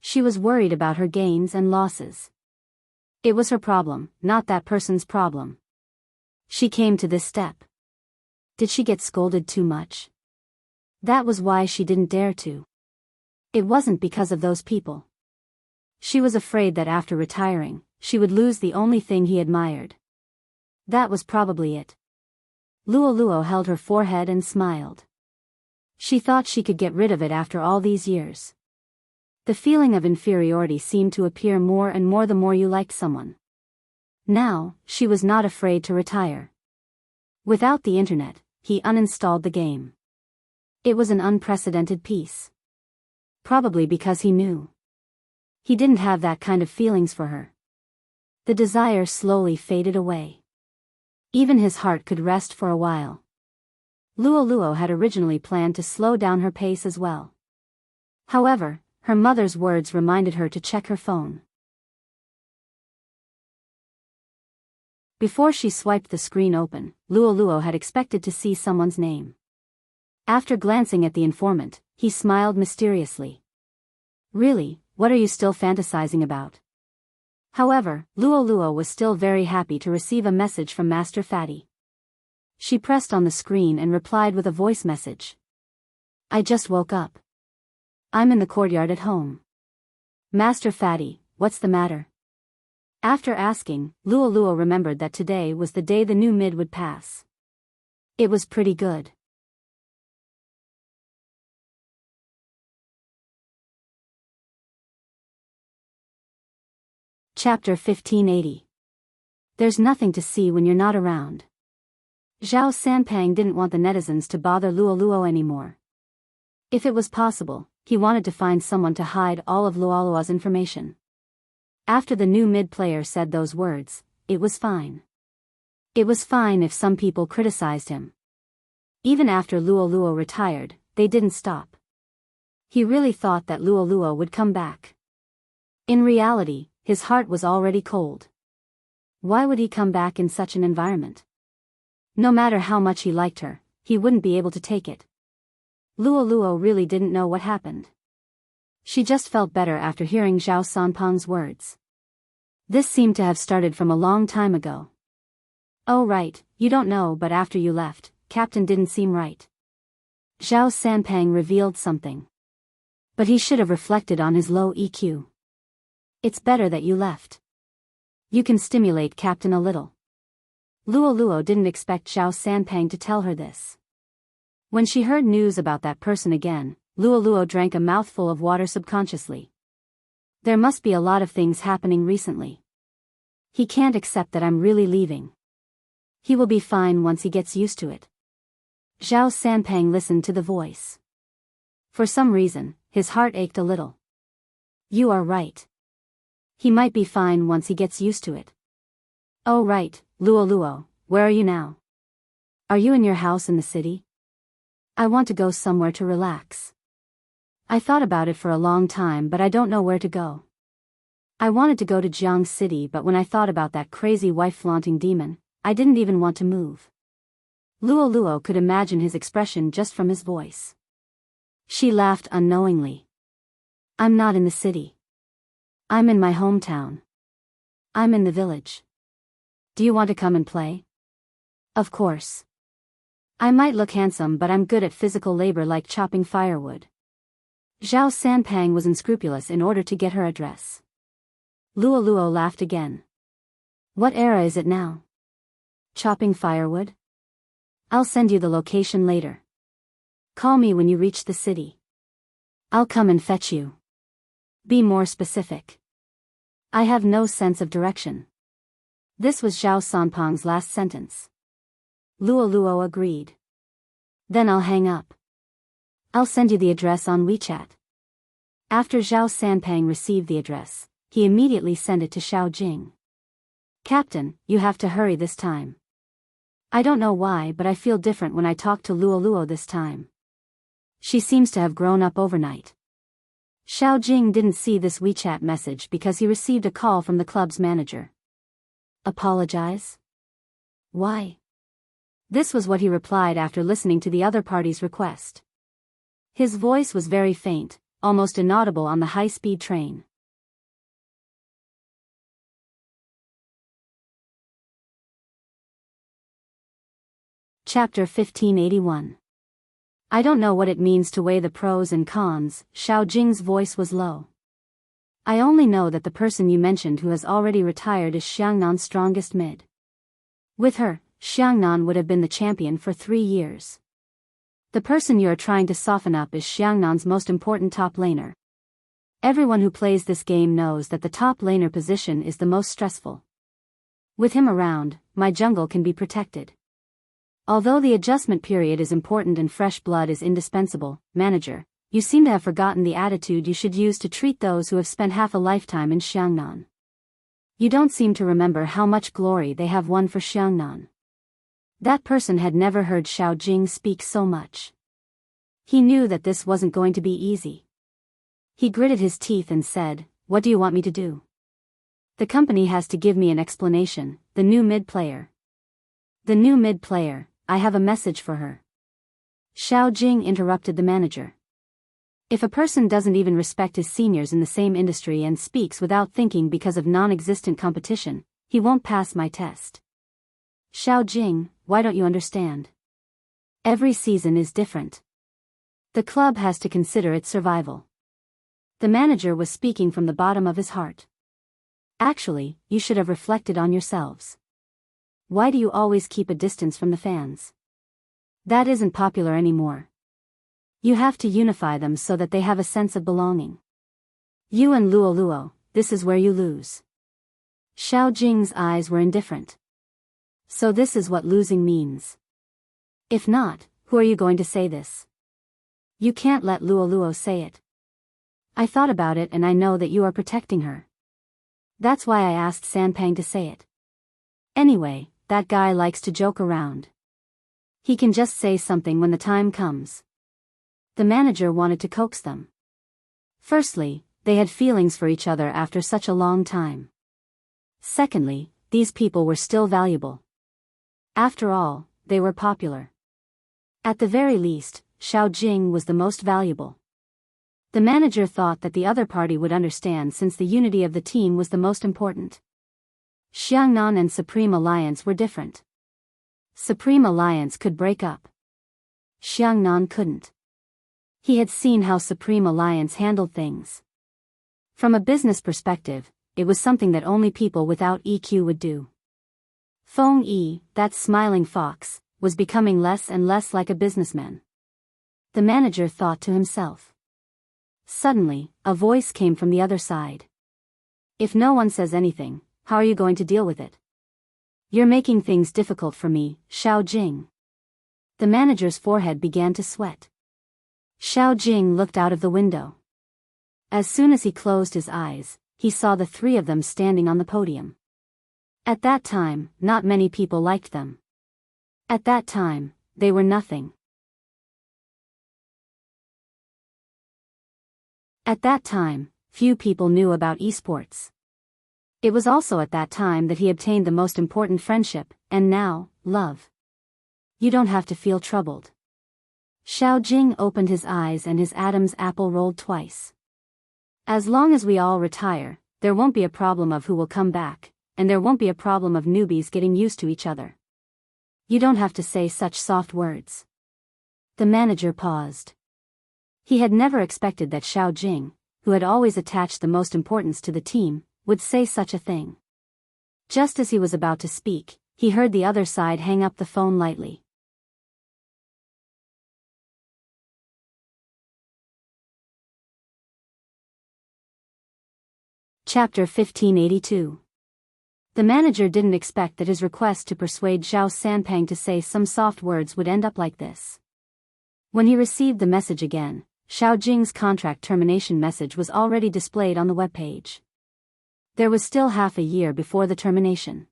she was worried about her gains and losses. It was her problem, not that person's problem. She came to this step. Did she get scolded too much? That was why she didn't dare to. It wasn't because of those people. She was afraid that after retiring, she would lose the only thing he admired. That was probably it. Luo held her forehead and smiled. She thought she could get rid of it after all these years. The feeling of inferiority seemed to appear more and more the more you liked someone. Now, she was not afraid to retire. Without the internet, he uninstalled the game. It was an unprecedented piece. Probably because he knew. He didn't have that kind of feelings for her. The desire slowly faded away. Even his heart could rest for a while. Luo had originally planned to slow down her pace as well. However, her mother's words reminded her to check her phone. Before she swiped the screen open, Luo had expected to see someone's name. After glancing at the informant, he smiled mysteriously. Really, what are you still fantasizing about? However, Luo was still very happy to receive a message from Master Fatty. She pressed on the screen and replied with a voice message. I just woke up. I'm in the courtyard at home. Master Fatty, what's the matter? After asking, Luo remembered that today was the day the new mid would pass. It was pretty good. Chapter 1580. There's nothing to see when you're not around. Zhao Sanpang didn't want the netizens to bother Luo anymore. If it was possible, he wanted to find someone to hide all of Luo's information. After the new mid player said those words, it was fine. It was fine if some people criticized him. Even after Luo retired, they didn't stop. He really thought that Luo would come back. In reality, his heart was already cold. Why would he come back in such an environment? No matter how much he liked her, he wouldn't be able to take it. Luo really didn't know what happened. She just felt better after hearing Zhao Sanpang's words. This seemed to have started from a long time ago. Oh right, you don't know, but after you left, Captain didn't seem right. Zhao Sanpang revealed something. But he should have reflected on his low EQ. It's better that you left. You can stimulate Captain a little. Luo Luo didn't expect Zhao Sanpang to tell her this. When she heard news about that person again, Luo Luo drank a mouthful of water subconsciously. There must be a lot of things happening recently. He can't accept that I'm really leaving. He will be fine once he gets used to it. Zhao Sanpang listened to the voice. For some reason, his heart ached a little. You are right. He might be fine once he gets used to it. Oh right, Luo Luo, where are you now? Are you in your house in the city? I want to go somewhere to relax. I thought about it for a long time but I don't know where to go. I wanted to go to Jiang City but when I thought about that crazy wife-flaunting demon, I didn't even want to move. Luo Luo could imagine his expression just from his voice. She laughed unknowingly. I'm not in the city. I'm in my hometown. I'm in the village. Do you want to come and play? Of course. I might look handsome but I'm good at physical labor like chopping firewood. Zhao Sanpang was unscrupulous in order to get her address. Luo Luo laughed again. What era is it now? Chopping firewood? I'll send you the location later. Call me when you reach the city. I'll come and fetch you. Be more specific. I have no sense of direction. This was Zhao Sanpang's last sentence. Luo Luo agreed. Then I'll hang up. I'll send you the address on WeChat. After Zhao Sanpang received the address, he immediately sent it to Xiao Jing. Captain, you have to hurry this time. I don't know why but I feel different when I talk to Luo Luo this time. She seems to have grown up overnight. Xiao Jing didn't see this WeChat message because he received a call from the club's manager. Apologize? Why? This was what he replied after listening to the other party's request. His voice was very faint, almost inaudible on the high-speed train. Chapter 1581. I don't know what it means to weigh the pros and cons, Xiao Jing's voice was low. I only know that the person you mentioned who has already retired is Xiangnan's strongest mid. With her, Xiangnan would have been the champion for 3 years. The person you are trying to soften up is Xiangnan's most important top laner. Everyone who plays this game knows that the top laner position is the most stressful. With him around, my jungle can be protected. Although the adjustment period is important and fresh blood is indispensable, manager, you seem to have forgotten the attitude you should use to treat those who have spent half a lifetime in Xiangnan. You don't seem to remember how much glory they have won for Xiangnan. That person had never heard Xiao Jing speak so much. He knew that this wasn't going to be easy. He gritted his teeth and said, "What do you want me to do?" The company has to give me an explanation, the new mid player. The new mid player, I have a message for her. Xiao Jing interrupted the manager. If a person doesn't even respect his seniors in the same industry and speaks without thinking because of non-existent competition, he won't pass my test. Xiao Jing, why don't you understand? Every season is different. The club has to consider its survival. The manager was speaking from the bottom of his heart. Actually, you should have reflected on yourselves. Why do you always keep a distance from the fans? That isn't popular anymore. You have to unify them so that they have a sense of belonging. You and Luo Luo, this is where you lose. Xiao Jing's eyes were indifferent. So this is what losing means. If not, who are you going to say this? You can't let Luo Luo say it. I thought about it and I know that you are protecting her. That's why I asked Sanpang to say it. Anyway, that guy likes to joke around. He can just say something when the time comes. The manager wanted to coax them. Firstly, they had feelings for each other after such a long time. Secondly, these people were still valuable. After all, they were popular. At the very least, Xiao Jing was the most valuable. The manager thought that the other party would understand since the unity of the team was the most important. Xiangnan and Supreme Alliance were different. Supreme Alliance could break up. Xiangnan couldn't. He had seen how Supreme Alliance handled things. From a business perspective, it was something that only people without EQ would do. Feng Yi, that smiling fox, was becoming less and less like a businessman. The manager thought to himself. Suddenly, a voice came from the other side. If no one says anything, how are you going to deal with it? You're making things difficult for me, Xiao Jing. The manager's forehead began to sweat. Xiao Jing looked out of the window. As soon as he closed his eyes, he saw the three of them standing on the podium. At that time, not many people liked them. At that time, they were nothing. At that time, few people knew about esports. It was also at that time that he obtained the most important friendship, and now, love. You don't have to feel troubled. Xiao Jing opened his eyes and his Adam's apple rolled twice. As long as we all retire, there won't be a problem of who will come back, and there won't be a problem of newbies getting used to each other. You don't have to say such soft words. The manager paused. He had never expected that Xiao Jing, who had always attached the most importance to the team, would say such a thing. Just as he was about to speak, he heard the other side hang up the phone lightly. Chapter 1582. The manager didn't expect that his request to persuade Zhao Sanpang to say some soft words would end up like this. When he received the message again, Xiao Jing's contract termination message was already displayed on the webpage. There was still half a year before the termination.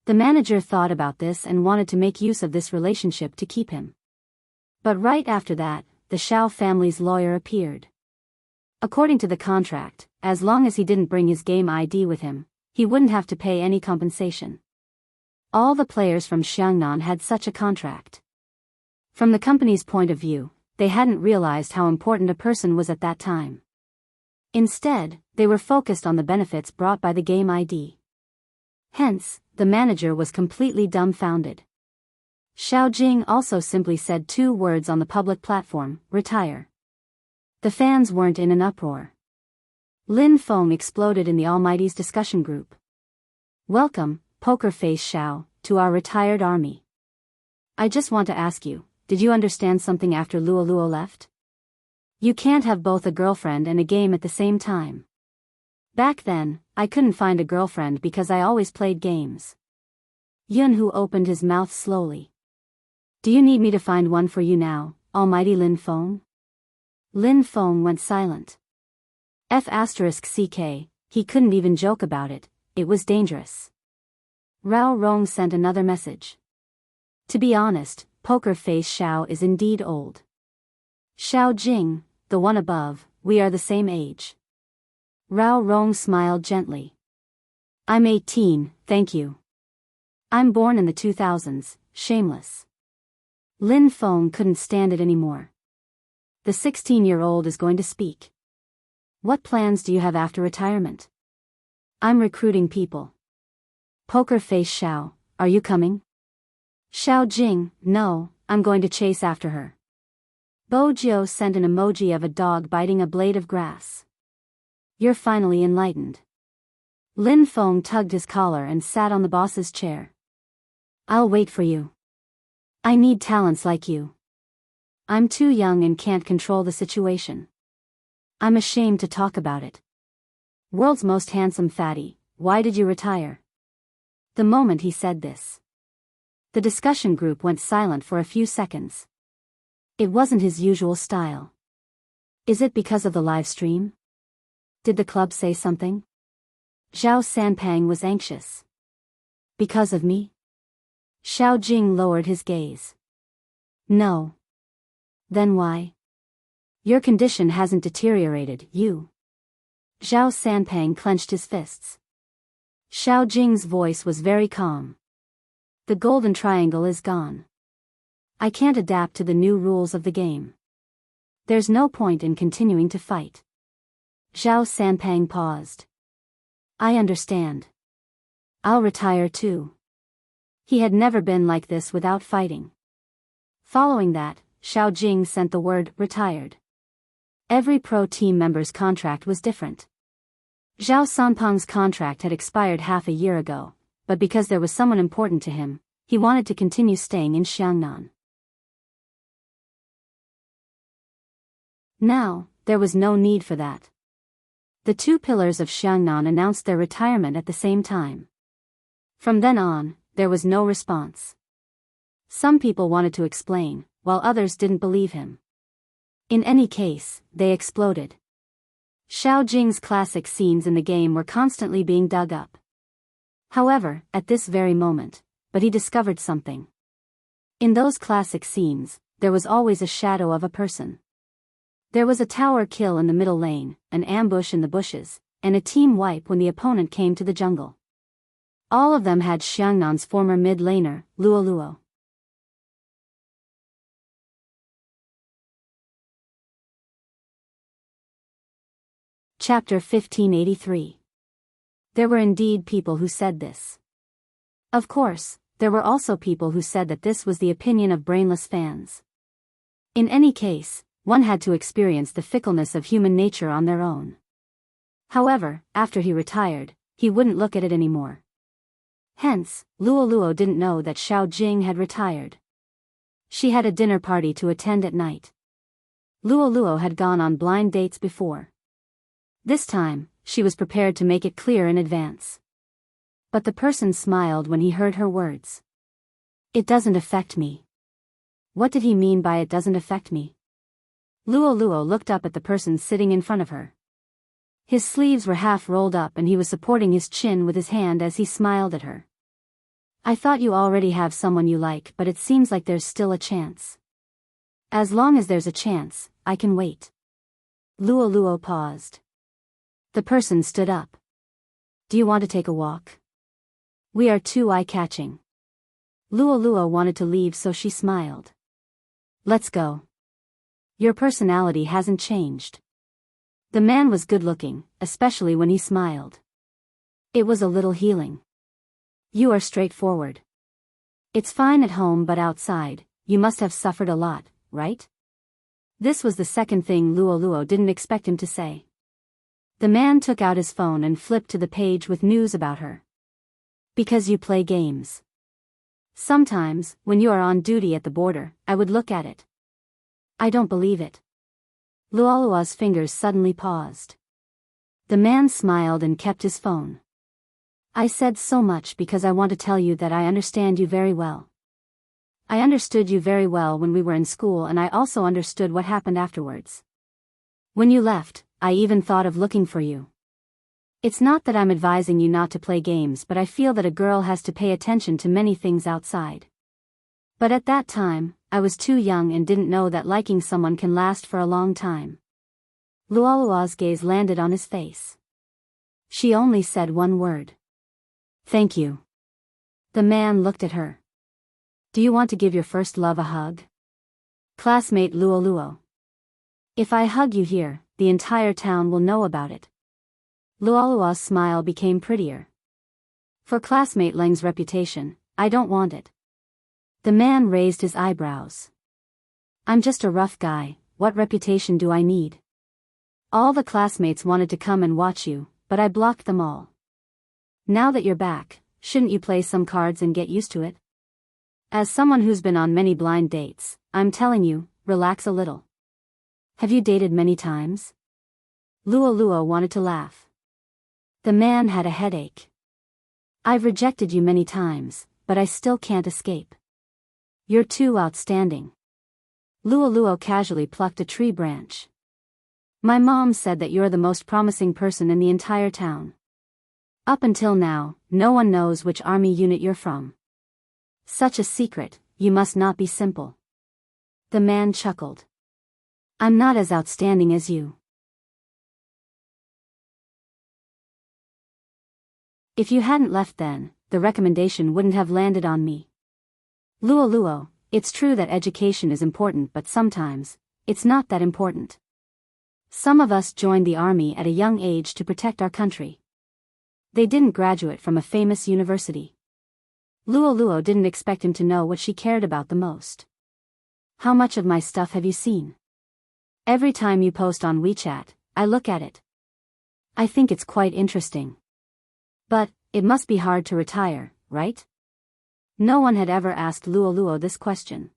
The manager thought about this and wanted to make use of this relationship to keep him. But right after that, the Xiao family's lawyer appeared. According to the contract, as long as he didn't bring his game ID with him, he wouldn't have to pay any compensation. All the players from Xiangnan had such a contract. From the company's point of view, they hadn't realized how important a person was at that time. Instead, they were focused on the benefits brought by the game ID. Hence, the manager was completely dumbfounded. Xiao Jing also simply said 2 words on the public platform, retire. The fans weren't in an uproar. Lin Feng exploded in the Almighty's discussion group. Welcome, Poker Face Xiao, to our retired army. I just want to ask you, did you understand something after Luo Luo left? You can't have both a girlfriend and a game at the same time. Back then, I couldn't find a girlfriend because I always played games. Yunhu opened his mouth slowly. Do you need me to find one for you now, Almighty Lin Feng? Lin Feng went silent. *CK, he couldn't even joke about it, it was dangerous. Rao Rong sent another message. To be honest, Poker Face Xiao is indeed old. Xiao Jing, the one above, we are the same age. Rao Rong smiled gently. I'm 18, thank you. I'm born in the 2000s, shameless. Lin Feng couldn't stand it anymore. The 16-year-old is going to speak. What plans do you have after retirement? I'm recruiting people. Poker Face Xiao, are you coming? Xiao Jing, no, I'm going to chase after her. Bo Jiu sent an emoji of a dog biting a blade of grass. You're finally enlightened. Lin Feng tugged his collar and sat on the boss's chair. I'll wait for you. I need talents like you. I'm too young and can't control the situation. I'm ashamed to talk about it. World's most handsome fatty, why did you retire? The moment he said this, the discussion group went silent for a few seconds. It wasn't his usual style. Is it because of the live stream? Did the club say something? Zhao Sanpang was anxious. Because of me? Xiao Jing lowered his gaze. No. Then why? Your condition hasn't deteriorated, you. Zhao Sanpang clenched his fists. Xiao Jing's voice was very calm. The golden triangle is gone. I can't adapt to the new rules of the game. There's no point in continuing to fight. Zhao Sanpang paused. I understand. I'll retire too. He had never been like this without fighting. Following that, Xiao Jing sent the word retired. Every pro team member's contract was different. Zhao Sanpeng's contract had expired half a year ago, but because there was someone important to him, he wanted to continue staying in Xiangnan. Now, there was no need for that. The two pillars of Xiangnan announced their retirement at the same time. From then on, there was no response. Some people wanted to explain, while others didn't believe him. In any case, they exploded. Xiao Jing's classic scenes in the game were constantly being dug up. However, at this very moment, but he discovered something. In those classic scenes, there was always a shadow of a person. There was a tower kill in the middle lane, an ambush in the bushes, and a team wipe when the opponent came to the jungle. All of them had Xiangnan's former mid-laner, Luo Luo. Chapter 1583. There were indeed people who said this. Of course, there were also people who said that this was the opinion of brainless fans. In any case, one had to experience the fickleness of human nature on their own. However, after he retired, he wouldn't look at it anymore. Hence, Luo Luo didn't know that Xiao Jing had retired. She had a dinner party to attend at night. Luo Luo had gone on blind dates before. This time, she was prepared to make it clear in advance. But the person smiled when he heard her words. It doesn't affect me. What did he mean by it doesn't affect me? Luo Luo looked up at the person sitting in front of her. His sleeves were half rolled up and he was supporting his chin with his hand as he smiled at her. I thought you already have someone you like, but it seems like there's still a chance. As long as there's a chance, I can wait. Luo Luo paused. The person stood up. Do you want to take a walk? We are too eye-catching. Luo Luo wanted to leave, so she smiled. Let's go. Your personality hasn't changed. The man was good-looking, especially when he smiled. It was a little healing. You are straightforward. It's fine at home, but outside, you must have suffered a lot, right? This was the second thing Luo Luo didn't expect him to say. The man took out his phone and flipped to the page with news about her. Because you play games. Sometimes, when you are on duty at the border, I would look at it. I don't believe it. Luo Luo's fingers suddenly paused. The man smiled and kept his phone. I said so much because I want to tell you that I understand you very well. I understood you very well when we were in school, and I also understood what happened afterwards. When you left, I even thought of looking for you. It's not that I'm advising you not to play games, but I feel that a girl has to pay attention to many things outside. But at that time, I was too young and didn't know that liking someone can last for a long time. Luo Luo's gaze landed on his face. She only said one word. Thank you. The man looked at her. Do you want to give your first love a hug? Classmate Luo Luo. If I hug you here, the entire town will know about it. Luo Luo's smile became prettier. For classmate Leng's reputation, I don't want it. The man raised his eyebrows. I'm just a rough guy, what reputation do I need? All the classmates wanted to come and watch you, but I blocked them all. Now that you're back, shouldn't you play some cards and get used to it? As someone who's been on many blind dates, I'm telling you, relax a little. Have you dated many times? Luo Luo wanted to laugh. The man had a headache. I've rejected you many times, but I still can't escape. You're too outstanding. Luo Luo casually plucked a tree branch. My mom said that you're the most promising person in the entire town. Up until now, no one knows which army unit you're from. Such a secret, you must not be simple. The man chuckled. I'm not as outstanding as you. If you hadn't left then, the recommendation wouldn't have landed on me. Luo Luo, it's true that education is important, but sometimes, it's not that important. Some of us joined the army at a young age to protect our country. They didn't graduate from a famous university. Luo didn't expect him to know what she cared about the most. How much of my stuff have you seen? Every time you post on WeChat, I look at it. I think it's quite interesting. But, it must be hard to retire, right? No one had ever asked Luo this question.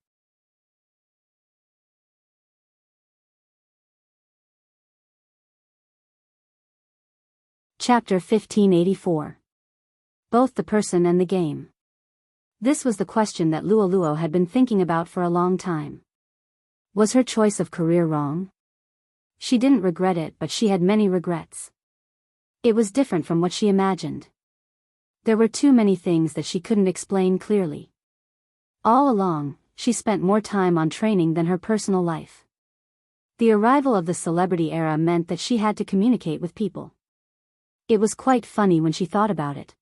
Chapter 1584. Both the person and the game. This was the question that Luo had been thinking about for a long time. Was her choice of career wrong? She didn't regret it, but she had many regrets. It was different from what she imagined. There were too many things that she couldn't explain clearly. All along, she spent more time on training than her personal life. The arrival of the celebrity era meant that she had to communicate with people. It was quite funny when she thought about it.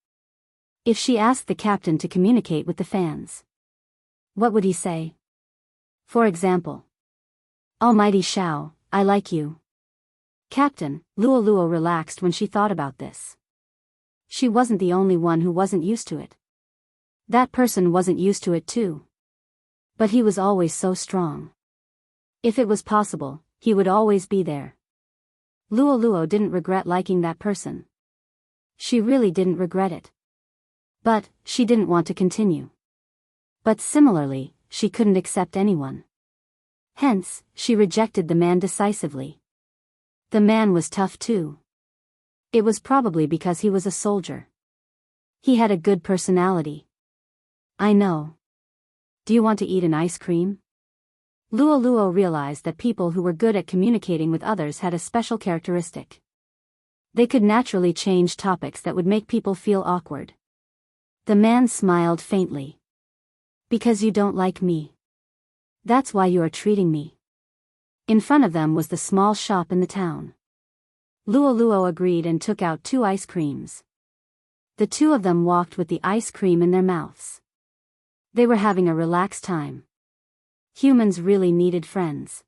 If she asked the captain to communicate with the fans, what would he say? For example, "Almighty Xiao, I like you." Captain, Luo relaxed when she thought about this. She wasn't the only one who wasn't used to it. That person wasn't used to it too. But he was always so strong. If it was possible, he would always be there. Luo didn't regret liking that person. She really didn't regret it. But, she didn't want to continue. But similarly, she couldn't accept anyone. Hence, she rejected the man decisively. The man was tough too. It was probably because he was a soldier. He had a good personality. I know. Do you want to eat an ice cream? Luo realized that people who were good at communicating with others had a special characteristic. They could naturally change topics that would make people feel awkward. The man smiled faintly. Because you don't like me. That's why you are treating me. In front of them was the small shop in the town. Luo agreed and took out 2 ice creams. The two of them walked with the ice cream in their mouths. They were having a relaxed time. Humans really needed friends.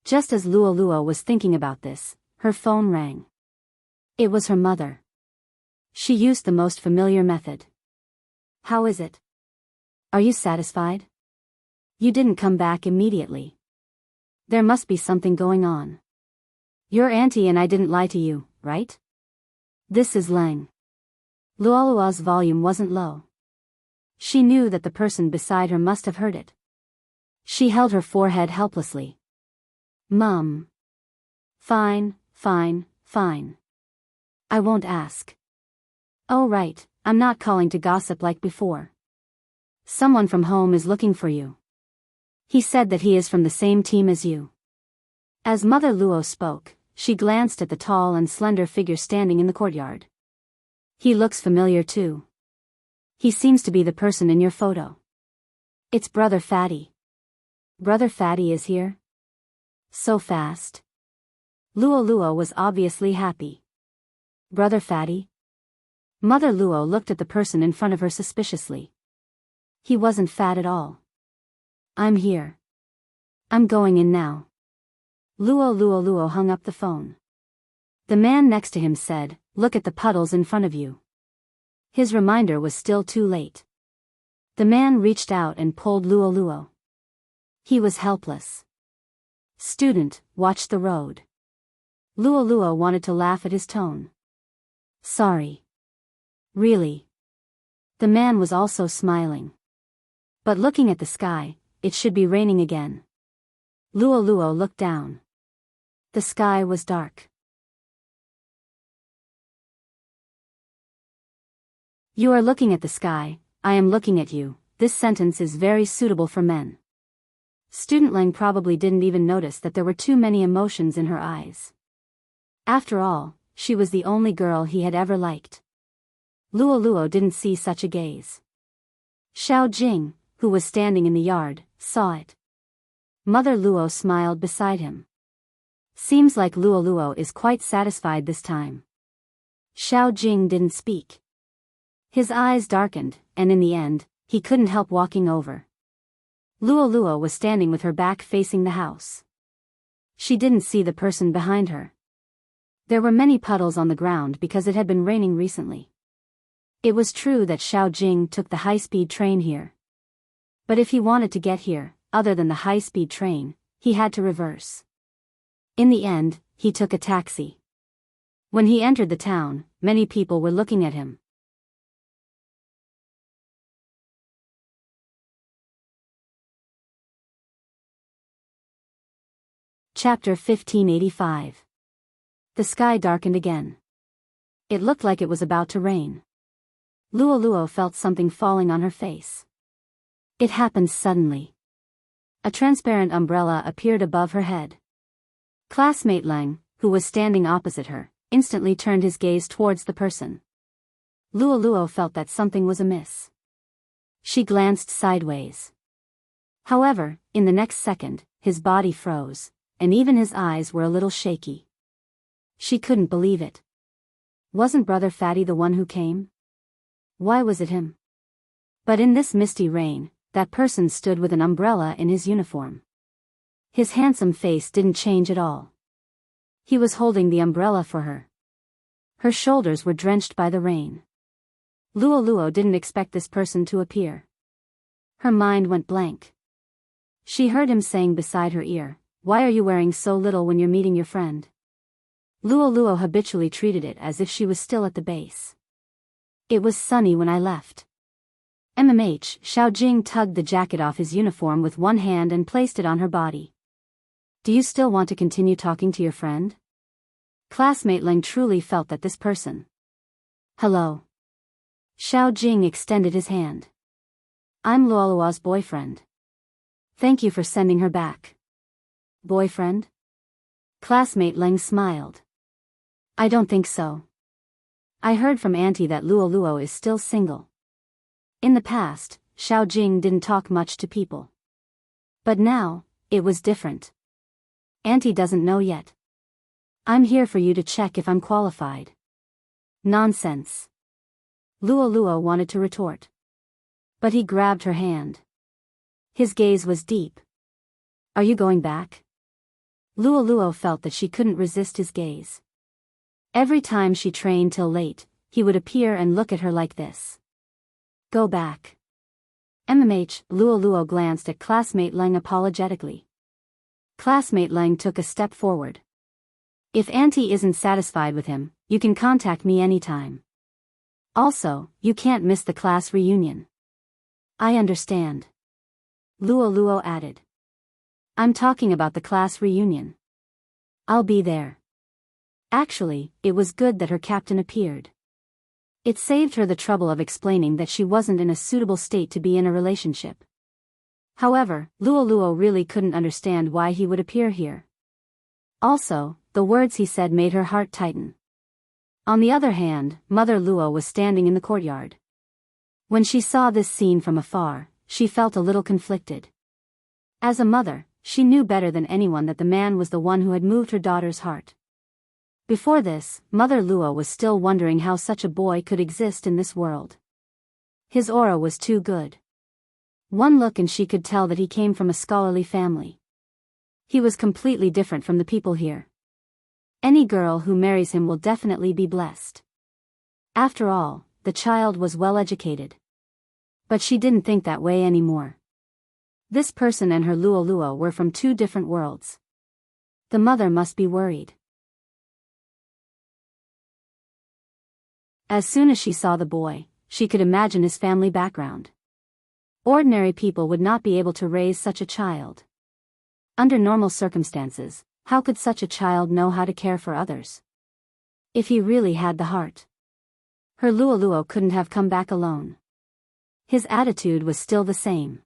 Just as Luo was thinking about this, her phone rang. It was her mother. She used the most familiar method. How is it? Are you satisfied? You didn't come back immediately. There must be something going on. Your auntie and I didn't lie to you, right? This is Lang. Luo's volume wasn't low. She knew that the person beside her must have heard it. She held her forehead helplessly. Mum. Fine. I won't ask. Oh right, I'm not calling to gossip like before. Someone from home is looking for you. He said that he is from the same team as you. As Mother Luo spoke, she glanced at the tall and slender figure standing in the courtyard. He looks familiar too. He seems to be the person in your photo. It's Brother Fatty. Brother Fatty is here? So fast. Luo was obviously happy. Brother Fatty? Mother Luo looked at the person in front of her suspiciously. He wasn't fat at all. I'm here. I'm going in now. Luo hung up the phone. The man next to him said, "Look at the puddles in front of you." His reminder was still too late. The man reached out and pulled Luo. He was helpless. Student, watch the road. Luo wanted to laugh at his tone. Sorry. Really? The man was also smiling. But looking at the sky, it should be raining again. Luo looked down. The sky was dark. You are looking at the sky, I am looking at you. This sentence is very suitable for men. Student Lang probably didn't even notice that there were too many emotions in her eyes. After all, she was the only girl he had ever liked. Luo didn't see such a gaze. Xiao Jing, who was standing in the yard, saw it. Mother Luo smiled beside him. Seems like Luo is quite satisfied this time. Xiao Jing didn't speak. His eyes darkened, and in the end, he couldn't help walking over. Luo was standing with her back facing the house. She didn't see the person behind her. There were many puddles on the ground because it had been raining recently. It was true that Xiao Jing took the high-speed train here. But if he wanted to get here, other than the high-speed train, he had to reverse. In the end, he took a taxi. When he entered the town, many people were looking at him. Chapter 1585. The sky darkened again. It looked like it was about to rain. Luo felt something falling on her face. It happened suddenly. A transparent umbrella appeared above her head. Classmate Leng, who was standing opposite her, instantly turned his gaze towards the person. Luo felt that something was amiss. She glanced sideways. However, in the next second, his body froze, and even his eyes were a little shaky. She couldn't believe it. Wasn't Brother Fatty the one who came? Why was it him? But in this misty rain, that person stood with an umbrella in his uniform. His handsome face didn't change at all. He was holding the umbrella for her. Her shoulders were drenched by the rain. Luo didn't expect this person to appear. Her mind went blank. She heard him saying beside her ear, "Why are you wearing so little when you're meeting your friend?" Luo habitually treated it as if she was still at the base. "It was sunny when I left." Xiao Jing tugged the jacket off his uniform with one hand and placed it on her body. "Do you still want to continue talking to your friend?" Classmate Leng truly felt that this person. "Hello." Xiao Jing extended his hand. "I'm Luo's boyfriend. Thank you for sending her back." "Boyfriend?" Classmate Leng smiled. "I don't think so. I heard from Auntie that Luo is still single." In the past, Xiao Jing didn't talk much to people. But now, it was different. "Auntie doesn't know yet. I'm here for you to check if I'm qualified." "Nonsense." Luo wanted to retort. But he grabbed her hand. His gaze was deep. "Are you going back?" Luo felt that she couldn't resist his gaze. Every time she trained till late, he would appear and look at her like this. "Go back." Luo glanced at classmate Leng apologetically. Classmate Leng took a step forward. "If Auntie isn't satisfied with him, you can contact me anytime. Also, you can't miss the class reunion." "I understand." Luo added. "I'm talking about the class reunion. I'll be there." Actually, it was good that her captain appeared. It saved her the trouble of explaining that she wasn't in a suitable state to be in a relationship. However, Luo really couldn't understand why he would appear here. Also, the words he said made her heart tighten. On the other hand, Mother Luo was standing in the courtyard. When she saw this scene from afar, she felt a little conflicted. As a mother, she knew better than anyone that the man was the one who had moved her daughter's heart. Before this, Mother Luo was still wondering how such a boy could exist in this world. His aura was too good. One look and she could tell that he came from a scholarly family. He was completely different from the people here. Any girl who marries him will definitely be blessed. After all, the child was well educated. But she didn't think that way anymore. This person and her Luo were from two different worlds. The mother must be worried. As soon as she saw the boy, she could imagine his family background. Ordinary people would not be able to raise such a child. Under normal circumstances, how could such a child know how to care for others? If he really had the heart. Her Luo couldn't have come back alone. His attitude was still the same.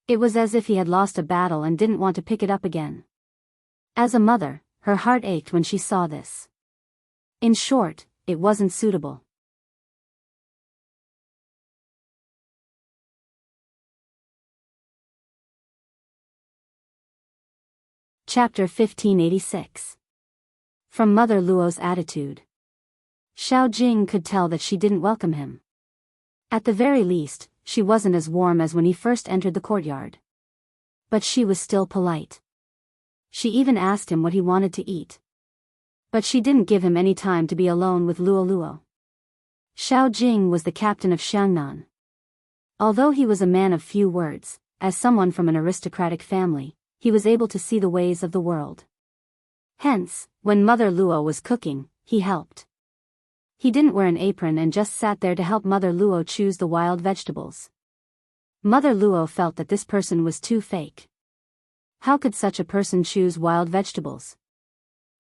It was as if he had lost a battle and didn't want to pick it up again. As a mother, her heart ached when she saw this. In short, it wasn't suitable. Chapter 1586. From Mother Luo's attitude. Xiao Jing could tell that she didn't welcome him. At the very least, she wasn't as warm as when he first entered the courtyard. But she was still polite. She even asked him what he wanted to eat. But she didn't give him any time to be alone with Luo. Xiao Jing was the captain of Xiangnan. Although he was a man of few words, as someone from an aristocratic family, he was able to see the ways of the world. Hence, when Mother Luo was cooking, he helped. He didn't wear an apron and just sat there to help Mother Luo choose the wild vegetables. Mother Luo felt that this person was too fake. How could such a person choose wild vegetables?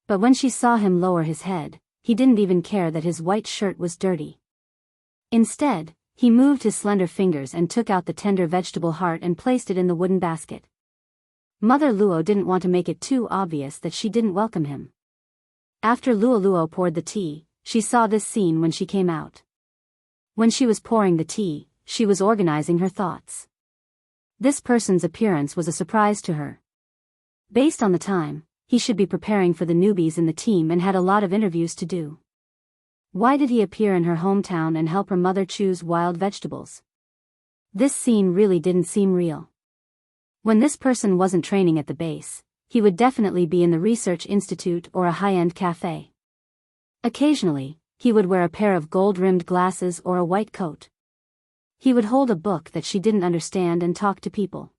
But when she saw him lower his head, he didn't even care that his white shirt was dirty. Instead, he moved his slender fingers and took out the tender vegetable heart and placed it in the wooden basket. Mother Luo didn't want to make it too obvious that she didn't welcome him. After Luo poured the tea, she saw this scene when she came out. When she was pouring the tea, she was organizing her thoughts. This person's appearance was a surprise to her. Based on the time, he should be preparing for the newbies in the team and had a lot of interviews to do. Why did he appear in her hometown and help her mother choose wild vegetables? This scene really didn't seem real. When this person wasn't training at the base, he would definitely be in the research institute or a high-end cafe. Occasionally, he would wear a pair of gold-rimmed glasses or a white coat. He would hold a book that she didn't understand and talk to people.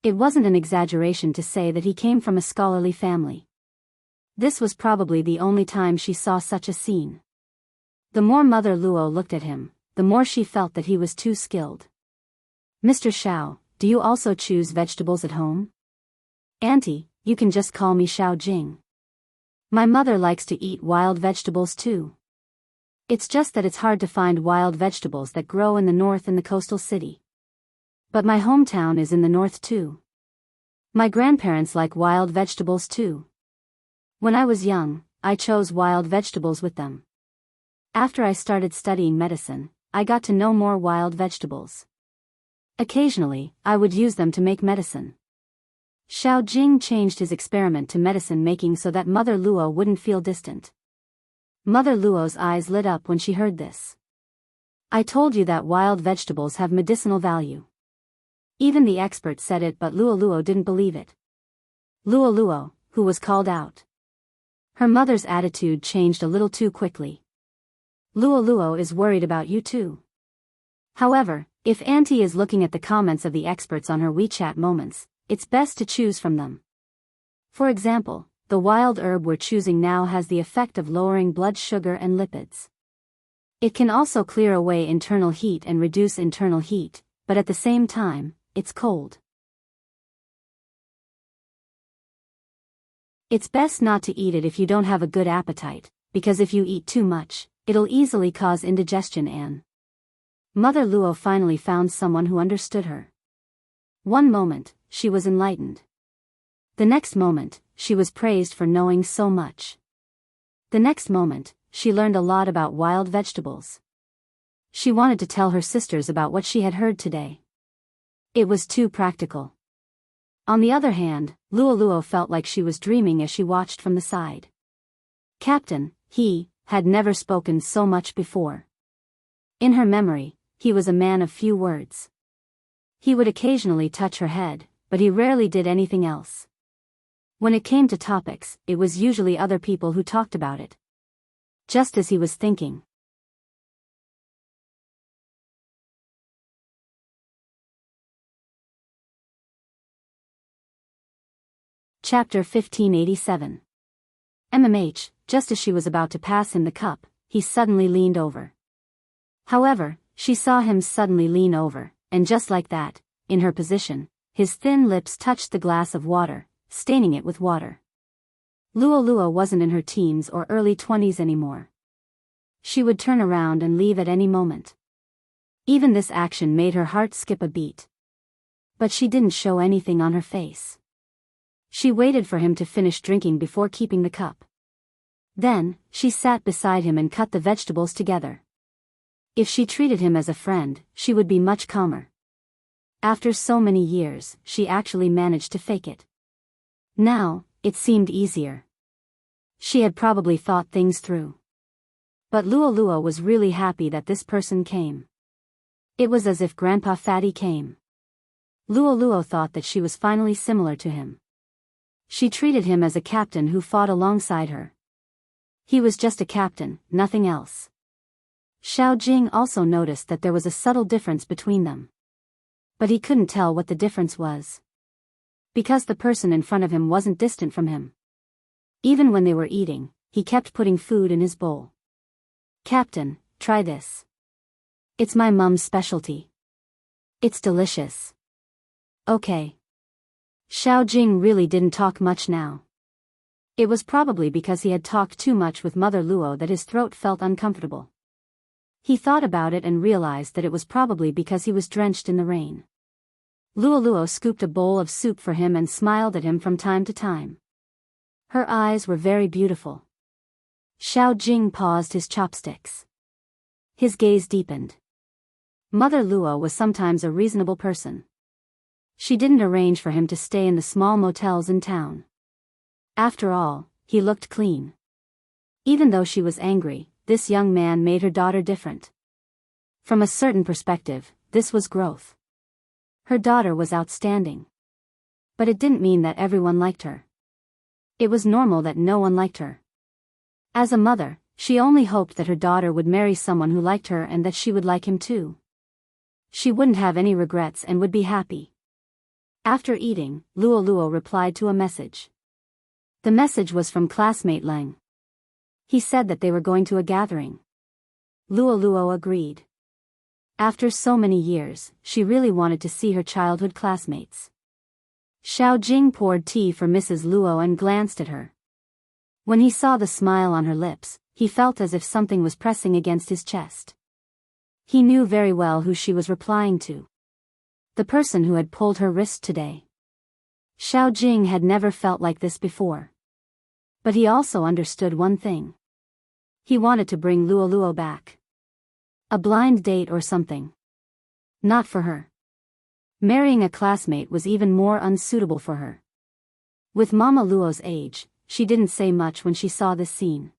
It wasn't an exaggeration to say that he came from a scholarly family. This was probably the only time she saw such a scene. The more Mother Luo looked at him, the more she felt that he was too skilled. "Mr. Xiao, do you also choose vegetables at home?" "Auntie, you can just call me Xiao Jing. My mother likes to eat wild vegetables too. It's just that it's hard to find wild vegetables that grow in the north in the coastal city. But my hometown is in the north too. My grandparents like wild vegetables too. When I was young, I chose wild vegetables with them. After I started studying medicine, I got to know more wild vegetables. Occasionally, I would use them to make medicine." Xiao Jing changed his experiment to medicine making so that Mother Luo wouldn't feel distant. Mother Luo's eyes lit up when she heard this. "I told you that wild vegetables have medicinal value." Even the experts said it, but Luo didn't believe it. Luo, who was called out. Her mother's attitude changed a little too quickly. "Luo is worried about you too. However, if Auntie is looking at the comments of the experts on her WeChat moments, it's best to choose from them. For example, the wild herb we're choosing now has the effect of lowering blood sugar and lipids. It can also clear away internal heat and reduce internal heat, but at the same time, it's cold. It's best not to eat it if you don't have a good appetite, because if you eat too much, it'll easily cause indigestion and..." Mother Luo finally found someone who understood her. One moment, she was enlightened. The next moment, she was praised for knowing so much. The next moment, she learned a lot about wild vegetables. She wanted to tell her sisters about what she had heard today. It was too practical. On the other hand, Luo felt like she was dreaming as she watched from the side. Captain, he had never spoken so much before. In her memory, he was a man of few words. He would occasionally touch her head, but he rarely did anything else. When it came to topics, it was usually other people who talked about it. Just as he was thinking. Chapter 1587. MMH, just as she was about to pass him the cup, he suddenly leaned over. However, she saw him suddenly lean over, and just like that, in her position, his thin lips touched the glass of water, staining it with water. Luo wasn't in her teens or early 20s anymore. She would turn around and leave at any moment. Even this action made her heart skip a beat. But she didn't show anything on her face. She waited for him to finish drinking before keeping the cup. Then, she sat beside him and cut the vegetables together. If she treated him as a friend, she would be much calmer. After so many years, she actually managed to fake it. Now, it seemed easier. She had probably thought things through. But Luo was really happy that this person came. It was as if Grandpa Fatty came. Luo thought that she was finally similar to him. She treated him as a captain who fought alongside her. He was just a captain, nothing else. Xiao Jing also noticed that there was a subtle difference between them. But he couldn't tell what the difference was. Because the person in front of him wasn't distant from him. Even when they were eating, he kept putting food in his bowl. "Captain, try this. It's my mum's specialty. It's delicious." "Okay." Xiao Jing really didn't talk much now. It was probably because he had talked too much with Mother Luo that his throat felt uncomfortable. He thought about it and realized that it was probably because he was drenched in the rain. Luo Luo scooped a bowl of soup for him and smiled at him from time to time. Her eyes were very beautiful. Xiao Jing paused his chopsticks. His gaze deepened. Mother Luo was sometimes a reasonable person. She didn't arrange for him to stay in the small motels in town. After all, he looked clean. Even though she was angry, this young man made her daughter different. From a certain perspective, this was growth. Her daughter was outstanding. But it didn't mean that everyone liked her. It was normal that no one liked her. As a mother, she only hoped that her daughter would marry someone who liked her and that she would like him too. She wouldn't have any regrets and would be happy. After eating, Luo Luo replied to a message. The message was from classmate Leng. He said that they were going to a gathering. Luo Luo agreed. After so many years, she really wanted to see her childhood classmates. Xiao Jing poured tea for Mrs. Luo and glanced at her. When he saw the smile on her lips, he felt as if something was pressing against his chest. He knew very well who she was replying to. The person who had pulled her wrist today. Xiao Jing had never felt like this before. But he also understood one thing. He wanted to bring Luo Luo back. A blind date or something. Not for her. Marrying a classmate was even more unsuitable for her. With Mama Luo's age, she didn't say much when she saw this scene.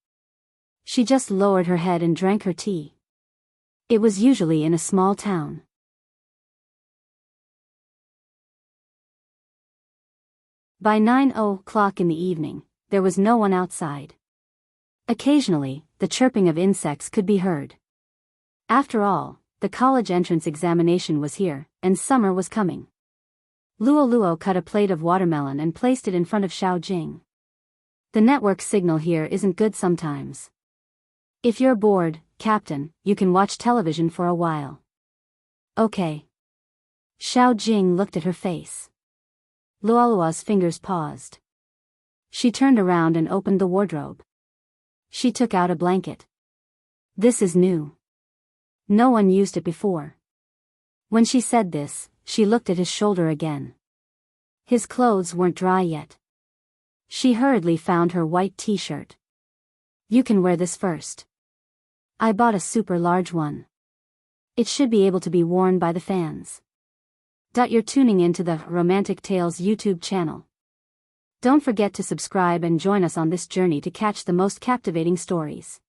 She just lowered her head and drank her tea. It was usually in a small town. By 9:00 in the evening, there was no one outside. Occasionally, the chirping of insects could be heard. After all, the college entrance examination was here, and summer was coming. Luo Luo cut a plate of watermelon and placed it in front of Xiao Jing. The network signal here isn't good sometimes. If you're bored, Captain, you can watch television for a while. Okay. Xiao Jing looked at her face. Luo Luo's fingers paused. She turned around and opened the wardrobe. She took out a blanket. This is new. No one used it before. When she said this, she looked at his shoulder again. His clothes weren't dry yet. She hurriedly found her white t-shirt. You can wear this first. I bought a super large one. It should be able to be worn by the fans. You're tuning into the Romantic Tales YouTube channel. Don't forget to subscribe and join us on this journey to catch the most captivating stories.